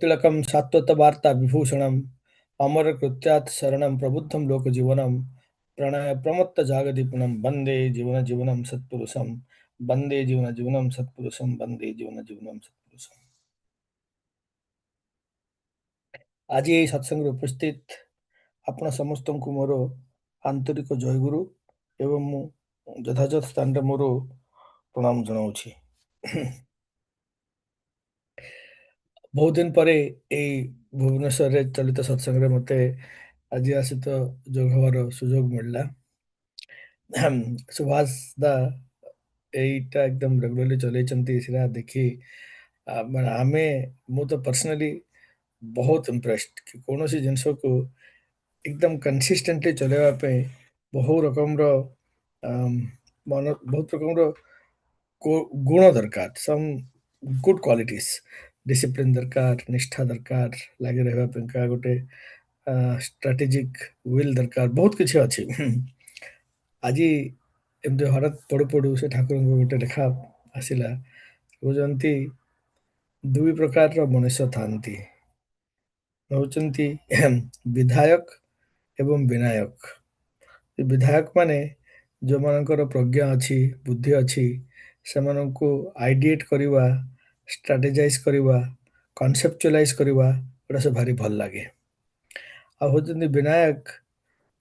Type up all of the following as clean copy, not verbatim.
तिलकं सात्वतवार्ता विभूषणम् अमरकृत्यात् शरणं प्रबुद्धं लोकजीवनं प्रणय प्रमत्तजागदीपनं वन्दे जीवनजीवनं सत्पुरुषं वन्दे जीवनजीवनं सत्पुरुषं वन्दे जीवनजीवनं सत्पुरुषम्। ଆଜି ଏହି ସତ୍ସଙ୍ଗରେ ଉପସ୍ଥିତ ଆପଣ ସମସ୍ତଙ୍କୁ ମୋର ଆନ୍ତରିକ ଜୟଗୁରୁ ଏବଂ ମୁଁ ଯଥାଯଥ ସ୍ଥାନରେ ମୋର ପ୍ରଣାମ ଜଣାଉଛି। ବହୁତ ଦିନ ପରେ ଏଇ ଭୁବନେଶ୍ୱରରେ ଚଳିତ ସତ୍ସଙ୍ଗରେ ମୋତେ ଆଜି ସହିତ ଯୋଗ ହେବାର ସୁଯୋଗ ମିଳିଲା। ସୁଭାଷ ଦା ଏଇଟା ଏକଦମ ରେଗୁଲାରଲି ଚଲେଇଛନ୍ତି ସେଟା ଦେଖି ମାନେ ମୁଁ ତ ପର୍ସନାଲି ବହୁତ ଇମ୍ପ୍ରେସ୍ଡ କି କୌଣସି ଜିନିଷକୁ ଏକଦମ କନସିଷ୍ଟେଣ୍ଟଲି ଚଲେଇବା ପାଇଁ ବହୁ ରକମର ବହୁତ ରକମର ଗୁଣ ଦରକାର, ସମ୍ ଗୁଡ୍ କ୍ୱାଲିଟିସ୍, ଡିସିପ୍ଲିନ୍ ଦରକାର, ନିଷ୍ଠା ଦରକାର, ଲାଗି ରହିବା ପାଇଁକା ଗୋଟେ ଷ୍ଟ୍ରାଟେଜିକ୍ ୱିଲ୍ ଦରକାର, ବହୁତ କିଛି ଅଛି। ଆଜି ଏମିତି ହଠାତ୍ ପଢୁ ପଢୁ ସେ ଠାକୁରଙ୍କ ଗୋଟେ ଲେଖା ଆସିଲା, କହୁଛନ୍ତି ଦୁଇ ପ୍ରକାରର ମଣିଷ ଥାନ୍ତି, ହେଉଛନ୍ତି ବିଧାୟକ ଏବଂ ବିନାୟକ। ବିଧାୟକ ମାନେ ଯେଉଁମାନଙ୍କର ପ୍ରଜ୍ଞା ଅଛି, ବୁଦ୍ଧି ଅଛି, ସେମାନଙ୍କୁ ଆଇଡିଏଟ୍ କରିବା, ଷ୍ଟ୍ରାଟେଜାଇଜ୍ କରିବା, କନସେପଚୁଆଲାଇଜ୍ କରିବା, ଏଗୁଡ଼ା ସବୁ ଭାରି ଭଲ ଲାଗେ। ଆଉ ହେଉଛନ୍ତି ବିନାୟକ,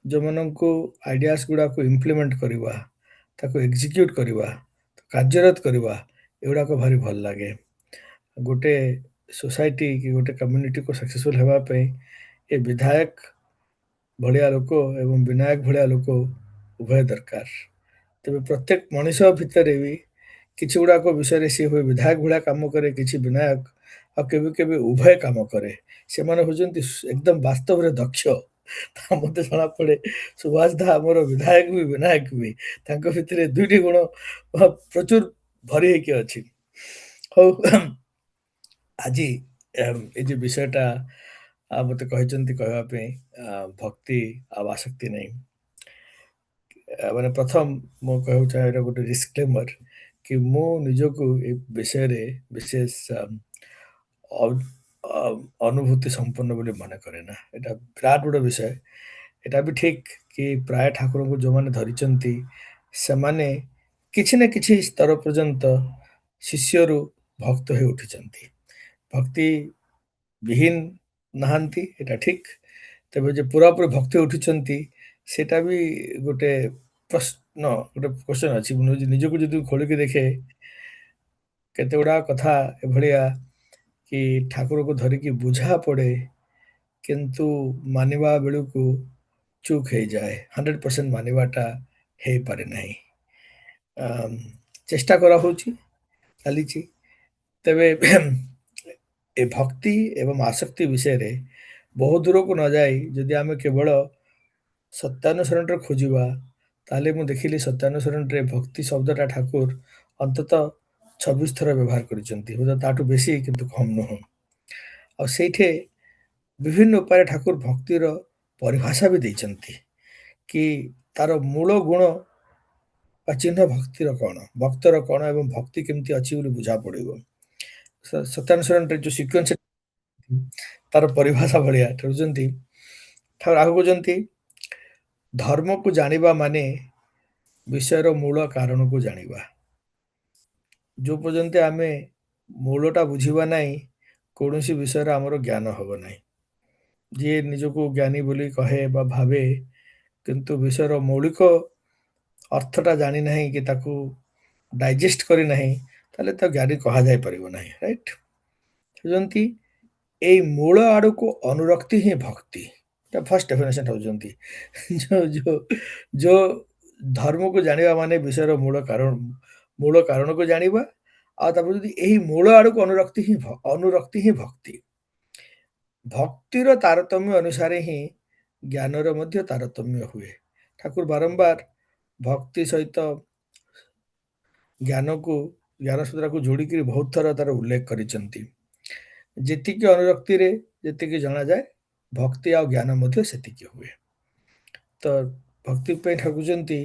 ଯେଉଁମାନଙ୍କୁ ଆଇଡ଼ିଆସ୍ ଗୁଡ଼ାକୁ ଇମ୍ପ୍ଲିମେଣ୍ଟ କରିବା, ତାକୁ ଏକ୍ଜିକ୍ୟୁଟ୍ କରିବା, କାର୍ଯ୍ୟରତ କରିବା, ଏଗୁଡ଼ାକ ଭାରି ଭଲ ଲାଗେ। ଗୋଟେ ସୋସାଇଟି କି ଗୋଟେ କମ୍ୟୁନିଟିକୁ ସକ୍ସେସଫୁଲ୍ ହେବା ପାଇଁ ଏ ବିଧାୟକ ଭଳିଆ ଲୋକ ଏବଂ ବିନାୟକ ଭଳିଆ ଲୋକ ଉଭୟ ଦରକାର। ତେବେ ପ୍ରତ୍ୟେକ ମଣିଷ ଭିତରେ ବି କିଛି ଗୁଡ଼ାକ ବିଷୟରେ ସିଏ ହୁଏ ବିଧାୟକ ଭଳିଆ କାମ କରେ, କିଛି ବିନାୟକ, ଆଉ କେବେ କେବେ ଉଭୟ କାମ କରେ। ସେମାନେ ହେଉଛନ୍ତି ଏକଦମ ବାସ୍ତବରେ ଦକ୍ଷ। ତା ମୋତେ ଜଣାପଡ଼େ ସୁଭାଷ ଦା ଆମର ବିଧାୟକ ବି ବିନାୟକ ବି, ତାଙ୍କ ଭିତରେ ଦୁଇଟି ଗୁଣ ପ୍ରଚୁର ଭରି ହେଇକି ଅଛି। ହଉ, ଆଜି ଏ ଯେ ବିଷୟଟା ମୋତେ କହିଛନ୍ତି କହିବା ପାଇଁ, ଭକ୍ତି ଆଉ ଆସକ୍ତି ନାହିଁ। ମାନେ ପ୍ରଥମ ମୁଁ କହିବାକୁ ଚାହେଁ, ଏଇଟା ଗୋଟେ ଡିସକ୍ଲେମର କି ମୁଁ ନିଜକୁ ଏ ବିଷୟରେ ବିଶେଷ ଅନୁଭୂତି ସମ୍ପନ୍ନ ବୋଲି ମନେ କରେ ନା। ଏଇଟା ବିରାଟ ଗୋଟେ ବିଷୟ। ଏଟା ବି ଠିକ କି ପ୍ରାୟ ଠାକୁରଙ୍କୁ ଯେଉଁମାନେ ଧରିଛନ୍ତି ସେମାନେ କିଛି ନା କିଛି ସ୍ତର ପର୍ଯ୍ୟନ୍ତ ଶିଷ୍ୟରୁ ଭକ୍ତ ହୋଇ ଉଠିଛନ୍ତି। ଭକ୍ତି ବିହୀନ ନାହାନ୍ତି, ଏଟା ଠିକ। ତେବେ ଯେ ପୁରାପୁରି ଭକ୍ତି ଉଠିଛନ୍ତି ସେଟା ବି ଗୋଟେ ପ୍ରଶ୍ନ, ଗୋଟେ କ୍ୱେଶ୍ଚନ ଅଛି। ମୁଁ ନିଜକୁ ଯଦି ଖୋଳିକି ଦେଖେ, କେତେ ଗୁଡ଼ାକ କଥା ଏଭଳିଆ କି ଠାକୁରକୁ ଧରିକି ବୁଝା ପଡ଼େ, କିନ୍ତୁ ମାନିବା ବେଳକୁ ଚୁକ୍ ହେଇଯାଏ। 100% ମାନିବାଟା ହେଇପାରେ ନାହିଁ। ଚେଷ୍ଟା କରାହଉଛି, ଚାଲିଛି। ତେବେ ଏ ଭକ୍ତି ଏବଂ ଆସକ୍ତି ବିଷୟରେ ବହୁ ଦୂରକୁ ନ ଯାଇ ଯଦି ଆମେ କେବଳ ସତ୍ୟାନୁସରଣରେ ଖୋଜିବା, ତାହେଲେ ମୁଁ ଦେଖିଲି ସତ୍ୟାନୁସରଣରେ ଭକ୍ତି ଶବ୍ଦଟା ଠାକୁର ଅନ୍ତତଃ 26 ଥର ବ୍ୟବହାର କରିଛନ୍ତି, ହୁଏତ ତାଠୁ ବେଶୀ କିନ୍ତୁ କମ୍ ନୁହଁ। ଆଉ ସେଇଠି ବିଭିନ୍ନ ଉପାୟରେ ଠାକୁର ଭକ୍ତିର ପରିଭାଷା ବି ଦେଇଛନ୍ତି କି ତାର ମୂଳ ଗୁଣ ବା ଚିହ୍ନ ଭକ୍ତିର କ'ଣ, ଭକ୍ତର କ'ଣ ଏବଂ ଭକ୍ତି କେମିତି ଅଛି ବୋଲି ବୁଝା ପଡ଼ିବ। ସତ୍ୟାନୁସରଣରେ ଯେଉଁ ସିକ୍ୱେନ୍ସ ତାର ପରିଭାଷା ଭଳିଆ କହୁଛନ୍ତି, ଠାକୁର ଆଗକୁ କହୁଛନ୍ତି ଧର୍ମକୁ ଜାଣିବା ମାନେ ବିଷୟର ମୂଳ କାରଣକୁ ଜାଣିବା। ଯେଉଁ ପର୍ଯ୍ୟନ୍ତ ଆମେ ମୂଳଟା ବୁଝିବା ନାହିଁ, କୌଣସି ବିଷୟରେ ଆମର ଜ୍ଞାନ ହେବ ନାହିଁ। ଯିଏ ନିଜକୁ ଜ୍ଞାନୀ ବୋଲି କହେ ବା ଭାବେ, କିନ୍ତୁ ବିଷୟର ମୌଳିକ ଅର୍ଥଟା ଜାଣିନାହିଁ କି ତାକୁ ଡାଇଜେଷ୍ଟ କରିନାହିଁ, ତାହେଲେ ତ ଜ୍ଞାନୀ କୁହାଯାଇପାରିବ ନାହିଁ। ରାଇଟ୍? ହେଉଛନ୍ତି ଏଇ ମୂଳ ଆଡ଼କୁ ଅନୁରକ୍ତି ହିଁ ଭକ୍ତି। এটা ଫାର୍ଷ୍ଟ ଡେଫିନେସନ୍ ହେଉଛନ୍ତି ଯେଉଁ ଧର୍ମକୁ ଜାଣିବା ମାନେ ବିଷୟର ମୂଳ କାରଣକୁ ଜାଣିବା, ଆଉ ତାପରେ ଯଦି ଏହି ମୂଳ ଆଡ଼କୁ ଅନୁରକ୍ତି ହିଁ ଭକ୍ତି। ଭକ୍ତିର ତାରତମ୍ୟ ଅନୁସାରେ ହିଁ ଜ୍ଞାନର ମଧ୍ୟ ତାରତମ୍ୟ ହୁଏ। ଠାକୁର ବାରମ୍ବାର ଭକ୍ତି ସହିତ ଜ୍ଞାନ ସୂତ୍ରକୁ ଯୋଡ଼ିକିରି ବହୁତ ଥର ତାର ଉଲ୍ଲେଖ କରିଛନ୍ତି। ଯେତିକି ଅନୁରକ୍ତିରେ ଯେତିକି ଜଣାଯାଏ, ଭକ୍ତି ଆଉ ଜ୍ଞାନ ମଧ୍ୟ ସେତିକି ହୁଏ। ତ ଭକ୍ତି ପାଇଁ ଠାକୁଛନ୍ତି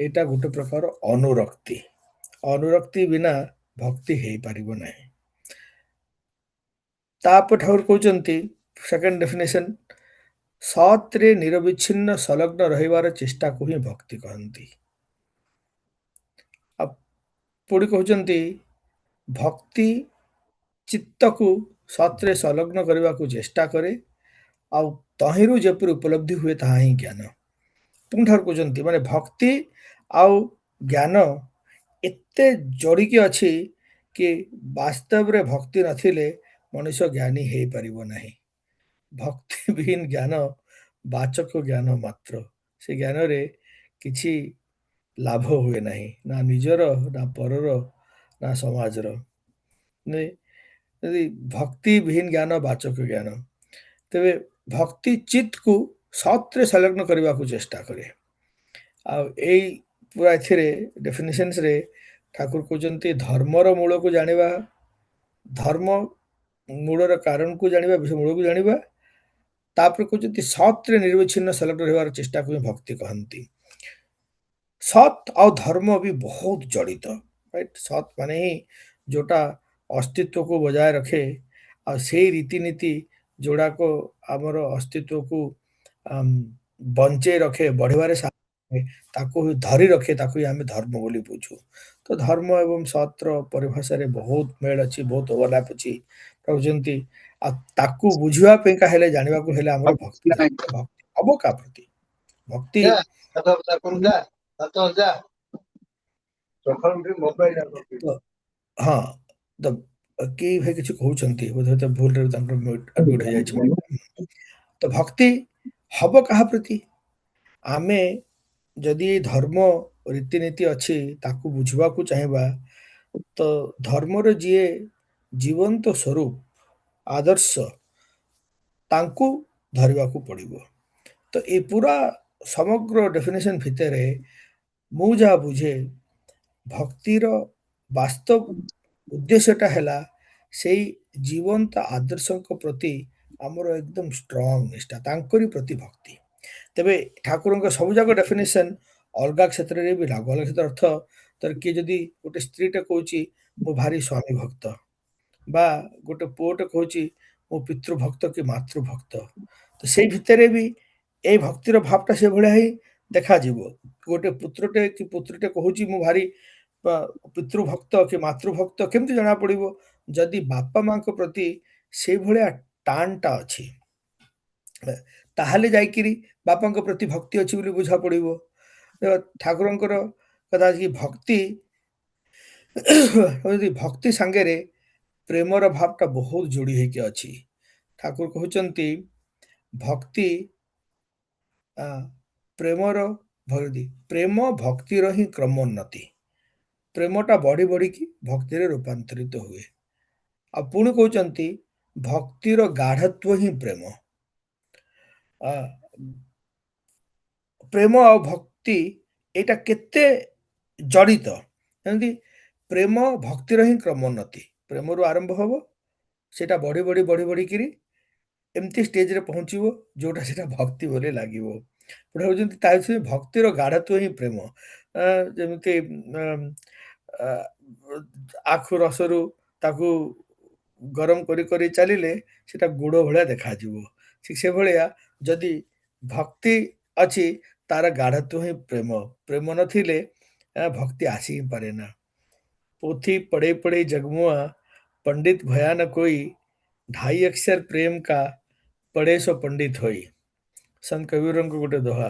ଏଇଟା ଗୋଟେ ପ୍ରକାର ଅନୁରକ୍ତି। ଅନୁରକ୍ତି ବିନା ଭକ୍ତି ହେଇପାରିବ ନାହିଁ। ତାପରେ ଠାକୁର କହୁଛନ୍ତି ସେକେଣ୍ଡ ଡେଫିନେସନ, ସତରେ ନିରବିଚ୍ଛିନ୍ନ ସଂଲଗ୍ନ ରହିବାର ଚେଷ୍ଟାକୁ ହିଁ ଭକ୍ତି କହନ୍ତି। ଆଉ ପୁଣି କହୁଛନ୍ତି ଭକ୍ତି ଚିତ୍ତକୁ ସତରେ ସଂଲଗ୍ନ କରିବାକୁ ଚେଷ୍ଟା କରେ, ଆଉ ତହିଁରୁ ଯେପରି ଉପଲବ୍ଧି ହୁଏ ତାହା ହିଁ ଜ୍ଞାନ। ପୁଣି ଠାରୁ କହୁଛନ୍ତି ମାନେ ଭକ୍ତି ଆଉ ଜ୍ଞାନ ଏତେ ଯୋଡ଼ିକି ଅଛି କି ବାସ୍ତବରେ ଭକ୍ତି ନଥିଲେ ମଣିଷ ଜ୍ଞାନୀ ହେଇପାରିବ ନାହିଁ। ଭକ୍ତି ବିହୀନ ଜ୍ଞାନ ବାଚକ ଜ୍ଞାନ ମାତ୍ର। ସେ ଜ୍ଞାନରେ କିଛି ଲାଭ ହୁଏ ନାହିଁ, ନା ନିଜର ନା ପରର ନା ସମାଜର। ନେ ଯଦି ଭକ୍ତି ବିହୀନ ଜ୍ଞାନ ବାଚକ ଜ୍ଞାନ, ତେବେ ଭକ୍ତି ଚିତ୍ତକୁ ସତରେ ସଂଲଗ୍ନ କରିବାକୁ ଚେଷ୍ଟା କରେ। ଆଉ ଏଇ ପୁରା ଏଥିରେ ଡେଫିନେସନ୍ସରେ ଠାକୁର କହୁଛନ୍ତି ଧର୍ମର ମୂଳକୁ ଜାଣିବା, ଧର୍ମ ମୂଳର କାରଣକୁ ଜାଣିବା, ବିଷୟ ମୂଳକୁ ଜାଣିବା, ତାପରେ କହୁଛନ୍ତି ସତରେ ନିର୍ବିଚ୍ଛିନ୍ନ ସଂଲଗ୍ନ ରହିବାର ଚେଷ୍ଟାକୁ ହିଁ ଭକ୍ତି କହନ୍ତି। ସତ୍ ଆଉ ଧର୍ମ ବି ବହୁତ ଜଡ଼ିତ, ରାଇଟ୍? ସତ୍ ମାନେ ହିଁ ଯୋଉଟା ଅସ୍ତିତ୍ୱକୁ ବଜାୟ ରଖେ, ଆଉ ସେଇ ରୀତିନୀତି ଯୋଉଡ଼ାକ ଆମର ଅସ୍ତିତ୍ୱକୁ ଆମ୍, ବଞ୍ଚେଇ ରଖେ, ବଢ଼ିବାରେ ସାହାଯ୍ୟ କରେ, ତାକୁ ହିଁ ଧରି ରଖେ, ତାକୁ ହିଁ ଆମେ ଧର୍ମ ବୋଲି ବୁଝୁ। ତ ଧର୍ମ ଏବଂ ସତ୍ର ପରିଭାଷାରେ ବହୁତ ମେଳ ଅଛି, ବହୁତ ଓଭରଲାପ୍ ଅଛି। କହୁଛନ୍ତି ଆଉ ତାକୁ ବୁଝିବା ପାଇଁକା ହେଲେ, ଜାଣିବାକୁ ହେଲେ ଆମର ଭକ୍ତି ଦରକାର। ଭକ୍ତି ହବ କାହା ପ୍ରତି? ଭକ୍ତି ଯା ସାତ ହଜାର କରୁ ଯା 7,000 ସକାଳୁ ଉଠି ମୋବାଇଲ ତ ହଁ, ତ କେହି ଭାଇ କିଛି କହୁଛନ୍ତି, ବୋଧହୁଏ ଭୁଲରେ ତାଙ୍କର ଆଡମିଟ୍ ହେଇଯାଇଛି ମାଇକଟା। ତ ଭକ୍ତି ହବ କାହା ପ୍ରତି? ଆମେ ଯଦି ଏଇ ଧର୍ମ ରୀତିନୀତି ଅଛି ତାକୁ ବୁଝିବାକୁ ଚାହିଁବା, ତ ଧର୍ମର ଯିଏ ଜୀବନ୍ତ ସ୍ୱରୂପ ଆଦର୍ଶ ତାଙ୍କୁ ଧରିବାକୁ ପଡ଼ିବ। ତ ଏ ପୁରା ସମଗ୍ର ଡେଫିନେସନ ଭିତରେ ମୁଁ ଯାହା ବୁଝେ ଭକ୍ତିର ବାସ୍ତବ ଉଦ୍ଦେଶ୍ୟଟା ହେଲା ସେଇ ଜୀବନ୍ତ ଆଦର୍ଶଙ୍କ ପ୍ରତି ଆମର ଏକଦମ ଷ୍ଟ୍ରଙ୍ଗ ନିଷ୍ଠା, ତାଙ୍କରି ପ୍ରତି ଭକ୍ତି। ତେବେ ଠାକୁରଙ୍କ ସବୁଯାକ ଡେଫିନେସନ ଅଲଗା କ୍ଷେତ୍ରରେ ବି ଲାଗୁ। ଅଲଗା କ୍ଷେତ୍ର ଅର୍ଥ ତର କିଏ ଯଦି ଗୋଟେ ସ୍ତ୍ରୀଟେ କହୁଛି ମୁଁ ଭାରି ସ୍ୱାମୀ ଭକ୍ତ, ବା ଗୋଟେ ପୁଅଟେ କହୁଛି ମୁଁ ପିତୃଭକ୍ତ କି ମାତୃଭକ୍ତ, ତ ସେଇ ଭିତରେ ବି ଏଇ ଭକ୍ତିର ଭାବଟା ସେଭଳିଆ ହିଁ ଦେଖାଯିବ। ଗୋଟେ ପୁତ୍ରଟେ କି ପୁତ୍ରୀଟେ କହୁଛି ମୁଁ ଭାରି ବା ପିତୃଭକ୍ତ କି ମାତୃଭକ୍ତ, କେମିତି ଜଣାପଡ଼ିବ? ଯଦି ବାପା ମାଙ୍କ ପ୍ରତି ସେଇଭଳିଆ ଟାନଟା ଅଛି, ତାହେଲେ ଯାଇକିରି ବାପାଙ୍କ ପ୍ରତି ଭକ୍ତି ଅଛି ବୋଲି ବୁଝା ପଡ଼ିବ। ଠାକୁରଙ୍କର କଥା ଅଛି କି ଭକ୍ତି ଯଦି ଭକ୍ତି ସାଙ୍ଗରେ ପ୍ରେମର ଭାବଟା ବହୁତ ଯୋଡ଼ି ହେଇକି ଅଛି। ଠାକୁର କହୁଛନ୍ତି ଭକ୍ତି ଆ, ପ୍ରେମର ଭକ୍ତି, ପ୍ରେମ ଭକ୍ତିର ହିଁ କ୍ରମୋନ୍ନତି। ପ୍ରେମଟା ବଢ଼ି ବଢ଼ିକି ଭକ୍ତିରେ ରୂପାନ୍ତରିତ ହୁଏ। ଆଉ ପୁଣି କହୁଛନ୍ତି ଭକ୍ତିର ଗାଢ଼ତ୍ୱ ହିଁ ପ୍ରେମ। ଆ, ପ୍ରେମ ଆଉ ଭକ୍ତି ଏଇଟା କେତେ ଜଡ଼ିତ। ଯେମିତି ପ୍ରେମ ଭକ୍ତିର ହିଁ କ୍ରମୋନ୍ନତି, ପ୍ରେମରୁ ଆରମ୍ଭ ହବ, ସେଇଟା ବଢ଼ି ବଢ଼ି ବଢ଼ି ବଢ଼ିକିରି ଏମିତି ଷ୍ଟେଜରେ ପହଞ୍ଚିବ ଯୋଉଟା ସେଇଟା ଭକ୍ତି ବୋଲି ଲାଗିବ। ଗୋଟେ ହଉଛନ୍ତି ତା ଭିତରେ ଭକ୍ତିର ଗାଢ଼ତ୍ୱ ହିଁ ପ୍ରେମ। ଯେମିତି ଆ, ଆଖୁ ରସରୁ ତାକୁ ଗରମ କରି କରି ଚାଲିଲେ ସେଟା ଗୁଡ଼ ଭଳିଆ ଦେଖାଯିବ। ଠିକ ସେଭଳିଆ ଯଦି ଭକ୍ତି ଅଛି ତାର ଗାଢ଼ତ୍ୱ ହିଁ ପ୍ରେମ। ପ୍ରେମ ନଥିଲେ ଭକ୍ତି ଆସି ହିଁ ପାରେ ନା। पोथी पढ़े पढ़े जगमुआ पंडित भया न कोई, ढाई अक्षर प्रेम का पढ़े सो पंडित होई। ସନ୍ଥ କବୀରଙ୍କ ଗୋଟେ ଦୋହା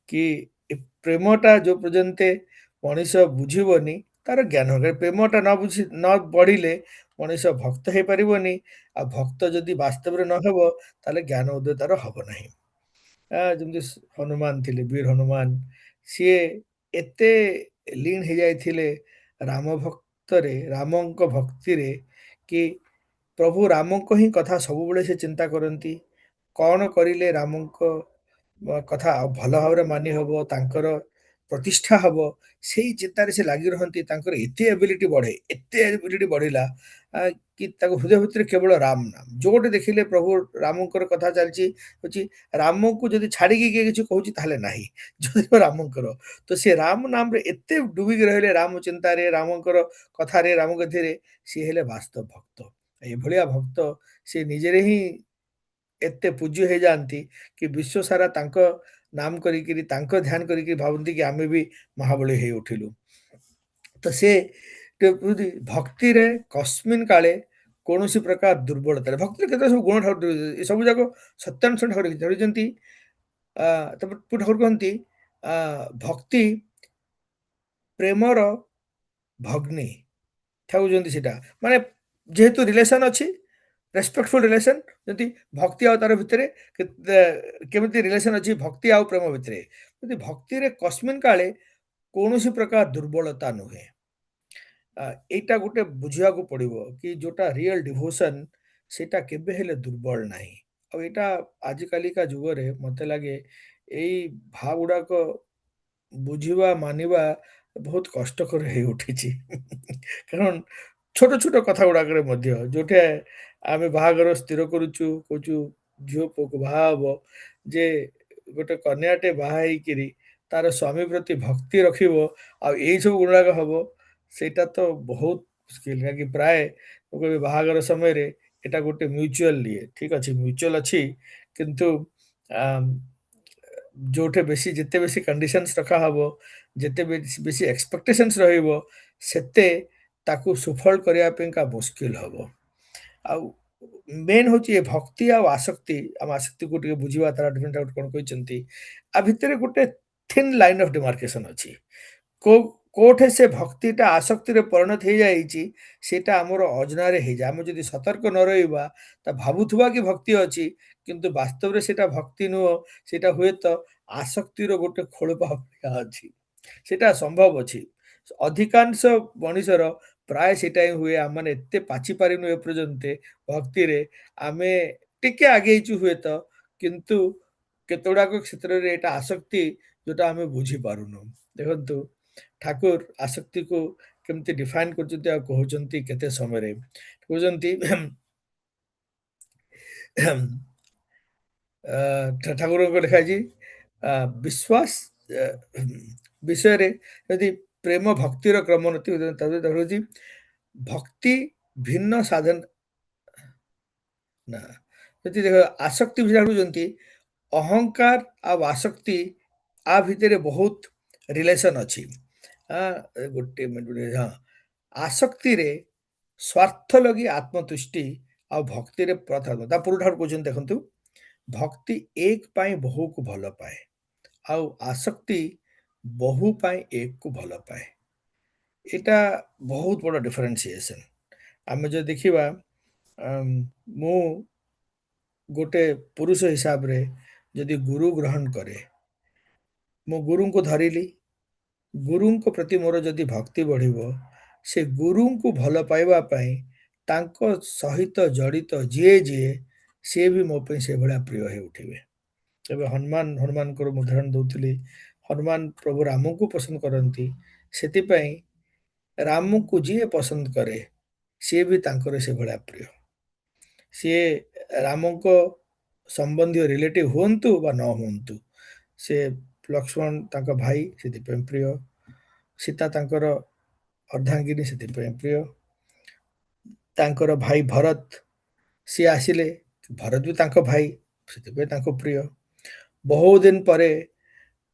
କି ଏ ପ୍ରେମଟା ଯୋଉ ପର୍ଯ୍ୟନ୍ତେ ମଣିଷ ବୁଝିବନି ତାର ଜ୍ଞାନ ହୁଏ। ପ୍ରେମଟା ନ ବଢ଼ିଲେ ମଣିଷ ଭକ୍ତ ହେଇପାରିବନି, ଆଉ ଭକ୍ତ ଯଦି ବାସ୍ତବରେ ନ ହେବ ତାହେଲେ ଜ୍ଞାନ ଉଦୟ ତାର ହବ ନାହିଁ। ଯେମିତି ହନୁମାନ ଥିଲେ, ବୀର ହନୁମାନ, ସିଏ ଏତେ ଲିନ ହେଇଯାଇଥିଲେ ରାମ ଭକ୍ତରେ, ରାମଙ୍କ ଭକ୍ତିରେ, କି ପ୍ରଭୁ ରାମଙ୍କ ହିଁ କଥା ସବୁବେଳେ ସେ ଚିନ୍ତା କରନ୍ତି। କଣ କରିଲେ ରାମଙ୍କ କଥା ଭଲ ଭାବରେ ମାନି ହବ, ତାଙ୍କର ପ୍ରତିଷ୍ଠା ହବ, ସେଇ ଚିନ୍ତାରେ ସେ ଲାଗି ରହନ୍ତି। ତାଙ୍କର ଏତେ ଏବିଲିଟି ବଢ଼େ, ଏତେ ଏବିଲିଟି ବଢ଼ିଲା କି ତାଙ୍କ ହୃଦୟ ଭିତରେ କେବଳ ରାମ ନାମ। ଯୋଉଠି ଦେଖିଲେ ପ୍ରଭୁ ରାମଙ୍କର କଥା ଚାଲିଛି ହଉଛି, ରାମଙ୍କୁ ଯଦି ଛାଡ଼ିକି କିଏ କିଛି କହୁଛି ତାହେଲେ ନାହିଁ, ଯଦି ରାମଙ୍କର। ତ ସେ ରାମ ନାମରେ ଏତେ ଡୁବିକି ରହିଲେ, ରାମ ଚିନ୍ତାରେ, ରାମଙ୍କର କଥାରେ, ରାମ ଗତିରେ, ସିଏ ହେଲେ ବାସ୍ତବ ଭକ୍ତ। ଏଇଭଳିଆ ଭକ୍ତ ସେ ନିଜରେ ହିଁ ଏତେ ପୂଜ୍ୟ ହେଇଯାଆନ୍ତି କି ବିଶ୍ୱ ସାରା ତାଙ୍କ ନାମ କରିକିରି ତାଙ୍କ ଧ୍ୟାନ କରିକି ଭାବନ୍ତି କି ଆମେ ବି ମହାବଳୀ ହେଇ ଉଠିଲୁ। ତ ସେ ଭକ୍ତିରେ କସ୍ମିନ୍ କାଳେ କୌଣସି ପ୍ରକାର ଦୁର୍ବଳତାରେ ଭକ୍ତିରେ କେତେ ସବୁ ଗୁଣ ଠାକୁର ଏସବୁ ଯାକ ସତ୍ୟାନୁଷ୍ଠ ଠାକୁର ଧରିଛନ୍ତି। ତାପରେ ଠାକୁର କହନ୍ତି ଭକ୍ତି ପ୍ରେମର ଭଗ୍ନୀ ଠାକୁଛନ୍ତି ସେଇଟା ମାନେ ଯେହେତୁ ରିଲେସନ୍ ଅଛି ରେସ୍ପେକ୍ଟଫୁଲ୍ ରିଲେସନ୍ ଯଦି ଭକ୍ତି ଆଉ ତାର ଭିତରେ କେମିତି ରିଲେସନ୍ ଅଛି ଭକ୍ତି ଆଉ ପ୍ରେମ ଭିତରେ ଯଦି ଭକ୍ତିରେ କସ୍ମିନ୍ କାଳେ କୌଣସି ପ୍ରକାର ଦୁର୍ବଳତା ନୁହେଁ। ଏଇଟା ଗୋଟେ ବୁଝିବାକୁ ପଡ଼ିବ କି ଯୋଉଟା ରିଏଲ୍ ଡିଭୋସନ୍ ସେଇଟା କେବେ ହେଲେ ଦୁର୍ବଳ ନାହିଁ। ଆଉ ଏଇଟା ଆଜିକାଲିକା ଯୁଗରେ ମୋତେ ଲାଗେ ଏଇ ଭାବ ଗୁଡ଼ାକ ବୁଝିବା ମାନିବା ବହୁତ କଷ୍ଟକର ହେଇ ଉଠିଛି। କାରଣ ଛୋଟ ଛୋଟ କଥା ଗୁଡ଼ାକରେ ମଧ୍ୟ ଯୋଉଟା ଆମେ ବାହାଘର ସ୍ଥିର କରୁଛୁ କହୁଛୁ ଝିଅ ପୁଅକୁ ବାହା ହବ ଯେ ଗୋଟେ କନ୍ୟାଟେ ବାହା ହେଇକିରି ତାର ସ୍ୱାମୀ ପ୍ରତି ଭକ୍ତି ରଖିବ ଆଉ ଏଇ ସବୁ ଗୁଡ଼ାକ ହବ ସେଇଟା ତ ବହୁତ ମୁସ୍କିଲ କାହିଁକି ପ୍ରାୟ ମୁଁ କହିବି ବାହାଘର ସମୟରେ ଏଇଟା ଗୋଟେ ମ୍ୟୁଚୁଆଲ ଇଏ ଠିକ୍ ଅଛି ମ୍ୟୁଚୁଆଲ ଅଛି କିନ୍ତୁ ଆମ୍, ଯୋଉଠି ବେଶୀ ଯେତେ ବେଶୀ କଣ୍ଡିସନ୍ସ ରଖାହବ ଯେତେ ବେଶୀ ଏକ୍ସପେକ୍ଟେସନ୍ସ ରହିବ ସେତେ ତାକୁ ସୁଫଳ କରିବା ପାଇଁକା ମୁସ୍କିଲ ହବ। ଆଉ ମେନ୍ ହଉଛି ଏ ଭକ୍ତି ଆଉ ଆସକ୍ତି ଆମ ଆସକ୍ତିକୁ ଟିକେ ବୁଝିବା ତାର ଡିଫରେଣ୍ଟ ଆଉଟ କ'ଣ କହିଛନ୍ତି ଆ ଭିତରେ ଗୋଟେ ଥିନ୍ ଲାଇନ୍ ଅଫ୍ ଡିମାର୍କେସନ୍ ଅଛି କୋଉଠି ସେ ଭକ୍ତିଟା ଆସକ୍ତିରେ ପରିଣତ ହେଇଯାଇଛି ସେଇଟା ଆମର ଅଜନାରେ ହେଇଯାଏ ଆମେ ଯଦି ସତର୍କ ନ ରହିବା ତା ଭାବୁଥିବା କି ଭକ୍ତି ଅଛି କିନ୍ତୁ ବାସ୍ତବରେ ସେଇଟା ଭକ୍ତି ନୁହଁ ସେଇଟା ହୁଏତ ଆସକ୍ତିର ଗୋଟେ ଖୋଳପା ଅପେକ୍ଷା ଅଛି ସେଇଟା ସମ୍ଭବ ଅଛି ଅଧିକାଂଶ ମଣିଷର ପ୍ରାୟ ସେଇଟା ହିଁ ହୁଏ ଆମମାନେ ଏତେ ପାଚି ପାରିନୁ ଏପର୍ଯ୍ୟନ୍ତ ଭକ୍ତିରେ ଆମେ ଟିକେ ଆଗେଇଛୁ ହୁଏତ କିନ୍ତୁ କେତେଗୁଡ଼ାକ କ୍ଷେତ୍ରରେ ଏଇଟା ଆସକ୍ତି ଯୋଉଟା ଆମେ ବୁଝିପାରୁନୁ ଦେଖନ୍ତୁ ଠାକୁର ଆସକ୍ତିକୁ କେମିତି ଡିଫାଇନ୍ କରୁଛନ୍ତି ଆଉ କହୁଛନ୍ତି କେତେ ସମୟରେ କହୁଛନ୍ତି ଠାକୁରଙ୍କ ଲେଖା ହେଇଛି ବିଶ୍ୱାସ ବିଷୟରେ ଯଦି ପ୍ରେମ ଭକ୍ତିର କ୍ରମ ହଉଛି ଭକ୍ତି ଭିନ୍ନ ସାଧନ ନା ଯଦି ଦେଖ ଆସକ୍ତି ଜାଣୁଛନ୍ତି ଅହଙ୍କାର ଆଉ ଆସକ୍ତି ଆ ଭିତରେ ବହୁତ ରିଲେସନ୍ ଅଛି ଗୋଟେ ମିନିଟ୍ ହଁ ଆସକ୍ତିରେ ସ୍ୱାର୍ଥ ଲାଗି ଆତ୍ମତୁଷ୍ଟି ଆଉ ଭକ୍ତିରେ ପ୍ରଥମ ତା ପୂର୍ବଠାରୁ କହୁଛନ୍ତି ଦେଖନ୍ତୁ ଭକ୍ତି ଏକ ପାଇଁ ବହୁକୁ ଭଲ ପାଏ ଆଉ ଆସକ୍ତି ବହୁ ପାଇଁ ଏକକୁ ଭଲ ପାଏ ଏଇଟା ବହୁତ ବଡ଼ ଡିଫରେନ୍ସିଏସନ୍ ଆମେ ଯଦି ଦେଖିବା ମୁଁ ଗୋଟେ ପୁରୁଷ ହିସାବରେ ଯଦି ଗୁରୁ ଗ୍ରହଣ କରେ ମୁଁ ଗୁରୁଙ୍କୁ ଧରିଲି ଗୁରୁଙ୍କ ପ୍ରତି ମୋର ଯଦି ଭକ୍ତି ବଢ଼ିବ ସେ ଗୁରୁଙ୍କୁ ଭଲ ପାଇବା ପାଇଁ ତାଙ୍କ ସହିତ ଜଡ଼ିତ ଯିଏ ସିଏ ବି ମୋ ପାଇଁ ସେଭଳିଆ ପ୍ରିୟ ହେଇ ଉଠିବେ ଏବେ ହନୁମାନଙ୍କର ମୁଁ ଉଦାହରଣ ଦଉଥିଲି ହନୁମାନ ପ୍ରଭୁ ରାମଙ୍କୁ ପସନ୍ଦ କରନ୍ତି ସେଥିପାଇଁ ରାମକୁ ଯିଏ ପସନ୍ଦ କରେ ସିଏ ବି ତାଙ୍କର ସେଭଳିଆ ପ୍ରିୟ ସିଏ ରାମଙ୍କ ସମ୍ବନ୍ଧୀୟ ରିଲେଟିଭ୍ ହୁଅନ୍ତୁ ବା ନ ହୁଅନ୍ତୁ ସେ ଲକ୍ଷ୍ମଣ ତାଙ୍କ ଭାଇ ସେଥିପାଇଁ ପ୍ରିୟ ସୀତା ତାଙ୍କର ଅର୍ଦ୍ଧାଙ୍ଗିନୀ ସେଥିପାଇଁ ପ୍ରିୟ ତାଙ୍କର ଭାଇ ଭରତ ସିଏ ଆସିଲେ ଭରତ ବି ତାଙ୍କ ଭାଇ ସେଥିପାଇଁ ତାଙ୍କୁ ପ୍ରିୟ ବହୁତ ଦିନ ପରେ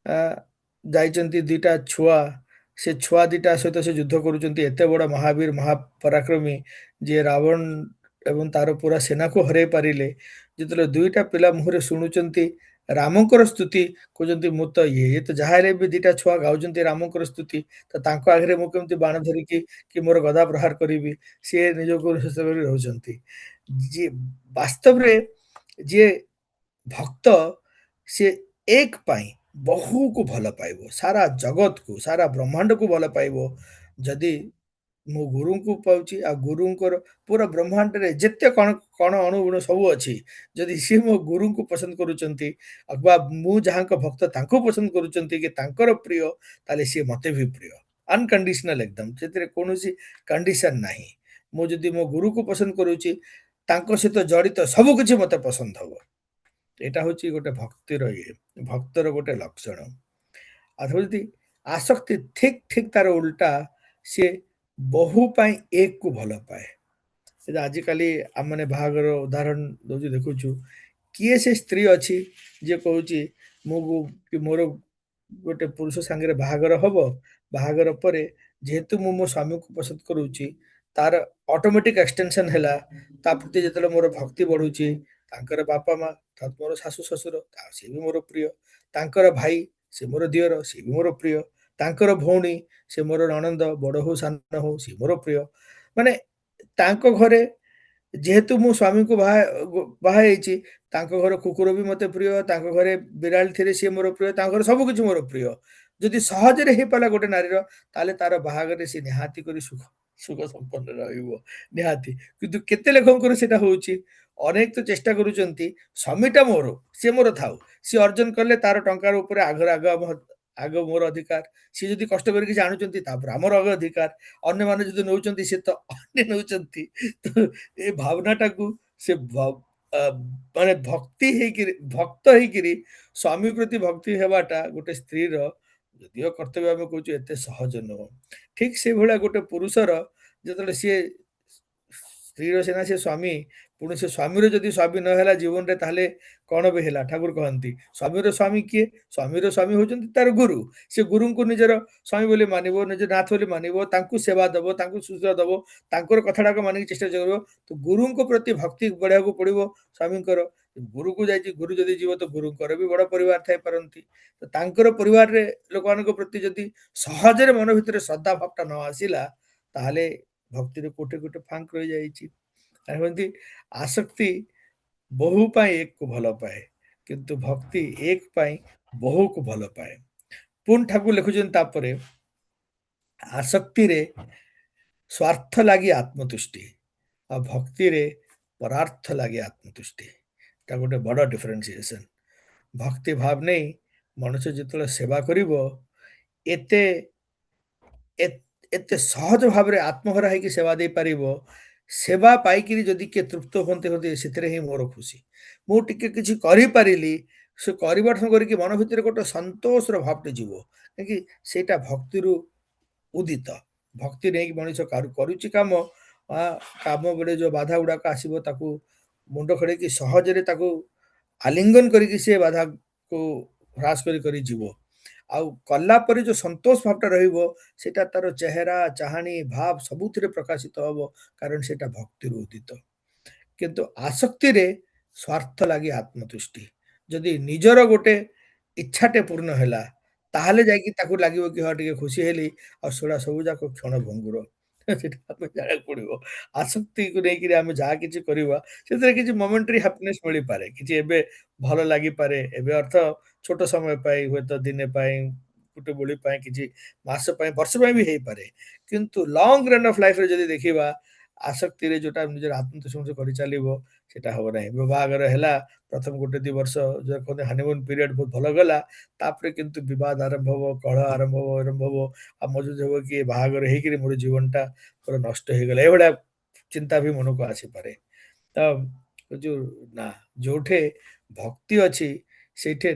ଯାଇଛନ୍ତି ଦିଟା ଛୁଆ ସେ ଛୁଆ ଦିଟା ସହିତ ସେ ଯୁଦ୍ଧ କରୁଛନ୍ତି ଏତେ ବଡ଼ ମହାବୀର ମହାପରାକ୍ରମୀ ଯିଏ ରାବଣ ଏବଂ ତାର ପୁରା ସେନାକୁ ହରାଇ ପାରିଲେ ଯେତେବେଳେ ଦୁଇଟା ପିଲା ମୁହଁରେ ଶୁଣୁଛନ୍ତି ରାମଙ୍କର ସ୍ତୁତି କହୁଛନ୍ତି ମୁଁ ତ ଇଏ ତ ଯାହା ହେଲେ ବି ଦିଟା ଛୁଆ ଗାଉଛନ୍ତି ରାମଙ୍କର ସ୍ତୁତି ତ ତାଙ୍କ ଆଗରେ ମୁଁ କେମିତି ବାଣ ଧରିକି କି ମୋର ଗଦା ପ୍ରହାର କରିବି ସିଏ ନିଜକୁ ଶେଷ କରି ରହୁଛନ୍ତି ଯିଏ ବାସ୍ତବରେ ଯିଏ ଭକ୍ତ ସିଏ ଏକ ପାଇଁ ବହୁକୁ ଭଲ ପାଇବ ସାରା ଜଗତକୁ ସାରା ବ୍ରହ୍ମାଣ୍ଡକୁ ଭଲ ପାଇବ ଯଦି ମୁଁ ଗୁରୁଙ୍କୁ ପାଉଛି ଆଉ ଗୁରୁଙ୍କର ପୁରା ବ୍ରହ୍ମାଣ୍ଡରେ ଯେତେ କଣ କଣ ଅଣୁଗୁଣ ସବୁ ଅଛି ଯଦି ସିଏ ମୋ ଗୁରୁଙ୍କୁ ପସନ୍ଦ କରୁଛନ୍ତି ବା ମୁଁ ଯାହାଙ୍କ ଭକ୍ତ ତାଙ୍କୁ ପସନ୍ଦ କରୁଛନ୍ତି କି ତାଙ୍କର ପ୍ରିୟ ତାହେଲେ ସିଏ ମୋତେ ବି ପ୍ରିୟ ଅନକଣ୍ଡିସନାଲ ଏକଦମ ସେଥିରେ କୌଣସି କଣ୍ଡିସନ ନାହିଁ ମୁଁ ଯଦି ମୋ ଗୁରୁକୁ ପସନ୍ଦ କରୁଛି ତାଙ୍କ ସହିତ ଜଡ଼ିତ ସବୁ କିଛି ମୋତେ ପସନ୍ଦ ହବ ଏଇଟା ହଉଛି ଗୋଟେ ଭକ୍ତିର ଇଏ ଭକ୍ତର ଗୋଟେ ଲକ୍ଷଣ ଆଉ ଯଦି ଆସକ୍ତି ଠିକ ତାର ଉଲ୍ଟା ସିଏ ବହୁ ପାଇଁ ଏକକୁ ଭଲ ପାଏ ଆଜିକାଲି ଆମମାନେ ବାହାଘର ଉଦାହରଣ ଦଉଛୁ ଦେଖୁଛୁ, କିଏ ସେ ସ୍ତ୍ରୀ ଅଛି ଯିଏ କହୁଛି ମୁଁ କି ମୋର ଗୋଟେ ପୁରୁଷ ସାଙ୍ଗରେ ବାହାଘର ହବ, ବାହାଘର ପରେ ଯେହେତୁ ମୁଁ ମୋ ସ୍ୱାମୀକୁ ପସନ୍ଦ କରୁଛି, ତାର ଅଟୋମେଟିକ ଏକ୍ସଟେନସନ ହେଲା ତା ପ୍ରତି ଯେତେବେଳେ ମୋର ଭକ୍ତି ବଢୁଛି, ତାଙ୍କର ବାପା ମା, ମୋର ଶାଶୁ ଶ୍ୱଶୁର ସିଏ ବି ମୋର ପ୍ରିୟ, ତାଙ୍କର ଭାଇ ସେ ମୋର ଦିଅର ସିଏ ବି ମୋର ପ୍ରିୟ, ତାଙ୍କର ଭଉଣୀ ସେ ମୋର ନଣନ୍ଦ, ବଡ ହଉ ସାନ ହଉ ସିଏ ମୋର ପ୍ରିୟ। ମାନେ ତାଙ୍କ ଘରେ ଯେହେତୁ ମୁଁ ସ୍ୱାମୀଙ୍କୁ ବାହା ହେଇଛି, ତାଙ୍କ ଘର କୁକୁର ବି ମୋତେ ପ୍ରିୟ, ତାଙ୍କ ଘରେ ବିରାଳି ଥିଲେ ସିଏ ମୋର ପ୍ରିୟ, ତାଙ୍କ ଘରେ ସବୁ କିଛି ମୋର ପ୍ରିୟ। ଯଦି ସହଜରେ ହେଇପାରିଲା ଗୋଟେ ନାରୀର, ତାହେଲେ ତାର ବାହାଘରରେ ସେ ନିହାତି କରି ସୁଖ ସୁଖ ସମ୍ପନ୍ନ ରହିବ ନିହାତି। କିନ୍ତୁ କେତେ ଲୋକଙ୍କର ସେଇଟା ହଉଛି, ଅନେକ ତ ଚେଷ୍ଟା କରୁଛନ୍ତି ସ୍ୱାମୀଟା ମୋର, ସିଏ ମୋର ଥାଉ, ସିଏ ଅର୍ଜନ କଲେ ତାର ଟଙ୍କାର ଉପରେ ଆଗ ମୋର ଅଧିକାର, ସିଏ ଯଦି କଷ୍ଟ କରିକି ଜାଣୁଛନ୍ତି ତାପରେ ଆମର ଅଗ ଅଧିକାର, ଅନ୍ୟମାନେ ଯଦି ନଉଛନ୍ତି ସେ ତ ଅନ୍ୟ ନଉଛନ୍ତି। ତ ଏ ଭାବନାଟାକୁ ସେ ଆ, ମାନେ ଭକ୍ତ ହେଇକିରି ସ୍ୱାମୀ ପ୍ରତି ଭକ୍ତି ହେବାଟା ଗୋଟେ ସ୍ତ୍ରୀର ଯଦିଓ କର୍ତ୍ତବ୍ୟ ଆମେ କହୁଛୁ ଏତେ ସହଜ ନୁହଁ। ଠିକ ସେଇଭଳିଆ ଗୋଟେ ପୁରୁଷର ଯେତେବେଳେ ସିଏ ସ୍ତ୍ରୀର ସିନା ସେ ସ୍ୱାମୀ, ପୁଣି ସେ ସ୍ୱାମୀର ଯଦି ସ୍ୱାମୀ ନ ହେଲା ଜୀବନରେ, ତାହେଲେ କଣ ବି ହେଲା? ଠାକୁର କହନ୍ତି ସ୍ୱାମୀର ସ୍ୱାମୀ କିଏ? ସ୍ୱାମୀର ସ୍ୱାମୀ ହଉଛନ୍ତି ତାର ଗୁରୁ। ସେ ଗୁରୁଙ୍କୁ ନିଜର ସ୍ୱାମୀ ବୋଲି ମାନିବ, ନିଜ ନାଥ ବୋଲି ମାନିବ, ତାଙ୍କୁ ସେବା ଦବ, ତାଙ୍କୁ ସୁଶ୍ରୂଷା ଦବ, ତାଙ୍କର କଥାଟାକୁ ମାନିକି ଚେଷ୍ଟା କରିବ। ତ ଗୁରୁଙ୍କ ପ୍ରତି ଭକ୍ତି ବଢିବାକୁ ପଡିବ ସ୍ୱାମୀଙ୍କର। ଗୁରୁକୁ ଯାଇଛି, ଗୁରୁ ଯଦି ଯିବ ତ ଗୁରୁଙ୍କର ବି ବଡ ପରିବାର ଥାଇପାରନ୍ତି। ତ ତାଙ୍କର ପରିବାରରେ ଲୋକମାନଙ୍କ ପ୍ରତି ଯଦି ସହଜରେ ମନ ଭିତରେ ଶ୍ରଦ୍ଧା ଭାବଟା ନ ଆସିଲା, ତାହେଲେ ଭକ୍ତିରେ କୋଉଠି ଗୋଟେ ଫାଙ୍କ ରହିଯାଇଛି। ଏମିତି ଆସକ୍ତି ବହୁ ପାଇଁ ଏକକୁ ଭଲ ପାଏ, କିନ୍ତୁ ଭକ୍ତି ଏକ ପାଇଁ ବହୁକୁ ଭଲ ପାଏ। ପୁଣି ଠାକୁର ଲେଖୁଛନ୍ତି ତାପରେ, ଆସକ୍ତିରେ ସ୍ୱାର୍ଥ ଲାଗି ଆତ୍ମତୁଷ୍ଟି, ଆଉ ଭକ୍ତିରେ ପରାର୍ଥ ଲାଗି ଆତ୍ମତୁଷ୍ଟି। এটা ଗୋଟେ ବଡ଼ ଡିଫରେନ୍ସିଏସନ୍। ଭକ୍ତି ଭାବ ନେଇ ମଣିଷ ଯେତେବେଳେ ସେବା କରିବ, ଏତେ ଏତେ ସହଜ ଭାବରେ ଆତ୍ମହରା ହେଇକି ସେବା ଦେଇପାରିବ, ସେବା ପାଇକିରି ଯଦି କିଏ ତୃପ୍ତ ହୁଅନ୍ତେ ହୁଅନ୍ତେ ସେଥିରେ ହିଁ ମୋର ଖୁସି। ମୁଁ ଟିକେ କିଛି କରିପାରିଲି, ସେ କରିବାଠୁ କରିକି ମନ ଭିତରେ ଗୋଟେ ସନ୍ତୋଷର ଭାବଟେ ଯିବ, କାହିଁକି ସେଇଟା ଭକ୍ତିରୁ ଉଦିତ। ଭକ୍ତି ନେଇକି ମଣିଷ କରୁଛି କାମ, କାମ ବେଳେ ଯୋଉ ବାଧା ଗୁଡାକ ଆସିବ ତାକୁ ମୁଣ୍ଡ ଖେଳେଇକି ସହଜରେ ତାକୁ ଆଲିଙ୍ଗନ କରିକି ସେ ବାଧାକୁ ହ୍ରାସ କରି ଯିବ। ଆଉ କଲା ପରେ ଯୋଉ ସନ୍ତୋଷ ଭାବଟା ରହିବ, ସେଟା ତାର ଚେହେରା ଚାହାଣୀ ଭାବ ସବୁଥିରେ ପ୍ରକାଶିତ ହବ, କାରଣ ସେଟା ଭକ୍ତିରୁ ଉଦିତ। କିନ୍ତୁ ଆସକ୍ତିରେ ସ୍ୱାର୍ଥ ଲାଗି ଆତ୍ମତୁଷ୍ଟି। ଯଦି ନିଜର ଗୋଟେ ଇଚ୍ଛାଟେ ପୂର୍ଣ୍ଣ ହେଲା, ତାହେଲେ ଯାଇକି ତାକୁ ଲାଗିବ କି ହଁ ଟିକେ ଖୁସି ହେଲି, ଆଉ ସେଗୁଡ଼ା ସବୁ ଯାକ କ୍ଷଣ ଭଙ୍ଗୁର। ସେଟା ଆମକୁ ଜାଣିବାକୁ ପଡିବ। ଆସକ୍ତିକୁ ନେଇକିରି ଆମେ ଯାହା କିଛି କରିବା, ସେଥିରେ କିଛି ମୋମେଣ୍ଟାରୀ ହାପିନେସ ମିଳିପାରେ, କିଛି ଏବେ ଭଲ ଲାଗିପାରେ, ଏବେ ଅର୍ଥ ଛୋଟ ସମୟ ପାଇଁ, ହୁଏତ ଦିନେ ପାଇଁ, ଗୋଟେ ବୁଳି ପାଇଁ, କିଛି ମାସ ପାଇଁ, ବର୍ଷ ପାଇଁ ବି ହେଇପାରେ। କିନ୍ତୁ ଲଙ୍ଗ ରନ୍ ଅଫ୍ ଲାଇଫରେ ଯଦି ଦେଖିବା, ଆସକ୍ତିରେ ଯୋଉଟା ନିଜର ଆତ୍ମତୁଷ୍ଟି କରିଚାଲିବ, ସେଟା ହବ ନାହିଁ। ବାହାଘର ହେଲା, ପ୍ରଥମ ଗୋଟେ ଦି ବର୍ଷ ଯୋଉ କହନ୍ତି ହନିମୁନ ପିରିୟଡ ବହୁତ ଭଲ ଗଲା, ତାପରେ କିନ୍ତୁ ବିବାଦ ଆରମ୍ଭ ହବ, କଳହ ଆରମ୍ଭ ହବ, ଆଉ ମଜୁଦ ହବ କି ଏ ବାହାଘର ହେଇକିରି ମୋର ଜୀବନଟା ପୁରା ନଷ୍ଟ ହେଇଗଲା, ଏଭଳିଆ ଚିନ୍ତା ବି ମନକୁ ଆସିପାରେ। ତ ଯୋଉ ନା, ଯୋଉଠି ଭକ୍ତି ଅଛି ସେଇଠି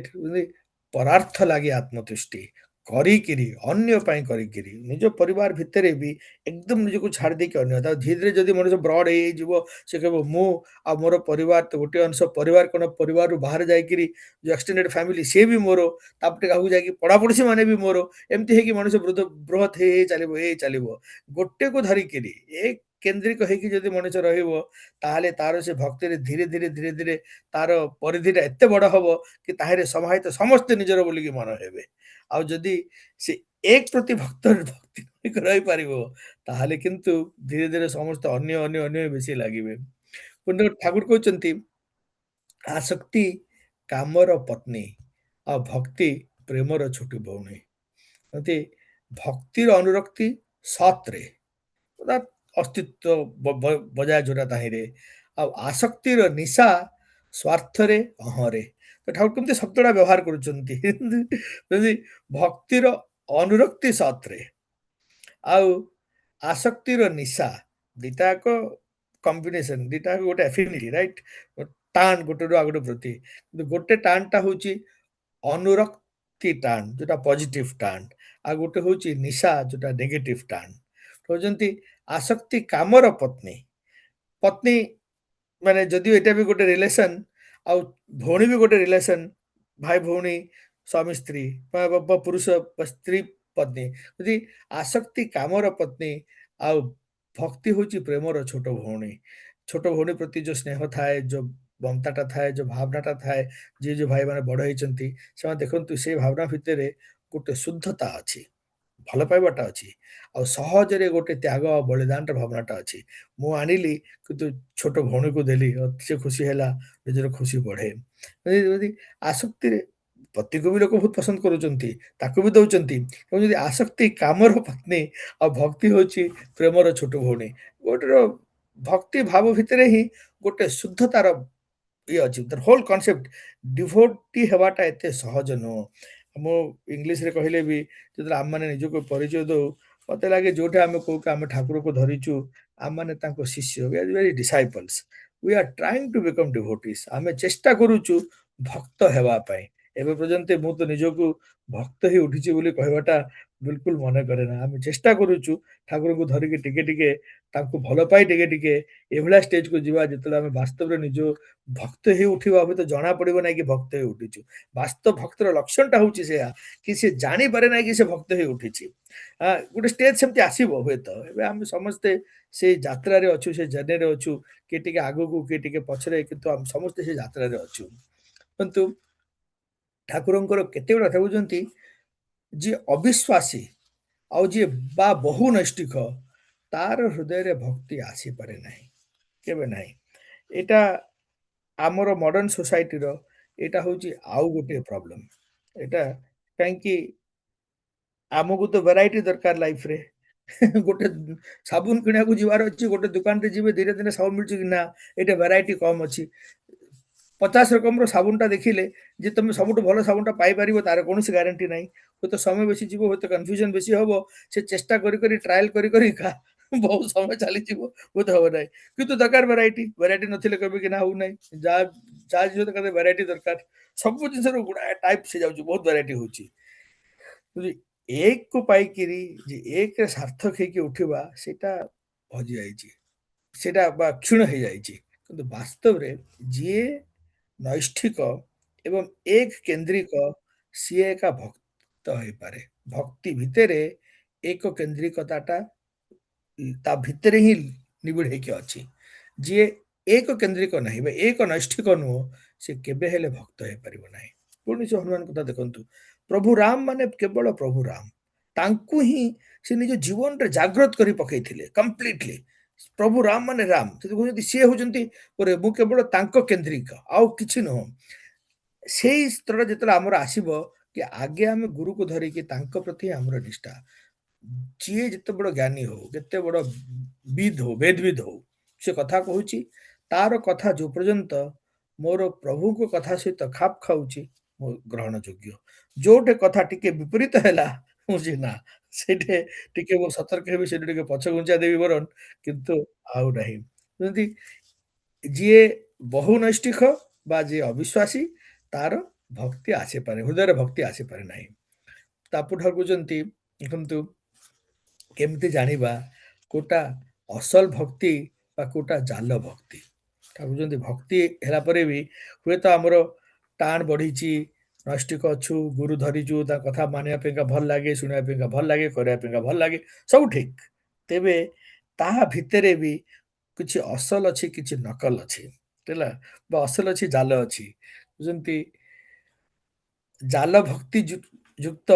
ପରାର୍ଥ ଲାଗି ଆତ୍ମତୁଷ୍ଟି, କରିକିରି ଅନ୍ୟ ପାଇଁ କରିକିରି, ନିଜ ପରିବାର ଭିତରେ ବି ଏକଦମ ନିଜକୁ ଛାଡ଼ି ଦେଇକି ଅନ୍ୟ, ତା ଧୀରେ ଧୀରେ ଯଦି ମଣିଷ ବ୍ରଡ ହେଇଯିବ, ସେ କହିବ ମୁଁ ଆଉ ମୋର ପରିବାର ତ ଗୋଟେ ଅଂଶ, ପରିବାର କଣ ପରିବାରରୁ ବାହାରେ ଯାଇକିରି ଯୋଉ ଏକ୍ସଟେଣ୍ଡେଡ ଫ୍ୟାମିଲି ସିଏ ବି ମୋର, ତାପରେ ଆଗକୁ ଯାଇକି ପଡ଼ାପଡ଼ୋଶୀ ମାନେ ବି ମୋର, ଏମିତି ହେଇକି ମଣିଷ ବୃହତ ହେଇ ଚାଲିବ। ଗୋଟେକୁ ଧରିକିରି କେନ୍ଦ୍ରିକ ହେଇକି ଯଦି ମଣିଷ ରହିବ, ତାହେଲେ ତାର ସେ ଭକ୍ତିରେ ଧୀରେ ଧୀରେ ତାର ପରିଧିଟା ଏତେ ବଡ ହବ କି ତାହେଲେ ସମାହିତ ସମସ୍ତେ ନିଜର ବୋଲିକି ମନ ହେବେ। ଆଉ ଯଦି ସେ ଏକ ପ୍ରତି ଭକ୍ତି ରହିପାରିବ, ତାହେଲେ କିନ୍ତୁ ଧୀରେ ଧୀରେ ସମସ୍ତେ ଅନ୍ୟ ବେଶୀ ଲାଗିବେ। ପୁଣି ଠାକୁର କହୁଛନ୍ତି, ଆସକ୍ତି କାମର ପତ୍ନୀ, ଆଉ ଭକ୍ତି ପ୍ରେମର ଛୋଟି ଭଉଣୀ। ଏମିତି ଭକ୍ତିର ଅନୁରକ୍ତି ସତରେ ପୁରା ଅସ୍ତିତ୍ୱ ବଜାୟ ଯୋଉଟା ତାହିଁରେ, ଆଉ ଆସକ୍ତିର ନିଶା ସ୍ୱାର୍ଥରେ ଅହଁରେ। ତ ଠାକୁର କେମିତି ଶବ୍ଦଟା ବ୍ୟବହାର କରୁଛନ୍ତି, ଯଦି ଭକ୍ତିର ଅନୁରକ୍ତି ସତରେ, ଆଉ ଆସକ୍ତିର ନିଶା, ଦିଟା ଯାକ କମ୍ବିନେସନ, ଦିଟା ଯାକ ଗୋଟେ ଆଫିନିଟି, ରାଇଟ? ଟାନ୍ ଗୋଟେରୁ ଆଉ ଗୋଟେ ପ୍ରତି, କିନ୍ତୁ ଗୋଟେ ଟାନ୍ଟା ହଉଛି ଅନୁରକ୍ତି ଟାନ୍, ଯୋଉଟା ପଜିଟିଭ ଟାନ୍, ଆଉ ଗୋଟେ ହଉଛି ନିଶା, ଯୋଉଟା ନେଗେଟିଭ ଟାନ୍। କହୁଛନ୍ତି ଆସକ୍ତି କାମର ପତ୍ନୀ, ପତ୍ନୀ ମାନେ ଯଦିଓ ଏଇଟା ବି ଗୋଟେ ରିଲେସନ୍ ଆଉ ଭଉଣୀ ବି ଗୋଟେ ରିଲେସନ୍ ଭାଇ ଭଉଣୀ ସ୍ୱାମୀ ସ୍ତ୍ରୀ ବା ପୁରୁଷ ବା ସ୍ତ୍ରୀ ପତ୍ନୀ ଯଦି ଆସକ୍ତି କାମର ପତ୍ନୀ ଆଉ ଭକ୍ତି ହେଉଛି ପ୍ରେମର ଛୋଟ ଭଉଣୀ ପ୍ରତି ଯେଉଁ ସ୍ନେହ ଥାଏ ଯେଉଁ ମମତାଟା ଥାଏ ଯେଉଁ ଭାବନାଟା ଥାଏ ଯିଏ ଯେଉଁ ଭାଇମାନେ ବଡ଼ ହେଇଛନ୍ତି ସେମାନେ ଦେଖନ୍ତୁ ସେଇ ଭାବନା ଭିତରେ ଗୋଟେ ଶୁଦ୍ଧତା ଅଛି ଭଲ ପାଇବାଟା ଅଛି ଆଉ ସହଜରେ ଗୋଟେ ତ୍ୟାଗ ଆଉ ବଳିଦାନର ଭାବନାଟା ଅଛି ମୁଁ ଆଣିଲି କିନ୍ତୁ ଛୋଟ ଭଉଣୀକୁ ଦେଲି ସେ ଖୁସି ହେଲା ନିଜର ଖୁସି ବଢ଼େ ଯଦି ଆସକ୍ତିରେ ପତିକୁ ବି ଲୋକ ବହୁତ ପସନ୍ଦ କରୁଛନ୍ତି ତାକୁ ବି ଦଉଛନ୍ତି ଏବଂ ଯଦି ଆସକ୍ତି କାମର ପତ୍ନୀ ଆଉ ଭକ୍ତି ହେଉଛି ପ୍ରେମର ଛୋଟ ଭଉଣୀ ଗୋଟେର ଭକ୍ତି ଭାବ ଭିତରେ ହିଁ ଗୋଟେ ଶୁଦ୍ଧତାର ଇଏ ଅଛି ଦ ହୋଲ୍ କନସେପ୍ଟ ଡିଭୋଟି ହେବାଟା ଏତେ ସହଜ ନୁହଁ ମୁଁ ଇଂଲିଶରେ କହିଲେ ବି ଯେତେବେଳେ ଆମମାନେ ନିଜକୁ ପରିଚୟ ଦଉ ମତେ ଲାଗେ ଯୋଉଠି ଆମେ କହୁ କି ଆମେ ଠାକୁରକୁ ଧରିଛୁ ଆମମାନେ ତାଙ୍କ ଶିଷ୍ୟ we are very disciples we are trying to become devotees ଆମେ ଚେଷ୍ଟା କରୁଛୁ ଭକ୍ତ ହେବା ପାଇଁ ଏବେ ପର୍ଯ୍ୟନ୍ତ ମୁଁ ତ ନିଜକୁ ଭକ୍ତ ହିଁ ଉଠିଛି ବୋଲି କହିବାଟା ବିଲକୁଲ ମନେ କରେ ନା ଆମେ ଚେଷ୍ଟା କରୁଛୁ ଠାକୁରଙ୍କୁ ଧରିକି ଟିକେ ଟିକେ ତାଙ୍କୁ ଭଲ ପାଇ ଟିକେ ଟିକେ ଏଭଳିଆ ଷ୍ଟେଜକୁ ଯିବା ଯେତେବେଳେ ଆମେ ବାସ୍ତବରେ ନିଜ ଭକ୍ତ ହେଇ ଉଠିବା ହୁଏତ ଜଣା ପଡିବ ନାହିଁ କି ଭକ୍ତ ହେଇ ଉଠିଛୁ ବାସ୍ତବ ଭକ୍ତର ଲକ୍ଷଣଟା ହଉଛି ସେୟା କି ସେ ଜାଣିପାରେ ନାହିଁ କି ସେ ଭକ୍ତ ହେଇ ଉଠିଛି ଗୋଟେ ଷ୍ଟେଜ ସେମିତି ଆସିବ ହୁଏତ ଏବେ ଆମେ ସମସ୍ତେ ସେଇ ଯାତ୍ରାରେ ଅଛୁ ସେ ଜର୍ଣ୍ଣିରେ ଅଛୁ କିଏ ଟିକେ ଆଗକୁ କିଏ ଟିକେ ପଛରେ କିନ୍ତୁ ଆମେ ସମସ୍ତେ ସେ ଯାତ୍ରାରେ ଅଛୁ କିନ୍ତୁ ଠାକୁରଙ୍କର କେତେ ଗୁଡ଼ା କହୁଛନ୍ତି ଯିଏ ଅବିଶ୍ୱାସୀ ଆଉ ଯିଏ ବା ବହୁ ନୈଷ୍ଠିକ ତାର ହୃଦୟରେ ଭକ୍ତି ଆସିପାରେ ନାହିଁ କେବେ ନାହିଁ ଏଇଟା ଆମର ମଡର୍ଣ୍ଣ ସୋସାଇଟିର ଏଇଟା ହଉଛି ଆଉ ଗୋଟିଏ ପ୍ରୋବ୍ଲେମ ଏଇଟା କାହିଁକି ଆମକୁ ତ ଭେରାଇଟି ଦରକାର ଲାଇଫରେ ଗୋଟେ ସାବୁନ କିଣିବାକୁ ଯିବାର ଅଛି ଗୋଟେ ଦୋକାନରେ ଯିବେ ଧୀରେ ଧୀରେ ସାବୁନ ମିଳୁଛି କି ନା ଏଇଟା ଭେରାଇଟି କମ ଅଛି 50 ରକମର ସାବୁନଟା ଦେଖିଲେ ଯେ ତମେ ସବୁଠୁ ଭଲ ସାବୁନଟା ପାଇପାରିବ ତାର କୌଣସି ଗ୍ୟାରେଣ୍ଟି ନାହିଁ ହୁଏତ ସମୟ ବେଶୀ ଯିବ ହୁଏତ କନଫ୍ୟୁଜନ ବେଶୀ ହବ ସେ ଚେଷ୍ଟା କରି କରି ଟ୍ରାଏଲ କରି କରି ବହୁତ ସମୟ ଚାଲିଯିବ ହୁଏତ ହବ ନାହିଁ କିନ୍ତୁ ଦରକାର ଭେରାଇଟି ନଥିଲେ କେବେ କି ନା ହଉନାହିଁ ଯାହା ଯାହା ଜିନିଷ ଦରକାର ଭେରାଇଟି ଦରକାର ସବୁ ଜିନିଷର ଗୁଡ଼ାଏ ଟାଇପ ସେ ଯାଉଛି ବହୁତ ଭେରାଇଟି ହଉଛି ଯଦି ଏକକୁ ପାଇକିରି ଯେ ଏକରେ ସାର୍ଥକ ହେଇକି ଉଠିବା ସେଇଟା ହଜିଯାଇଛି ସେଇଟା ବା କ୍ଷୀଣ ହେଇଯାଇଛି କିନ୍ତୁ ବାସ୍ତବରେ ଯିଏ ନୈଷ୍ଠିକ ଏବଂ ଏକ କେନ୍ଦ୍ରିକ ସିଏ ଏକା ଭକ୍ତ ହେଇପାରେ ଭକ୍ତି ଭିତରେ ଏକ କେନ୍ଦ୍ରିକତାଟା ତା ଭିତରେ ହିଁ ନିବିଡ଼ ହେଇକି ଅଛି ଯିଏ ଏକ କେନ୍ଦ୍ରିକ ନାହିଁ ବା ଏକ ନୈଷ୍ଠିକ ନୁହଁ ସେ କେବେ ହେଲେ ଭକ୍ତ ହେଇପାରିବ ନାହିଁ ପୁଣି ସେ ହନୁମାନ କଥା ଦେଖନ୍ତୁ ପ୍ରଭୁ ରାମ ମାନେ କେବଳ ପ୍ରଭୁ ରାମ ତାଙ୍କୁ ହିଁ ସେ ନିଜ ଜୀବନରେ ଜାଗ୍ରତ କରି ପକେଇଥିଲେ କମ୍ପ୍ଲିଟଲି ପ୍ରଭୁ ରାମ ମାନେ ରାମ ଯଦି କହୁଛନ୍ତି ସିଏ ହଉଛନ୍ତି ମୁଁ କେବଳ ତାଙ୍କ କେନ୍ଦ୍ରିକ ଆଉ କିଛି ନୁହଁ ସେଇ ସ୍ତର ଯେତେବେଳେ ଆମର ଆସିବ କି ଆଗେ ଆମେ ଗୁରୁକୁ ଧରିକି ତାଙ୍କ ପ୍ରତି ଆମର ନିଷ୍ଠା ଯିଏ ଯେତେ ବଡ଼ ଜ୍ଞାନୀ ହଉ କେତେ ବଡ଼ ବିଦ୍ ହଉ ବେଦବିଦ୍ ହଉ ସେ କଥା କହୁଛି ତାର କଥା ଯୋଉ ପର୍ଯ୍ୟନ୍ତ ମୋର ପ୍ରଭୁଙ୍କ କଥା ସହିତ ଖାପ ଖାଉଛି ମୋ ଗ୍ରହଣ ଯୋଗ୍ୟ ଯୋଉଟେ କଥା ଟିକେ ବିପରୀତ ହେଲା ମୁଁ ଯେ ନା ସେଇଠି ଟିକେ ମୁଁ ସତର୍କ ହେବି ସେଠି ଟିକେ ପଛ ଘୁଞ୍ଚା ଦେବି ବରଂ କିନ୍ତୁ ଆଉ ନାହିଁ ଯେମିତି ଯିଏ ବହୁ ନୈଷ୍ଠିକ ବା ଯିଏ ଅବିଶ୍ୱାସୀ ତାର ଭକ୍ତି ଆସିପାରେ ହୃଦୟରେ ଭକ୍ତି ଆସିପାରେ ନାହିଁ ତାପୁ ଠାକୁଛନ୍ତି ଦେଖନ୍ତୁ କେମିତି ଜାଣିବା କୋଉଟା ଅସଲ ଭକ୍ତି ବା କୋଉଟା ଜାଲ ଭକ୍ତି ଠାକୁଛନ୍ତି ଭକ୍ତି ହେଲା ପରେ ବି ହୁଏତ ଆମର ଟାଣ ବଢିଛି ନୈଷ୍ଠିକ ଅଛୁ ଗୁରୁ ଧରିଛୁ ତା କଥା ମାନିବା ପାଇଁକା ଭଲ ଲାଗେ ଶୁଣିବା ପାଇଁକା ଭଲ ଲାଗେ କରିବା ପାଇଁକା ଭଲ ଲାଗେ ସବୁ ଠିକ ତେବେ ତାହା ଭିତରେ ବି କିଛି ଅସଲ ଅଛି କିଛି ନକଲ ଅଛି ହେଲା ବା ଅସଲ ଅଛି ଜାଲ ଅଛି ଯେମିତି ଜାଲ ଭକ୍ତି ଯୁକ୍ତ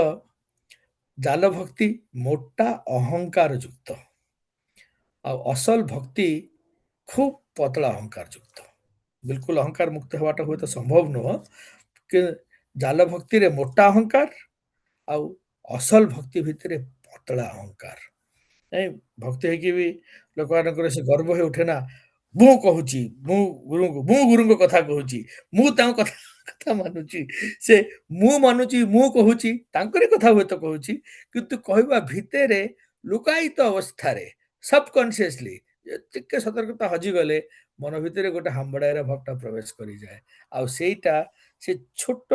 ଜାଲ ଭକ୍ତି ମୋଟା ଅହଙ୍କାର ଯୁକ୍ତ ଆଉ ଅସଲ ଭକ୍ତି ଖୁବ୍ ପତଳା ଅହଙ୍କାର ଯୁକ୍ତ ବିଲକୁଲ ଅହଙ୍କାର ମୁକ୍ତ ହେବାଟା ହୁଏତ ସମ୍ଭବ ନୁହଁ କି ଜାଲ ଭକ୍ତିରେ ମୋଟା ଅହଙ୍କାର ଆଉ ଅସଲ ଭକ୍ତି ଭିତରେ ପତଳା ଅହଙ୍କାର ନାଇଁ ଭକ୍ତି ହେଇକି ବି ଲୋକମାନଙ୍କର ସେ ଗର୍ବ ହେଇ ଉଠେ ନା ମୁଁ କହୁଛି ମୁଁ ଗୁରୁଙ୍କ କଥା କହୁଛି ମୁଁ ତାଙ୍କ କଥା କଥା ମାନୁଛି ସେ ମୁଁ ମାନୁଛି ମୁଁ କହୁଛି ତାଙ୍କରି କଥା ହୁଏତ କହୁଛି କିନ୍ତୁ କହିବା ଭିତରେ ଲୁକାୟିତ ଅବସ୍ଥାରେ ସବକନସିୟସଲି ଟିକେ ସତର୍କତା ହଜିଗଲେ ମନ ଭିତରେ ଗୋଟେ ହାମ୍ବଡାର ଭାବଟା ପ୍ରବେଶ କରିଯାଏ ଆଉ ସେଇଟା ସେ ଛୋଟ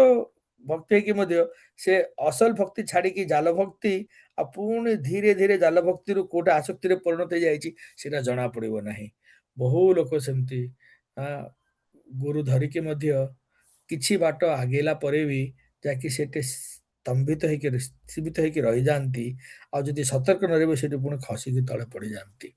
ଭକ୍ତି ହେଇକି ମଧ୍ୟ ସେ ଅସଲ ଭକ୍ତି ଛାଡିକି ଜାଲ ଭକ୍ତି ଆଉ ପୁଣି ଧୀରେ ଧୀରେ ଜାଲ ଭକ୍ତିରୁ କୋଉଟା ଆସକ୍ତିରେ ପରିଣତ ହେଇଯାଇଛି ସେଇଟା ଜଣା ପଡିବ ନାହିଁ ବହୁ ଲୋକ ସେମିତି ଆ, ଗୁରୁ ଧରିକି ମଧ୍ୟ କିଛି ବାଟ ଆଗେଇଲା ପରେ ବି ଯାହାକି ସେଠି ସ୍ତମ୍ଭିତ ହେଇକି ସ୍ତୀମିତ ହେଇକି ରହିଯାଆନ୍ତି। ଆଉ ଯଦି ସତର୍କ ନ ରହିବେ ସେଠି ପୁଣି ଖସିକି ତଳେ ପଡ଼ିଯାଆନ୍ତି।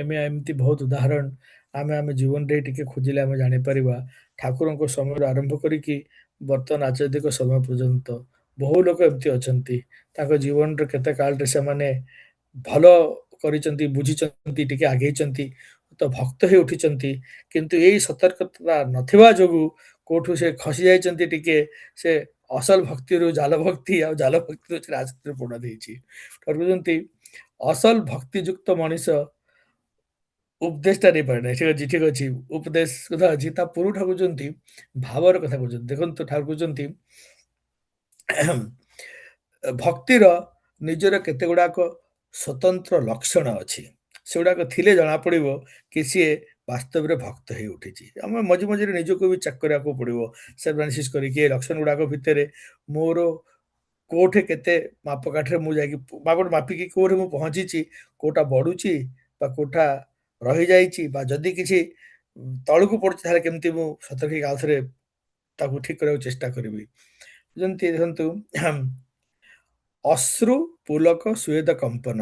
ଏମିତି ବହୁତ ଉଦାହରଣ ଆମେ ଜୀବନରେ ଟିକେ ଖୋଜିଲେ ଆମେ ଜାଣିପାରିବା। ଠାକୁରଙ୍କ ସମୟରୁ ଆରମ୍ଭ କରିକି ବର୍ତ୍ତମାନ ଆଚାର୍ଯ୍ୟଙ୍କ ସମୟ ପର୍ଯ୍ୟନ୍ତ ବହୁ ଲୋକ ଏମିତି ଅଛନ୍ତି। ତାଙ୍କ ଜୀବନର କେତେ କାଳରେ ସେମାନେ ଭଲ କରିଛନ୍ତି, ବୁଝିଛନ୍ତି, ଟିକେ ଆଗେଇଛନ୍ତି, ତ ଭକ୍ତ ହେଇ ଉଠିଛନ୍ତି। କିନ୍ତୁ ଏଇ ସତର୍କତା ନଥିବା ଯୋଗୁ କୋଉଠୁ ସେ ଖସି ଯାଇଛନ୍ତି ଟିକେ, ସେ ଅସଲ ଭକ୍ତିରୁ ଜାଲ ଭକ୍ତି, ଆଉ ଜାଲ ଭକ୍ତିରୁ ସେ ରାଜନୀତିରେ ପୋଡ଼ ଦେଇଛି। ଠାକୁର କହୁଛନ୍ତି ଅସଲ ଭକ୍ତିଯୁକ୍ତ ମଣିଷ ଉପଦେଶଟା ନେଇପାରେ ନାହିଁ। ଠିକ ଅଛି, ଠିକ ଅଛି, ଉପଦେଶ କଥା ଅଛି। ତା ପୂର୍ବରୁ ଠାକୁର କହୁଛନ୍ତି ଭାବର କଥା କହୁଛନ୍ତି। ଦେଖନ୍ତୁ ଠାକୁର କହୁଛନ୍ତି ଭକ୍ତିର ନିଜର କେତେ ଗୁଡ଼ାକ ସ୍ୱତନ୍ତ୍ର ଲକ୍ଷଣ ଅଛି। ସେଗୁଡ଼ାକ ଥିଲେ ଜଣାପଡ଼ିବ କି ସିଏ ବାସ୍ତବରେ ଭକ୍ତ ହେଇ ଉଠିଛି। ଆମେ ମଝି ମଝିରେ ନିଜକୁ ବି ଚେକ୍ କରିବାକୁ ପଡ଼ିବ। ସେଭ୍ରାନ୍ସିସ୍ କରିକି ଏ ଲକ୍ଷଣ ଗୁଡ଼ାକ ଭିତରେ ମୋର କୋଉଠି କେତେ ମାପକାଠିରେ ମୁଁ ଯାଇକି ମାପିକି କୋଉଠି ମୁଁ ପହଞ୍ଚିଛି, କୋଉଟା ବଢ଼ୁଛି ବା କୋଉଟା ରହିଯାଇଛି, ବା ଯଦି କିଛି ତଳକୁ ପଡ଼ୁଛି ତାହେଲେ କେମିତି ମୁଁ ସତର୍କ ହେଇକି ଆଉଥରେ ତାକୁ ଠିକ୍ କରିବାକୁ ଚେଷ୍ଟା କରିବି। ଯେମିତି ଦେଖନ୍ତୁ ଅଶ୍ରୁ ପୁଲକ ସ୍ୱେଦ କମ୍ପନ,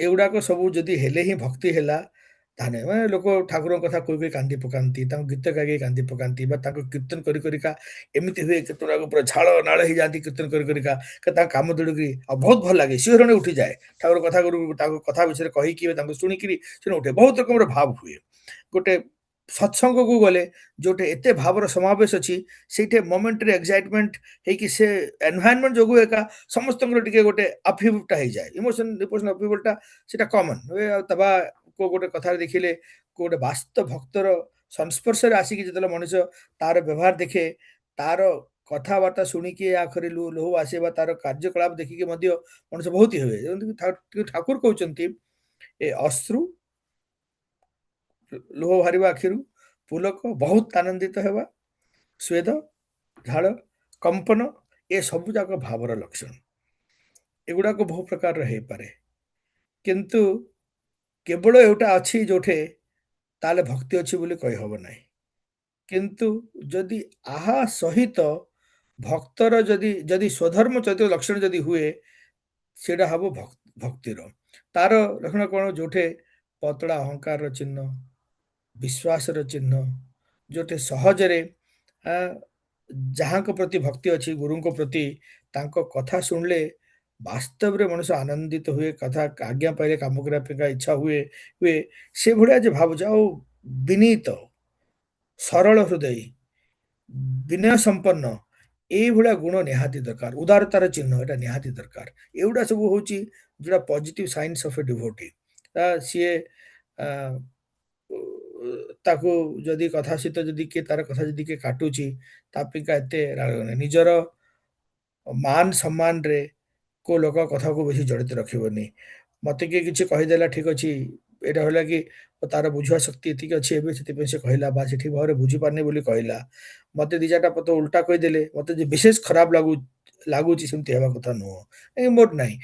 ଏଗୁଡ଼ାକ ସବୁ ଯଦି ହେଲେ ହିଁ ଭକ୍ତି ହେଲା। ତାହେଲେ ମାନେ ଲୋକ ଠାକୁରଙ୍କ କଥା କହି କହି କାନ୍ଦି ପକାନ୍ତି, ତାଙ୍କୁ ଗୀତ ଗାଇ ଗାଇ କାନ୍ଦି ପକାନ୍ତି, ବା ତାଙ୍କୁ କୀର୍ତ୍ତନ କରି କରିକା ଏମିତି ହୁଏ କେତେଗୁଡ଼ାକ ପୁରା ଝାଳ ନାଳ ହେଇଯାଆନ୍ତି କୀର୍ତ୍ତନ କରି କରିକା, ତାଙ୍କ କାମ ଦୌଡ଼ିକି ଆଉ ବହୁତ ଭଲ ଲାଗେ, ଶିହରଣ ଉଠିଯାଏ। ଠାକୁର କଥା ତାଙ୍କ କଥା ବିଷୟରେ କହିକି ତାଙ୍କୁ ଶୁଣିକିରି ଶୁଣି ଉଠେ, ବହୁତ ରକମର ଭାବ ହୁଏ। ଗୋଟେ ସତ୍ସଙ୍ଗକୁ ଗଲେ ଯୋଉଠି ଏତେ ଭାବର ସମାବେଶ ଅଛି, ସେଇଠି ମୋମେଣ୍ଟାରୀ ଏକ୍ସାଇଟମେଣ୍ଟ ହେଇକି ସେ ଏନଭାୟରନମେଣ୍ଟ ଯୋଗୁଁ ଏକା ସମସ୍ତଙ୍କର ଟିକେ ଗୋଟେ ଅଫିଭଟା ହେଇଯାଏ। ଇମୋସନ ଅଫିଭଟା ସେଟା କମନ ବା କୋଉ ଗୋଟେ କଥାରେ ଦେଖିଲେ, କୋଉ ଗୋଟେ ବାସ୍ତବ ଭକ୍ତର ସଂସ୍ପର୍ଶରେ ଆସିକି ଯେତେବେଳେ ମଣିଷ ତାର ବ୍ୟବହାର ଦେଖେ, ତାର କଥାବାର୍ତ୍ତା ଶୁଣିକି ଆଖରି ଲୁହ ଆସିବା, ତାର କାର୍ଯ୍ୟକଳାପ ଦେଖିକି ମଧ୍ୟ ମଣିଷ ବହୁତ ହୁଏ। ଯେମିତି ଠାକୁର କହୁଛନ୍ତି ଏ ଅଶ୍ରୁ ଲୁହ ବାହାରିବା ଆଖିରୁ, ପୁଲକ ବହୁତ ଆନନ୍ଦିତ ହେବା, ସ୍ୱେଦ ଝାଳ, କମ୍ପନ, ଏ ସବୁ ଯାକ ଭାବର ଲକ୍ଷଣ। ଏଗୁଡ଼ାକ ବହୁ ପ୍ରକାରର ହେଇପାରେ, କିନ୍ତୁ କେବଳ ଏଉଟା ଅଛି ଯୋଉଠି ତାହେଲେ ଭକ୍ତି ଅଛି ବୋଲି କହିହବ ନାହିଁ। କିନ୍ତୁ ଯଦି ଆହା ସହିତ ଭକ୍ତର ଯଦି ଯଦି ସ୍ୱଧର୍ମ ଚରିତ୍ର ଲକ୍ଷଣ ଯଦି ହୁଏ, ସେଇଟା ହବ ଭକ୍ତିର। ତାର ଲକ୍ଷଣ କଣ? ଯୋଉଠି ପତଳା ଅହଙ୍କାରର ଚିହ୍ନ, ବିଶ୍ୱାସର ଚିହ୍ନ, ଯୋଉଠି ସହଜରେ ଆ, ଯାହାଙ୍କ ପ୍ରତି ଭକ୍ତି ଅଛି, ଗୁରୁଙ୍କ ପ୍ରତି, ତାଙ୍କ କଥା ଶୁଣିଲେ ବାସ୍ତବରେ ମଣିଷ ଆନନ୍ଦିତ ହୁଏ, କଥା ଆଜ୍ଞା ପାଇଲେ କାମ କରିବା ପାଇଁ ଇଚ୍ଛା ହୁଏ ହୁଏ ସେଭଳିଆ ଯେ ଭାବୁଛି। ଆଉ ବିନୀତ, ସରଳ ହୃଦୟୀ, ବିନୟ ସମ୍ପନ୍ନ, ଏଇଭଳିଆ ଗୁଣ ନିହାତି ଦରକାର। ଉଦାରତାର ଚିହ୍ନ ଏଟା ନିହାତି ଦରକାର। ଏଗୁଡ଼ା ସବୁ ହଉଛି ଯୋଉଟା positive science of A devotee. ସିଏ ଆ, ତାକୁ ଯଦି କଥା ସହିତ ଯଦି କିଏ ତାର କଥା ଯଦି କିଏ କାଟୁଛି, ତା ପାଇଁକା ଏତେ ରାଗ ନାହିଁ। ନିଜର ମାନ ସମ୍ମାନରେ କୋଉ ଲୋକ କଥାକୁ ବେଶୀ ଜଡ଼ିତ ରଖିବନି। ମତେ କିଏ କିଛି କହିଦେଲା, ଠିକ ଅଛି, ଏଇଟା ହେଲା କି ତାର ବୁଝିବା ଶକ୍ତି ଏତିକି ଅଛି ଏବେ, ସେଥିପାଇଁ ସେ କହିଲା, ବା ସେ ଠିକ ଭାବରେ ବୁଝିପାରୁନି ବୋଲି କହିଲା। ମତେ ଦି ଚାରିଟା ପଦ ଉଲ୍ଟା କହିଦେଲେ, ମତେ ଯେ ବିଶେଷ ଖରାପ ଲାଗୁଛି, ସେମିତି ହେବା କଥା ନୁହଁ। ମୋର ନାହିଁ।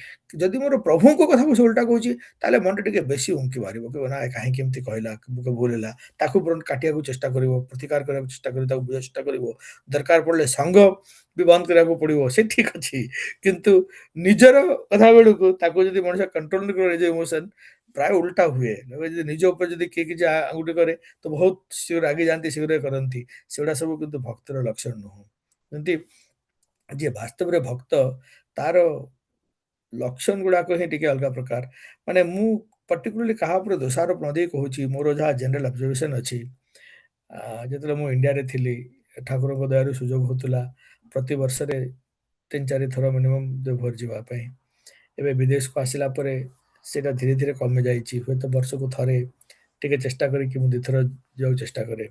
ଯଦି ମୋର ପ୍ରଭୁଙ୍କ କଥାକୁ ସେ ଓଲଟା କହୁଛି, ତାହେଲେ ମନଟା ଟିକେ ବେଶୀ ଉଙ୍କି ମାରିବ, କହିବ ନା କାହିଁକି ଏମିତି କହିଲା, ଭୁଲ ହେଲା। ତାକୁ କାଟିବାକୁ ଚେଷ୍ଟା କରିବ, ପ୍ରତିକାର କରିବାକୁ ଚେଷ୍ଟା କରିବ, ତାକୁ ବୁଝିବାକୁ ଚେଷ୍ଟା କରିବ। ଦରକାର ପଡ଼ିଲେ ସଙ୍ଗ ବି ବନ୍ଦ କରିବାକୁ ପଡ଼ିବ, ସେ ଠିକ ଅଛି। କିନ୍ତୁ ନିଜର କଥା ବେଳକୁ ତାକୁ ଯଦି ମଣିଷ କଣ୍ଟ୍ରୋଲ ନ କରିବ, ନିଜ ଇମୋସନ, ପ୍ରାୟ ଉଲ୍ଟା ହୁଏ। ଯଦି ନିଜ ଉପରେ ଯଦି କିଏ କିଛି ଆଙ୍ଗୁଠି କରେ, ତ ବହୁତ ଶୀଘ୍ର ରାଗି ଯାଆନ୍ତି, ଶୀଘ୍ର କରନ୍ତି। ସେଗୁଡ଼ା ସବୁ କିନ୍ତୁ ଭକ୍ତର ଲକ୍ଷଣ ନୁହଁ। ଯେମିତି ଯିଏ ବାସ୍ତବରେ ଭକ୍ତ, ତାର ଲକ୍ଷଣ ଗୁଡ଼ାକ ହିଁ ଟିକେ ଅଲଗା ପ୍ରକାର। ମାନେ ମୁଁ ପର୍ଟିକୁଲାରଲି କାହା ଉପରେ ଦୋଷାରୋପ ନ ଦେଇ କହୁଛି, ମୋର ଯାହା ଜେନେରାଲ ଅବଜରଭେସନ ଅଛି। ଯେତେବେଳେ ମୁଁ ଇଣ୍ଡିଆରେ ଥିଲି, ଠାକୁରଙ୍କ ଦୟାରୁ ସୁଯୋଗ ହଉଥିଲା ପ୍ରତି ବର୍ଷରେ 3-4 ଥର ମିନିମମ୍ ଦେବଘର ଯିବା ପାଇଁ। ଏବେ ବିଦେଶକୁ ଆସିଲା ପରେ ସେଇଟା ଧୀରେ ଧୀରେ କମି ଯାଇଛି। ହୁଏତ ବର୍ଷକୁ ଥରେ ଟିକେ ଚେଷ୍ଟା କରିକି ମୁଁ 2 ଥର ଯିବାକୁ ଚେଷ୍ଟା କରେ।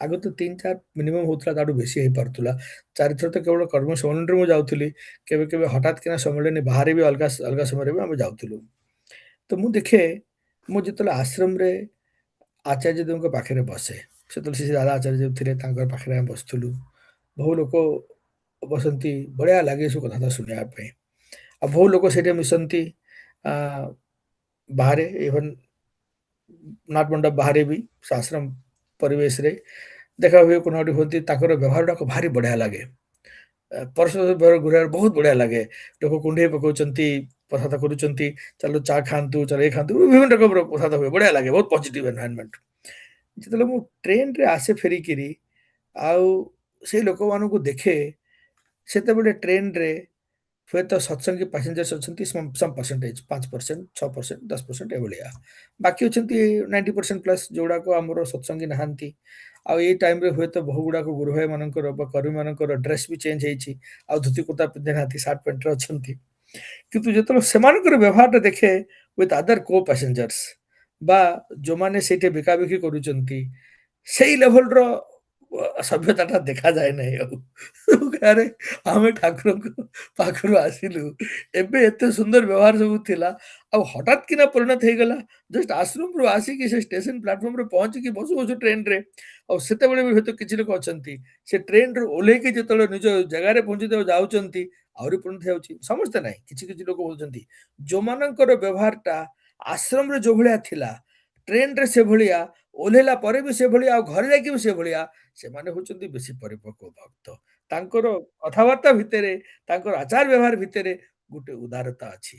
ଆଗରୁ ତ 3-4 ମିନିମମ୍ ହଉଥିଲା, ତାଠୁ ବେଶୀ ହେଇପାରୁଥିଲା। 4 ଥର ତ କେବଳ କର୍ମ ସମ୍ମିଳନୀରେ ମୁଁ ଯାଉଥିଲି। କେବେ କେବେ ହଠାତ୍ କିନା ସମ୍ମିଳନୀ ବାହାରେ ବି ଅଲଗା ଅଲଗା ସମୟରେ ବି ଆମେ ଯାଉଥିଲୁ। ତ ମୁଁ ଦେଖେ, ମୁଁ ଯେତେବେଳେ ଆଶ୍ରମରେ ଆଚାର୍ଯ୍ୟ ଦେବଙ୍କ ପାଖରେ ବସେ, ସେତେବେଳେ ସେ ଦାଦା ଆଚାର୍ଯ୍ୟ ଦେବ ଥିଲେ, ତାଙ୍କ ପାଖରେ ଆମେ ବସୁଥିଲୁ। ବହୁ ଲୋକ ବସନ୍ତି, ବଢ଼ିଆ ଲାଗେ ସବୁ କଥାବାର୍ତ୍ତା ଶୁଣିବା ପାଇଁ। ଆଉ ବହୁ ଲୋକ ସେଇଠି ମିଶନ୍ତି, ଆ, ବାହାରେ ଇଭେନ୍ ନାଟ ମଣ୍ଡପ ବାହାରେ ବି ସେ ଆଶ୍ରମ ପରିବେଶରେ ଦେଖା ହୁଏ କୋଣ ଗୋଟେ ହୁଅନ୍ତି ତାଙ୍କର ବ୍ୟବହାରଟାକୁ ଭାରି ବଢ଼ିଆ ଲାଗେ। ପରସ୍ପର ବ୍ୟବହାର ବହୁତ ବଢ଼ିଆ ଲାଗେ। ଲୋକ କୁଣ୍ଢେଇ ପକାଉଛନ୍ତି, କଥାବାର୍ତ୍ତା କରୁଛନ୍ତି, ଚାଲ ଚା ଖାଆନ୍ତୁ, ଚାଲ ଏ ଖାଆନ୍ତୁ, ବିଭିନ୍ନ ରକମର କଥାବାର୍ତ୍ତା ହୁଏ, ବଢ଼ିଆ ଲାଗେ, ବହୁତ ପଜିଟିଭ ଏନଭାୟରନମେଣ୍ଟ। ଯେତେବେଳେ ମୁଁ ଟ୍ରେନରେ ଆସେ ଫେରିକିରି ଆଉ ସେଇ ଲୋକମାନଙ୍କୁ ଦେଖେ ସେତେବେଳେ ଟ୍ରେନରେ ହୁଏତ ସତ୍ସଙ୍ଗୀ ପାସେଞ୍ଜର୍ସ ଅଛନ୍ତି ସମ୍ ପରସେଣ୍ଟେଜ 5%, 6%, 10% ଏଭଳିଆ। ବାକି ଅଛନ୍ତି 90% ପ୍ଲସ୍ ଯୋଉଗୁଡ଼ାକ ଆମର ସତ୍ସଙ୍ଗୀ ନାହାନ୍ତି। ଆଉ ଏଇ ଟାଇମରେ ହୁଏତ ବହୁ ଗୁଡ଼ାକ ଗୁରୁଭାଇମାନଙ୍କର ବା କର୍ମୀମାନଙ୍କର ଡ୍ରେସ୍ ବି ଚେଞ୍ଜ ହେଇଛି। ଆଉ ଧୋତି କୁର୍ତ୍ତା ପିନ୍ଧି ନାହାନ୍ତି, ସାର୍ଟ ପ୍ୟାଣ୍ଟରେ ଅଛନ୍ତି। କିନ୍ତୁ ଯେତେବେଳେ ସେମାନଙ୍କର ବ୍ୟବହାରଟା ଦେଖେ ୱିଥ୍ ଅଦର କୋ ପାସେଞ୍ଜର୍ସ ବା ଯୋଉମାନେ ସେଇଠି ବିକାବିକି କରୁଛନ୍ତି, ସେଇ ଲେଭେଲର ସଭ୍ୟତାଟା ଦେଖାଯାଏ ନାହିଁ ଆଉ। ଆରେ ଆମେ ଠାକୁରଙ୍କ ପାଖରୁ ଆସିଲୁ, ଏବେ ଏତେ ସୁନ୍ଦର ବ୍ୟବହାର ସବୁ ଥିଲା, ଆଉ ହଠାତ୍ କିନା ପରିଣତ ହେଇଗଲା ଜଷ୍ଟ ଆଶ୍ରମରୁ ଆସିକି ସେ ଷ୍ଟେସନ ପ୍ଲାଟଫର୍ମରେ ପହଞ୍ଚିକି ବସୁ ବସୁ ଟ୍ରେନରେ। ଆଉ ସେତେବେଳେ ବି ହୁଏତ କିଛି ଲୋକ ଅଛନ୍ତି ସେ ଟ୍ରେନରୁ ଓହ୍ଲେଇକି ଯେତେବେଳେ ନିଜ ଜାଗାରେ ପହଞ୍ଚିବାକୁ ଯାଉଛନ୍ତି ଆହୁରି ପରିଣତ ହେଉଛି। ସମସ୍ତେ ନାହିଁ, କିଛି କିଛି ଲୋକ କହୁଛନ୍ତି ଯୋଉମାନଙ୍କର ବ୍ୟବହାରଟା ଆଶ୍ରମରେ ଯୋଉ ଭଳିଆ ଥିଲା, ଟ୍ରେନରେ ସେଭଳିଆ, ଓହ୍ଲେଇଲା ପରେ ବି ସେଭଳିଆ, ଆଉ ଘରେ ଯାଇକି ବି ସେଭଳିଆ, ସେମାନେ ହଉଛନ୍ତି ବେଶୀ ପରିପକ୍ୱ ଭକ୍ତ। ତାଙ୍କର କଥାବାର୍ତ୍ତା ଭିତରେ, ତାଙ୍କର ଆଚାର ବ୍ୟବହାର ଭିତରେ ଗୋଟେ ଉଦାରତା ଅଛି।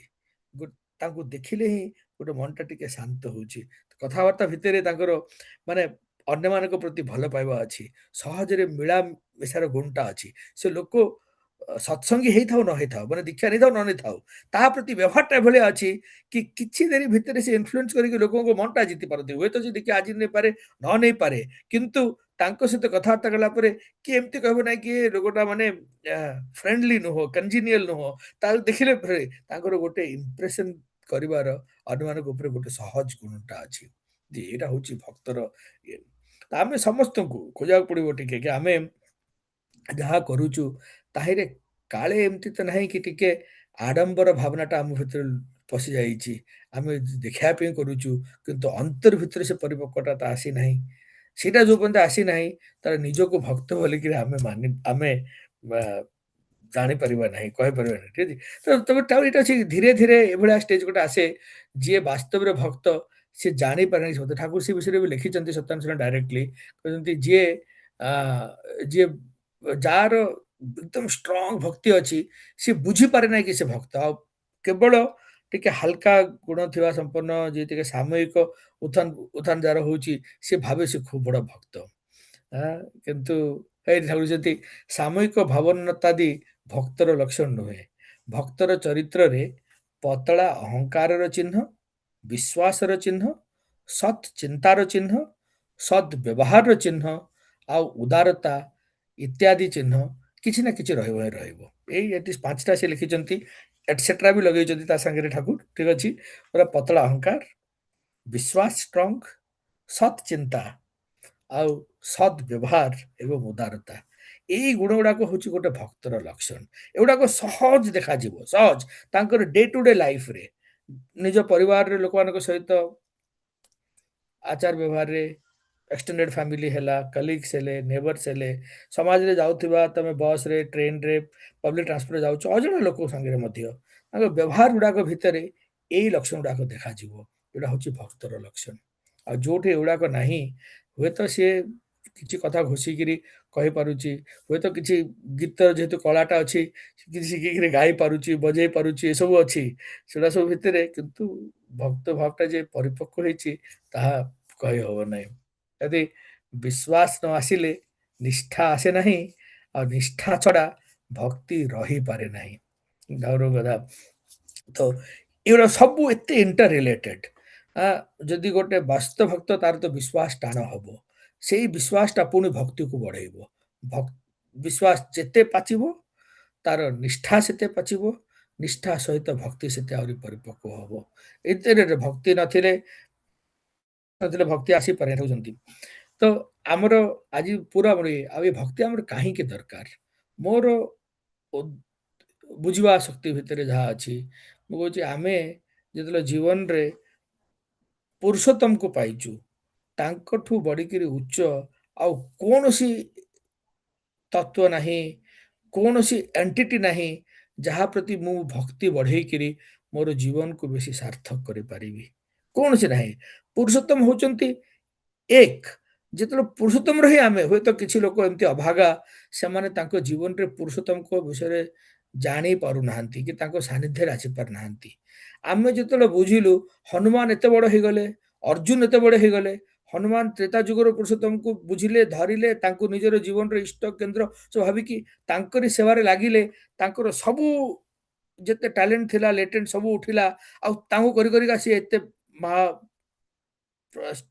ଗୁ ତାଙ୍କୁ ଦେଖିଲେ ହିଁ ଗୋଟେ ମନଟା ଟିକେ ଶାନ୍ତ ହଉଛି। କଥାବାର୍ତ୍ତା ଭିତରେ ତାଙ୍କର ମାନେ ଅନ୍ୟମାନଙ୍କ ପ୍ରତି ଭଲ ପାଇବା ଅଛି। ସହଜରେ ମିଳାମିଶାର ଗୁଣଟା ଅଛି। ସେ ଲୋକ ସତ୍ସଙ୍ଗୀ ହେଇଥାଉ ନ ହେଇଥାଉ, ମାନେ ଦୀକ୍ଷା ନେଇଥାଉ ନ ନେଇଥାଉ, ତାହା ପ୍ରତି ବ୍ୟବହାରଟା ଏଭଳିଆ ଅଛି କି କିଛି ଦେରି ଭିତରେ ସେ ଇନଫ୍ଲୁଏନ୍ସ କରିକି ଲୋକଙ୍କ ମନଟା ଜିତି ପାରନ୍ତି। ହୁଏତ ସେ ଦୀକ୍ଷା ଆଜି ନେଇପାରେ, ନ ନେଇପାରେ, କିନ୍ତୁ ତାଙ୍କ ସହିତ କଥାବାର୍ତ୍ତା କଲା ପରେ କିଏ ଏମିତି କହିବ ନାହିଁ କି ଏ ଲୋକଟା ମାନେ ଫ୍ରେଣ୍ଡଲି ନୁହଁ, କନଜିନିଆଲ ନୁହଁ। ତାକୁ ଦେଖିଲେ ପରେ ତାଙ୍କର ଗୋଟେ ଇମ୍ପ୍ରେସନ କରିବାର ଅନ୍ୟମାନଙ୍କ ଉପରେ ଗୋଟେ ସହଜ ଗୁଣଟା ଅଛି। ଯେ ଏଇଟା ହଉଛି ଭକ୍ତର ଇଏ। ତ ଆମେ ସମସ୍ତଙ୍କୁ ଖୋଜିବାକୁ ପଡିବ ଟିକେ କି ଆମେ ଯାହା କରୁଛୁ ତାହିଁରେ କାଳେ ଏମିତି ତ ନାହିଁ କି ଟିକେ ଆଡମ୍ବର ଭାବନାଟା ଆମ ଭିତରେ ପଶି ଯାଇଛି। ଆମେ ଦେଖାଇବା ପାଇଁ କରୁଛୁ, କିନ୍ତୁ ଅନ୍ତର ଭିତରେ ସେ ପରିପକ୍ୱଟା ତ ଆସିନାହିଁ। ସେଇଟା ଯୋଉ ପର୍ଯ୍ୟନ୍ତ ଆସିନାହିଁ ତାର ନିଜକୁ ଭକ୍ତ ବୋଲିକିରି ଆମେ ବା ଜାଣିପାରିବା ନାହିଁ, କହିପାରିବା ନାହିଁ, ଠିକ ଅଛି। ତବେ ତାଉ ଏଇଟା ଅଛି ଧୀରେ ଧୀରେ ଏଭଳିଆ ଷ୍ଟେଜ ଗୋଟେ ଆସେ, ଯିଏ ବାସ୍ତବରେ ଭକ୍ତ ସିଏ ଜାଣିପାରେନି ସତ। ଠାକୁର ସେ ବିଷୟରେ ବି ଲେଖିଛନ୍ତି ସତ୍ୟାନୁସରଣ ଡାଇରେକ୍ଟଲି କହିଛନ୍ତି ଯିଏ ଯାହାର ଏକଦମ ଷ୍ଟ୍ରଙ୍ଗ ଭକ୍ତି ଅଛି, ସିଏ ବୁଝିପାରେ ନାହିଁ କି ସେ ଭକ୍ତ। ଆଉ କେବଳ ଟିକେ ହାଲକା ଗୁଣ ଥିବା ସମ୍ପନ୍ନ ଯିଏ ଟିକେ ସାମୟିକ ଉତ୍ଥାନ ଉତ୍ଥାନ ଯାହାର ହଉଛି, ସିଏ ଭାବେ ସେ ଖୁବ ବଡ ଭକ୍ତ। କିନ୍ତୁ ଏଇଠି ଠାକୁର କହିଛନ୍ତି ସାମୟିକ ଭାବୋନ୍ନତାଦି ଭକ୍ତର ଲକ୍ଷଣ ନୁହେଁ। ଭକ୍ତର ଚରିତ୍ରରେ ପତଳା ଅହଙ୍କାରର ଚିହ୍ନ, ବିଶ୍ୱାସର ଚିହ୍ନ, ସତ୍ ଚିନ୍ତାର ଚିହ୍ନ, ସଦ୍ ବ୍ୟବହାରର ଚିହ୍ନ, ଆଉ ଉଦାରତା ଇତ୍ୟାଦି ଚିହ୍ନ କିଛି ନା କିଛି ରହିବ ହିଁ ରହିବ। ଏଇ ଏଠି ପାଞ୍ଚଟା ସେ ଲେଖିଛନ୍ତି, ଏଟସେଟ୍ରା ବି ଲଗେଇଛନ୍ତି ତା ସାଙ୍ଗରେ ଠାକୁର, ଠିକ ଅଛି। ପୁରା ପତଳା ଅହଙ୍କାର, ବିଶ୍ୱାସ ଷ୍ଟ୍ରଙ୍ଗ, ସତ୍ ଚିନ୍ତା, ଆଉ ସଦ୍ ବ୍ୟବହାର ଏବଂ ଉଦାରତା। ଏଇ ଗୁଣ ଗୁଡାକ ହଉଛି ଗୋଟେ ଭକ୍ତର ଲକ୍ଷଣ। ଏଗୁଡାକ ସହଜ ଦେଖାଯିବ, ସହଜ ତାଙ୍କର ଡେ ଟୁ ଡେ ଲାଇଫରେ, ନିଜ ପରିବାରରେ ଲୋକମାନଙ୍କ ସହିତ ଆଚାର ବ୍ୟବହାରରେ, ଏକ୍ସଟେଣ୍ଡେଡ ଫ୍ୟାମିଲି ହେଲା, କଲିଗ୍ସ ହେଲେ, ନେବର୍ସ ହେଲେ, ସମାଜରେ ଯାଉଥିବା ତମେ ବସରେ, ଟ୍ରେନରେ, ପବ୍ଲିକ ଟ୍ରାନ୍ସପୋର୍ଟରେ ଯାଉଛ, ଅଜଣା ଲୋକ ସାଙ୍ଗରେ ମଧ୍ୟ ତାଙ୍କ ବ୍ୟବହାର ଗୁଡାକ ଭିତରେ ଏଇ ଲକ୍ଷଣ ଗୁଡାକ ଦେଖାଯିବ। ଏଗୁଡା ହଉଛି ଭକ୍ତର ଲକ୍ଷଣ। ଆଉ ଯୋଉଠି ଏଗୁଡାକ ନାହିଁ, ହୁଏତ ସିଏ କିଛି କଥା ଘୋଷିକିରି କହିପାରୁଛି, ହୁଏତ କିଛି ଗୀତ ଯେହେତୁ କଳାଟା ଅଛି କିଛି ଶିଖିକିରି ଗାଇ ପାରୁଛି, ବଜେଇ ପାରୁଛି, ଏସବୁ ଅଛି ସେଗୁଡ଼ା ସବୁ ଭିତରେ, କିନ୍ତୁ ଭକ୍ତ ଭାବଟା ଯେ ପରିପକ୍ୱ ହେଇଛି ତାହା କହିହବ ନାହିଁ। ଯଦି ବିଶ୍ୱାସ ନ ଆସିଲେ ନିଷ୍ଠା ଆସେ ନାହିଁ, ଆଉ ନିଷ୍ଠା ଛଡା ଭକ୍ତି ରହିପାରେ ନାହିଁ। ଗୌରବ କଥା। ତ ଏଗୁଡ଼ା ସବୁ ଏତେ ଇଣ୍ଟର ରିଲେଟେଡ। ଯଦି ଗୋଟେ ବାସ୍ତବ ଭକ୍ତ ତାର ତ ବିଶ୍ୱାସ ଟାଣ ହବ, ସେଇ ବିଶ୍ୱାସଟା ପୁଣି ଭକ୍ତିକୁ ବଢେଇବ। ବିଶ୍ୱାସ ଯେତେ ପାଚିବ ତାର ନିଷ୍ଠା ସେତେ ପାଚିବ, ନିଷ୍ଠା ସହିତ ଭକ୍ତି ସେତେ ଆହୁରି ପରିପକ୍ୱ ହବ। ଏଥିରେ ଭକ୍ତି ନଥିଲେ ନଥିଲେ ଭକ୍ତି ଆସିପାରେ କହୁଛନ୍ତି। ତ ଆମର ଆଜି ପୁରା ଆଉ ଏ ଭକ୍ତି ଆମର କାହିଁକି ଦରକାର? ମୋର ଉ- ବୁଝିବା ଶକ୍ତି ଭିତରେ ଯାହା ଅଛି, ମୁଁ କହୁଛି ଆମେ ଯେତେବେଳେ ଜୀବନରେ ପୁରୁଷୋତ୍ତମକୁ ପାଇଛୁ, ତାଙ୍କଠୁ ବଢିକିରି ଉଚ୍ଚ ଆଉ କୌଣସି ତତ୍ଵ ନାହିଁ, କୌଣସି ଏଣ୍ଟିଟି ନାହିଁ ଯାହା ପ୍ରତି ମୁଁ ଭକ୍ତି ବଢେଇକିରି ମୋର ଜୀବନକୁ ବେଶୀ ସାର୍ଥକ କରିପାରିବି। କୌଣସି ନାହିଁ। ପୁରୁଷୋତ୍ତମ ହଉଛନ୍ତି ଏକ। ଯେତେବେଳେ ପୁରୁଷୋତ୍ତମର ହିଁ ଆମେ ହୁଏତ କିଛି ଲୋକ ଏମିତି ଅଭାଗା ସେମାନେ ତାଙ୍କ ଜୀବନରେ ପୁରୁଷୋତ୍ତମଙ୍କ ବିଷୟରେ ଜାଣି ପାରୁନାହାନ୍ତି କି ତାଙ୍କ ସାନ୍ନିଧ୍ୟରେ ଆସିପାରୁନାହାନ୍ତି। ଆମେ ଯେତେବେଳେ ବୁଝିଲୁ ହନୁମାନ ଏତେ ବଡ଼ ହେଇଗଲେ, ଅର୍ଜୁନ ଏତେ ବଡ଼ ହେଇଗଲେ, ହନୁମାନ ତ୍ରେତା ଯୁଗର ପୁରୁଷୋତ୍ତମକୁ ବୁଝିଲେ, ଧରିଲେ, ତାଙ୍କୁ ନିଜର ଜୀବନର ଇଷ୍ଟ କେନ୍ଦ୍ର ସବୁ ଭାବିକି ତାଙ୍କରି ସେବାରେ ଲାଗିଲେ, ତାଙ୍କର ସବୁ ଯେତେ ଟ୍ୟାଲେଣ୍ଟ ଥିଲା ଲେଟେଣ୍ଟ ସବୁ ଉଠିଲା, ଆଉ ତାଙ୍କୁ କରି କରିକା ସିଏ ଏତେ ମହା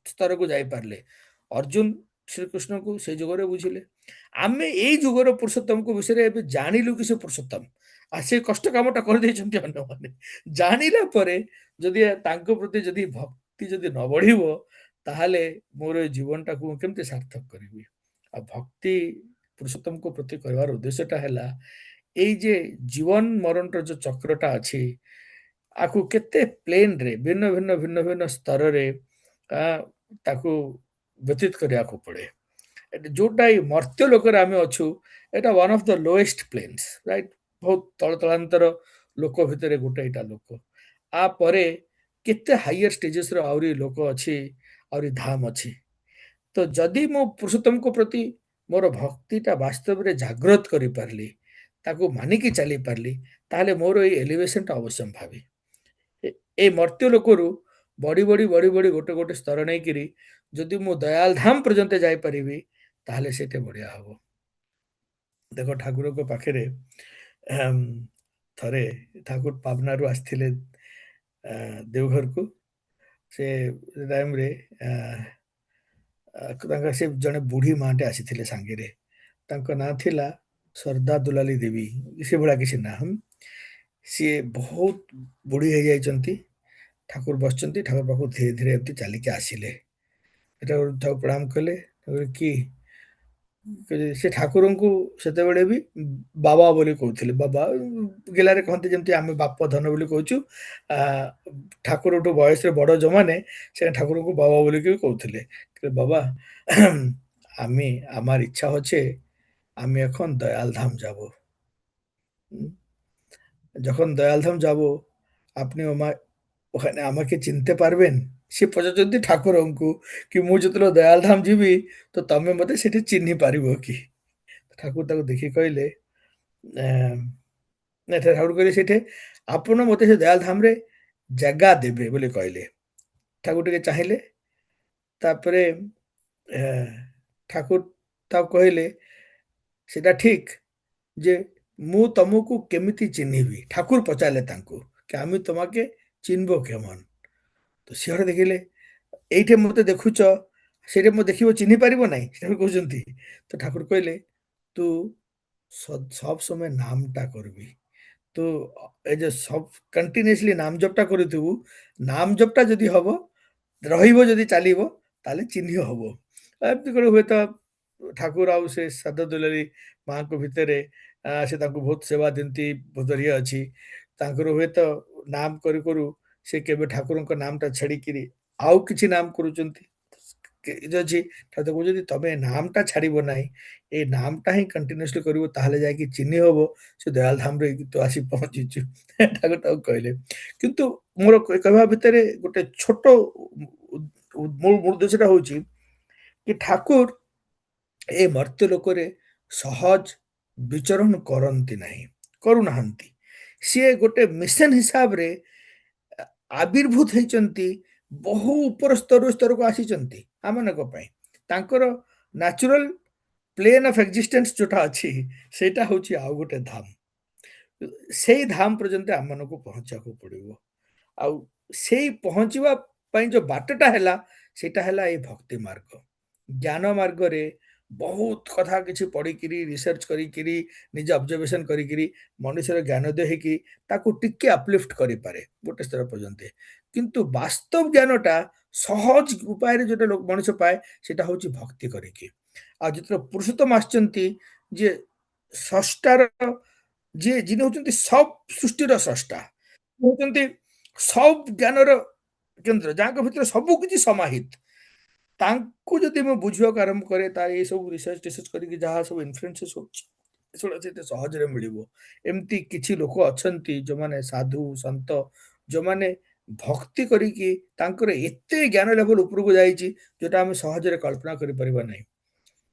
ସ୍ତରକୁ ଯାଇପାରିଲେ। ଅର୍ଜୁନ ଶ୍ରୀକୃଷ୍ଣଙ୍କୁ ସେଇ ଯୁଗରେ ବୁଝିଲେ। ଆମେ ଏଇ ଯୁଗର ପୁରୁଷୋତ୍ତମଙ୍କ ବିଷୟରେ ଏବେ ଜାଣିଲୁ କି ସେ ପୁରୁଷୋତ୍ତମ। ଆଉ ସେ କଷ୍ଟ କାମଟା କରିଦେଇଛନ୍ତି ଅନ୍ୟମାନେ। ଜାଣିଲା ପରେ ଯଦି ତାଙ୍କ ପ୍ରତି ଯଦି ଭକ୍ତି ଯଦି ନ ବଢିବ, ତାହେଲେ ମୋର ଏ ଜୀବନଟାକୁ ମୁଁ କେମିତି ସାର୍ଥକ କରିବି? ଆଉ ଭକ୍ତି ପୁରୁଷୋତ୍ତମଙ୍କ ପ୍ରତି କରିବାର ଉଦ୍ଦେଶ୍ୟଟା ହେଲା ଏଇ ଯେ ଜୀବନ ମରଣର ଯୋଉ ଚକ୍ରଟା ଅଛି, ଆକୁ କେତେ ପ୍ଲେନରେ ଭିନ୍ନ ଭିନ୍ନ ଭିନ୍ନ ଭିନ୍ନ ସ୍ତରରେ ଆ, ତାକୁ ବ୍ୟତୀତ କରିବାକୁ ପଡେ। ଯୋଉଟା ଏଇ ମର୍ତ୍ତ୍ୟ ଲୋକରେ ଆମେ ଅଛୁ, ଏଇଟା one of the lowest planes, right? ବହୁତ ତଳ ତଳାନ୍ତର ଲୋକ ଭିତରେ ଗୋଟେ ଏଇଟା ଲୋକ। ଆ ପରେ କେତେ ହାଇୟର ଷ୍ଟେଜେସର ଆହୁରି ଲୋକ ଅଛି, ଆହୁରି ଧାମ ଅଛି। ତ ଯଦି ମୁଁ ପୁରୁଷୋତ୍ତମଙ୍କ ପ୍ରତି ମୋର ଭକ୍ତିଟା ବାସ୍ତବରେ ଜାଗ୍ରତ କରିପାରିଲି, ତାକୁ ମାନିକି ଚାଲିପାରିଲି, ତାହେଲେ ମୋର ଏଇ ଏଲିଭେସନଟା ଅବଶ୍ୟମ୍ଭାବୀ। ଏ ମର୍ତ୍ତ୍ୟ ଲୋକରୁ ବଢି ବଢି ବଢି ବଢି ଗୋଟେ ଗୋଟେ ସ୍ତର ନେଇକିରି ଯଦି ମୁଁ ଦୟାଲ ଧାମ ପର୍ଯ୍ୟନ୍ତ ଯାଇପାରିବି, ତାହେଲେ ସେଇଟା ବଢିଆ ହବ। ଦେଖ ଠାକୁରଙ୍କ ପାଖରେ ଆହମ୍, ଥରେ ଠାକୁର ପାବନାରୁ ଆସିଥିଲେ ଦେଓଘରକୁ। ସେ ଟାଇମରେ ତାଙ୍କର ସେ ଜଣେ ବୁଢୀ ମାଟେ ଆସିଥିଲେ ସାଙ୍ଗରେ। ତାଙ୍କ ନାଁ ଥିଲା ଶ୍ରଦ୍ଧା ଦୁଲାଲି ଦେବୀ, ସେଭଳିଆ କିଛି ନାଁ। ସିଏ ବହୁତ ବୁଢୀ ହେଇଯାଇଛନ୍ତି। ଠାକୁର ବସିଛନ୍ତି, ଠାକୁର ପାଖକୁ ଧୀରେ ଧୀରେ ଏମିତି ଚାଲିକି ଆସିଲେ। ଏଟା ତାକୁ ପ୍ରଣାମ କଲେ। ତାପରେ କି ସେ ଠାକୁରଙ୍କୁ ସେତେବେଳେ ବି ବାବା ବୋଲି କହୁଥିଲେ। ବାବା ଗେଲାରେ କହନ୍ତି ଯେମିତି ଆମେ ବାପ ଧନ ବୋଲି କହୁଛୁ। ଆ, ଠାକୁରଠୁ ବୟସରେ ବଡ ଯୋଉମାନେ ସେ ଠାକୁରଙ୍କୁ ବାବା ବୋଲିକି কହୁଥିଲେ। বাবা আমি আমার ইচ্ছা হচ্ছে আমি এখন দয়াল ধাম যাব। উম, যখন দয়াল ধাম যাব আপনি ওখানে আমাকে চিনতে পারবেন? ସେ ପଚାରୁଛନ୍ତି ଠାକୁରଙ୍କୁ କି ମୁଁ ଯେତେବେଳେ ଦୟାଳ ଧାମ ଯିବି ତ ତମେ ମତେ ସେଠି ଚିହ୍ନି ପାରିବ କି? ଠାକୁର ତାକୁ ଦେଖି କହିଲେ ନା ଠାକୁର କହିଲେ ସେଠି ଆପଣ ମତେ ସେ ଦୟାଳ ଧାମରେ ଜାଗା ଦେବେ ବୋଲି କହିଲେ। ଠାକୁର ଟିକେ ଚାହିଁଲେ, ତାପରେ ଠାକୁର ତାକୁ କହିଲେ ସେଟା ଠିକ ଯେ ମୁଁ ତମକୁ କେମିତି ଚିହ୍ନିବି? ଠାକୁର ପଚାରିଲେ ତାଙ୍କୁ କି ଆମେ তোমাকে চিনব কেমন? ତ ସିଂହରେ ଦେଖିଲେ এইଠି ମତେ ଦେଖୁଛ, ସେଇଠି ମୁଁ ଦେଖିବ ଚିହ୍ନି ପାରିବ ନାହିଁ, ସେଟା କହୁଛନ୍ତି। ତ ଠାକୁର କହିଲେ ତୁ সব সময় নামটা করবি। তো এই যে সব কন্টিনিউসলি নাম জপটা କରୁଥିବୁ, নাম জপটা ଯଦି ହବ, ରହିବ ଯଦି ଚାଲିବ, ତାହେଲେ ଚିହ୍ନି ହବ। ଏମିତି করে ହୁଏତ ଠାକୁର ଆଉ ସେ ସାଧା ଦୁଲାରୀ ମାଙ୍କ ଭିତରେ ସେ ତାଙ୍କୁ ବହୁତ ସେବା ଦିଅନ୍ତି, ବହୁତ ଇଏ ଅଛି। ତାଙ୍କର ହୁଏତ ନାମ କରୁ କରୁ ସେ କେବେ ଠାକୁରଙ୍କ ନାମଟା ଛାଡିକିରି ଆଉ କିଛି ନାମ କରୁଛନ୍ତି। ଅଛି ଠାକୁର କହୁଛନ୍ତି ତମେ ନାମଟା ଛାଡିବ ନାହିଁ, ଏଇ ନାମଟା ହିଁ କଣ୍ଟିନ୍ୟୁସଲି କରିବ, ତାହେଲେ ଯାଇକି ଚିହ୍ନି ହବ ସେ ଦୟାଲ ଧାମରେ ତୁ ଆସି ପହଞ୍ଚିଛୁ। ଠାକୁର ତାକୁ କହିଲେ। କିନ୍ତୁ ମୋର କହିବା ଭିତରେ ଗୋଟେ ଛୋଟ ମୂଳ ଉଦ୍ଦେଶ୍ୟଟା ହଉଛି କି ଠାକୁର ଏ ମର୍ତ୍ତ୍ୟ ଲୋକରେ ସହଜ ବିଚରଣ କରନ୍ତି ନାହିଁ, କରୁନାହାନ୍ତି। ସିଏ ଗୋଟେ ମିଶନ ହିସାବରେ ଆବିର୍ଭୂତ ହେଇଛନ୍ତି, ବହୁ ଉପର ସ୍ତରରୁ ସ୍ତରକୁ ଆସିଛନ୍ତି ଆମମାନଙ୍କ ପାଇଁ। ତାଙ୍କର ନ୍ୟାଚୁରାଲ ପ୍ଲେନ୍ ଅଫ୍ ଏକ୍ଜିଷ୍ଟେନ୍ସ ଯୋଉଟା ଅଛି ସେଇଟା ହଉଛି ଆଉ ଗୋଟେ ଧାମ। ସେଇ ଧାମ ପର୍ଯ୍ୟନ୍ତ ଆମମାନଙ୍କୁ ପହଞ୍ଚିବାକୁ ପଡିବ। ଆଉ ସେଇ ପହଞ୍ଚିବା ପାଇଁ ଯୋଉ ବାଟଟା ହେଲା ସେଇଟା ହେଲା ଏଇ ଭକ୍ତି ମାର୍ଗ। ଜ୍ଞାନ ମାର୍ଗରେ ବହୁତ କଥା କିଛି ପଢିକିରି ରିସର୍ଚ୍ଚ କରିକିରି ନିଜେ ଅବଜର୍ଭେସନ କରିକିରି ମଣିଷର ଜ୍ଞାନୋଦୟ ହେଇକି ତାକୁ ଟିକେ ଅପଲିଫ୍ଟ କରିପାରେ ଗୋଟେ ସ୍ତର ପର୍ଯ୍ୟନ୍ତ। କିନ୍ତୁ ବାସ୍ତବ ଜ୍ଞାନଟା ସହଜ ଉପାୟରେ ଯୋଉଟା ମଣିଷ ପାଏ ସେଟା ହଉଛି ଭକ୍ତି କରିକି। ଆଉ ଯେତେବେଳେ ପୁରୁଷୋତ୍ତମ ଆସିଛନ୍ତି, ଯିଏ ସ୍ରଷ୍ଟାର, ଯିଏ যিনি ହଉଛନ୍ତି ସବ ସୃଷ୍ଟିର ସ୍ରଷ୍ଟା, ହଉଛନ୍ତି ସବ ଜ୍ଞାନର କେନ୍ଦ୍ର, ଯାହାଙ୍କ ଭିତରେ ସବୁ କିଛି ସମାହିତ। ତାଙ୍କୁ ଯଦି ମୁଁ ବୁଝିବାକୁ ଆରମ୍ଭ କରେ, ତାର ଏଇ ସବୁ ରିସର୍ଚ୍ଚ ଟିସର୍ଚ୍ଚ କରିକି ଯାହା ସବୁ ଇନଫ୍ଲୁଏନ୍ସେସ୍ ହଉଛି ସେଗୁଡ଼ା ସେତେ ସହଜରେ ମିଳିବ। ଏମିତି କିଛି ଲୋକ ଅଛନ୍ତି ଯୋଉମାନେ ସାଧୁ ସନ୍ଥ, ଯୋଉମାନେ ଭକ୍ତି କରିକି ତାଙ୍କର ଏତେ ଜ୍ଞାନ ଲେଭେଲ ଉପରକୁ ଯାଇଛି ଯୋଉଟା ଆମେ ସହଜରେ କଳ୍ପନା କରିପାରିବା ନାହିଁ।